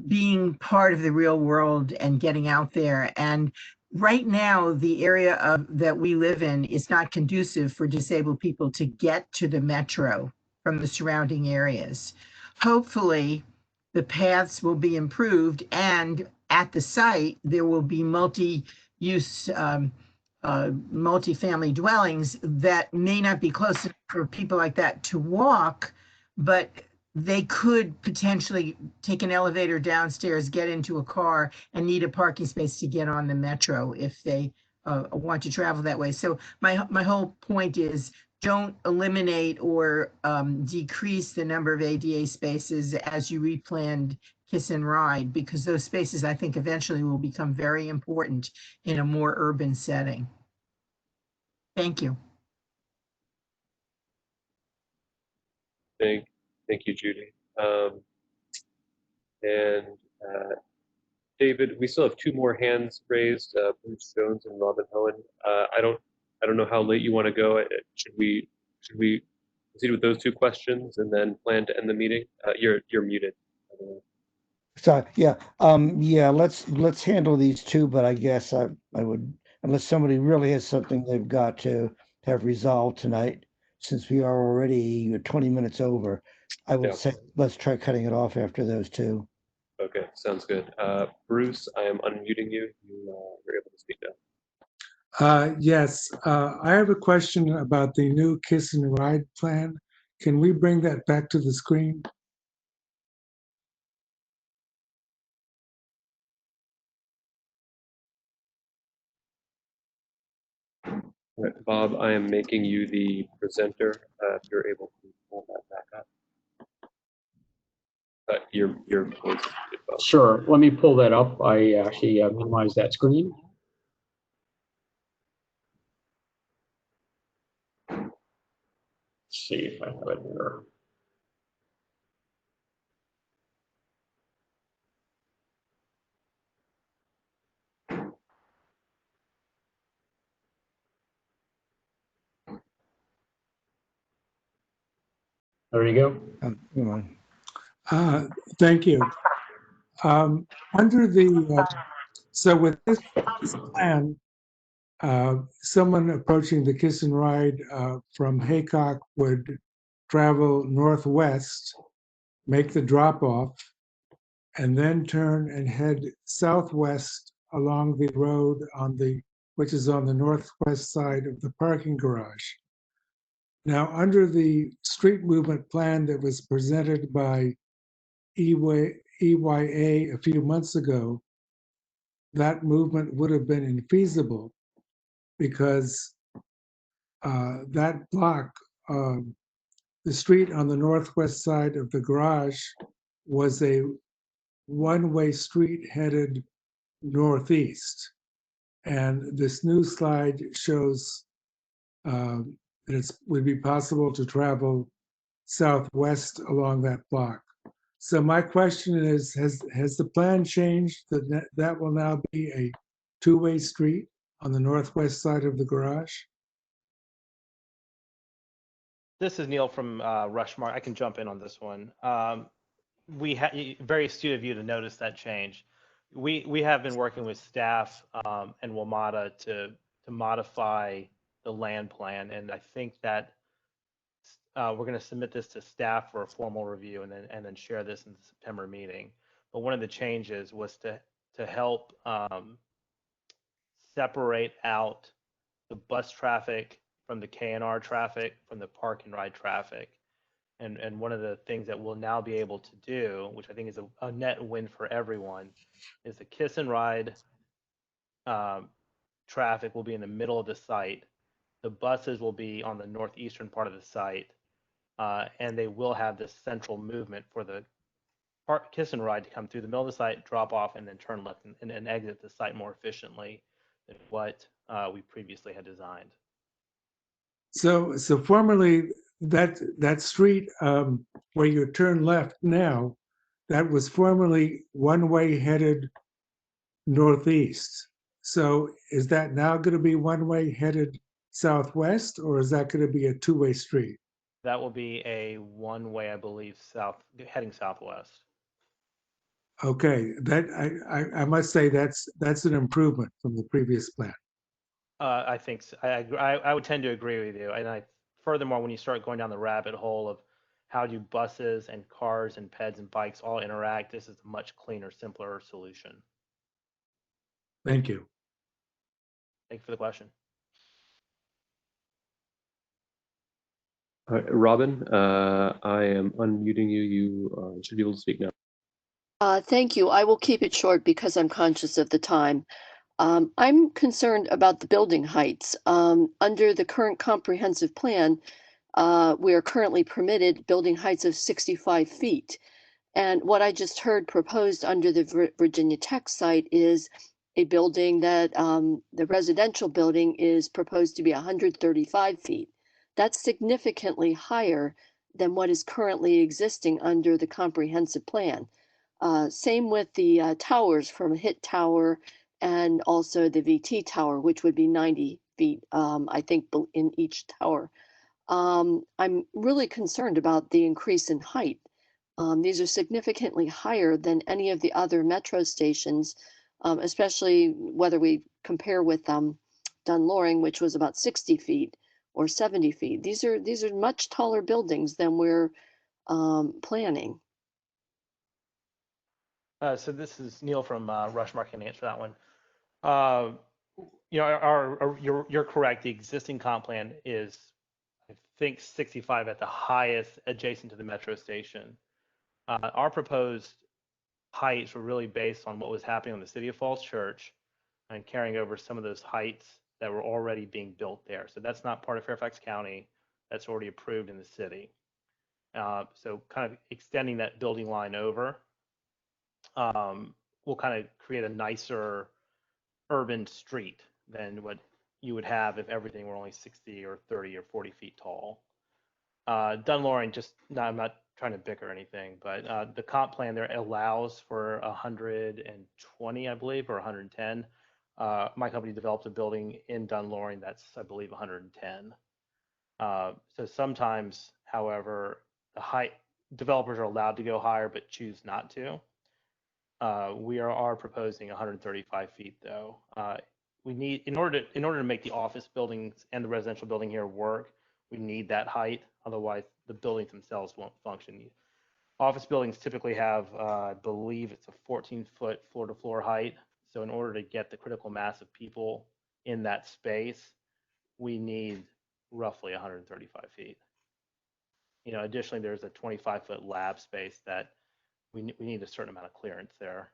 being part of the real world and getting out there. And right now, the area that we live in is not conducive for disabled people to get to the metro from the surrounding areas. Hopefully, the paths will be improved, and at the site, there will be multi-use multi-family dwellings that may not be close enough for people like that to walk, but they could potentially take an elevator downstairs, get into a car, and need a parking space to get on the metro if they want to travel that way. So my whole point is, don't eliminate or decrease the number of ADA spaces as you replanned Kiss and Ride, because those spaces, I think, eventually will become very important in a more urban setting. Thank you. Thank you, Judy. And David, we still have two more hands raised, Bruce Jones and Robin Owen. I don't know how late you want to go. Should we proceed with those two questions and then plan to end the meeting? You're muted. So yeah, let's handle these two, but I guess I would, unless somebody really has something they've got to have resolved tonight, since we are already 20 minutes over, I would say let's try cutting it off after those two. Okay, sounds good. Bruce, I am unmuting you. You're able to speak now. Yes, I have a question about the new Kiss and Ride plan. Can we bring that back to the screen? All right, Bob, I am making you the presenter. If you're able to pull that back up. Your voice is good, Bob. Sure, let me pull that up. I actually minimized that screen. Let's see if I have it here. There you go. Thank you. Under the, so with this plan, someone approaching the Kiss and Ride from Haycock would travel northwest, make the drop off, and then turn and head southwest along the road which is on the northwest side of the parking garage. Now, under the street movement plan that was presented by EYA a few months ago, that movement would have been infeasible because that block, the street on the northwest side of the garage, was a one-way street headed northeast. And this new slide shows that it would be possible to travel southwest along that block. So my question is, has the plan changed that will now be a two-way street on the northwest side of the garage? this is Neil from Rushmark. I can jump in on this one. We had very astute of you to notice that change. We have been working with staff and WMATA to modify the land plan, and I think that we're going to submit this to staff for a formal review and then share this in the September meeting. But one of the changes was to help separate out the bus traffic from the KNR traffic from the park and ride traffic. And one of the things that we'll now be able to do, which I think is a net win for everyone, is the kiss and ride traffic will be in the middle of the site. The buses will be on the northeastern part of the site, and they will have this central movement for the kiss and ride to come through the middle of the site, drop off, and then turn left and exit the site more efficiently than what we previously had designed. So formerly that street where you turn left now, that was formerly one-way headed northeast. So is that now going to be one-way headed southwest, or is that going to be a two-way street? That will be a one-way, I believe, heading southwest. Okay, that I must say that's an improvement from the previous plan. I think so. I would tend to agree with you. And furthermore, when you start going down the rabbit hole of how do buses and cars and peds and bikes all interact, this is a much cleaner, simpler solution. Thank you. Thank you for the question. All right, Robin, I am unmuting you. You should be able to speak now. Thank you. I will keep it short because I'm conscious of the time. I'm concerned about the building heights. Under the current comprehensive plan, we are currently permitted building heights of 65 feet. And what I just heard proposed under the Virginia Tech site is a building that the residential building is proposed to be 135 feet. That's significantly higher than what is currently existing under the comprehensive plan. Same with the towers from HIT Tower and also the VT Tower, which would be 90 feet, I think, in each tower. I'm really concerned about the increase in height. These are significantly higher than any of the other metro stations, especially whether we compare with Dunloring, which was about 60 feet or 70 feet. These are much taller buildings than we're planning. So this is Neil from Rushmark. Can answer that one. You know, you're correct. The existing comp plan is, I think, 65 at the highest adjacent to the metro station. Our proposed heights were really based on what was happening on the City of Falls Church and carrying over some of those heights that were already being built there. So that's not part of Fairfax County. That's already approved in the city. So kind of extending that building line over will kind of create a nicer urban street than what you would have if everything were only 60 or 30 or 40 feet tall. Dunloring, I'm not trying to bicker or anything, but the comp plan there allows for 120, I believe, or 110. My company developed a building in Dunloring that's, I believe, 110. So sometimes, however, the height developers are allowed to go higher but choose not to. We are proposing 135 feet, though. We need, in order to make the office buildings and the residential building here work, we need that height. Otherwise, the buildings themselves won't function. Office buildings typically have, I believe it's a 14-foot floor-to-floor height. So in order to get the critical mass of people in that space, we need roughly 135 feet. You know, additionally, there's a 25-foot lab space that we need a certain amount of clearance there.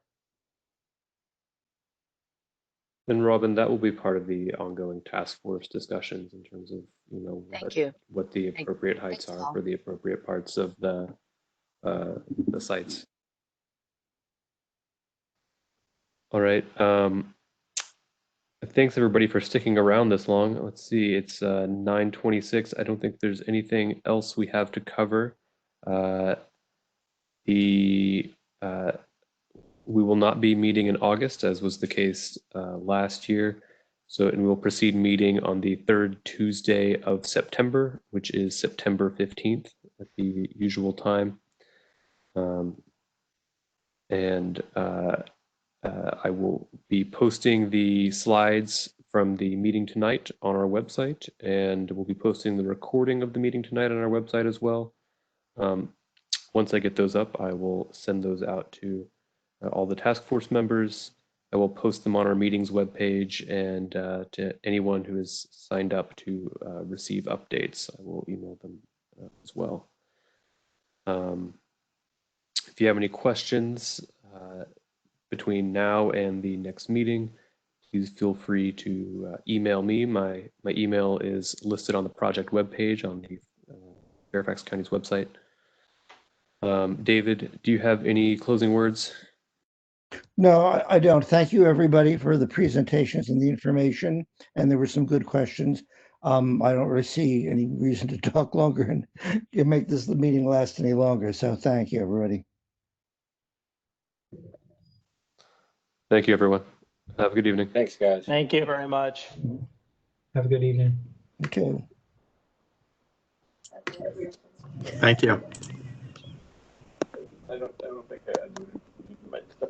And Robin, that will be part of the ongoing task force discussions in terms of, you know, what the appropriate heights are for the appropriate parts of the sites. All right. Thanks everybody for sticking around this long. Let's see, it's 9:26. I don't think there's anything else we have to cover. We will not be meeting in August, as was the case last year. So, and we'll proceed meeting on the third Tuesday of September, which is September 15th at the usual time. I will be posting the slides from the meeting tonight on our website, and we'll be posting the recording of the meeting tonight on our website as well. Once I get those up, I will send those out to all the task force members. I will post them on our meetings webpage, and to anyone who is signed up to receive updates, I will email them as well. If you have any questions between now and the next meeting, please feel free to email me. My email is listed on the project webpage on the Fairfax County's website. David, do you have any closing words? No, I don't. Thank you, everybody, for the presentations and the information. And there were some good questions. I don't really see any reason to talk longer and make this meeting last any longer. So thank you, everybody. Thank you, everyone. Have a good evening. Thanks, guys. Thank you very much. Have a good evening. Okay. Thank you. I don't think I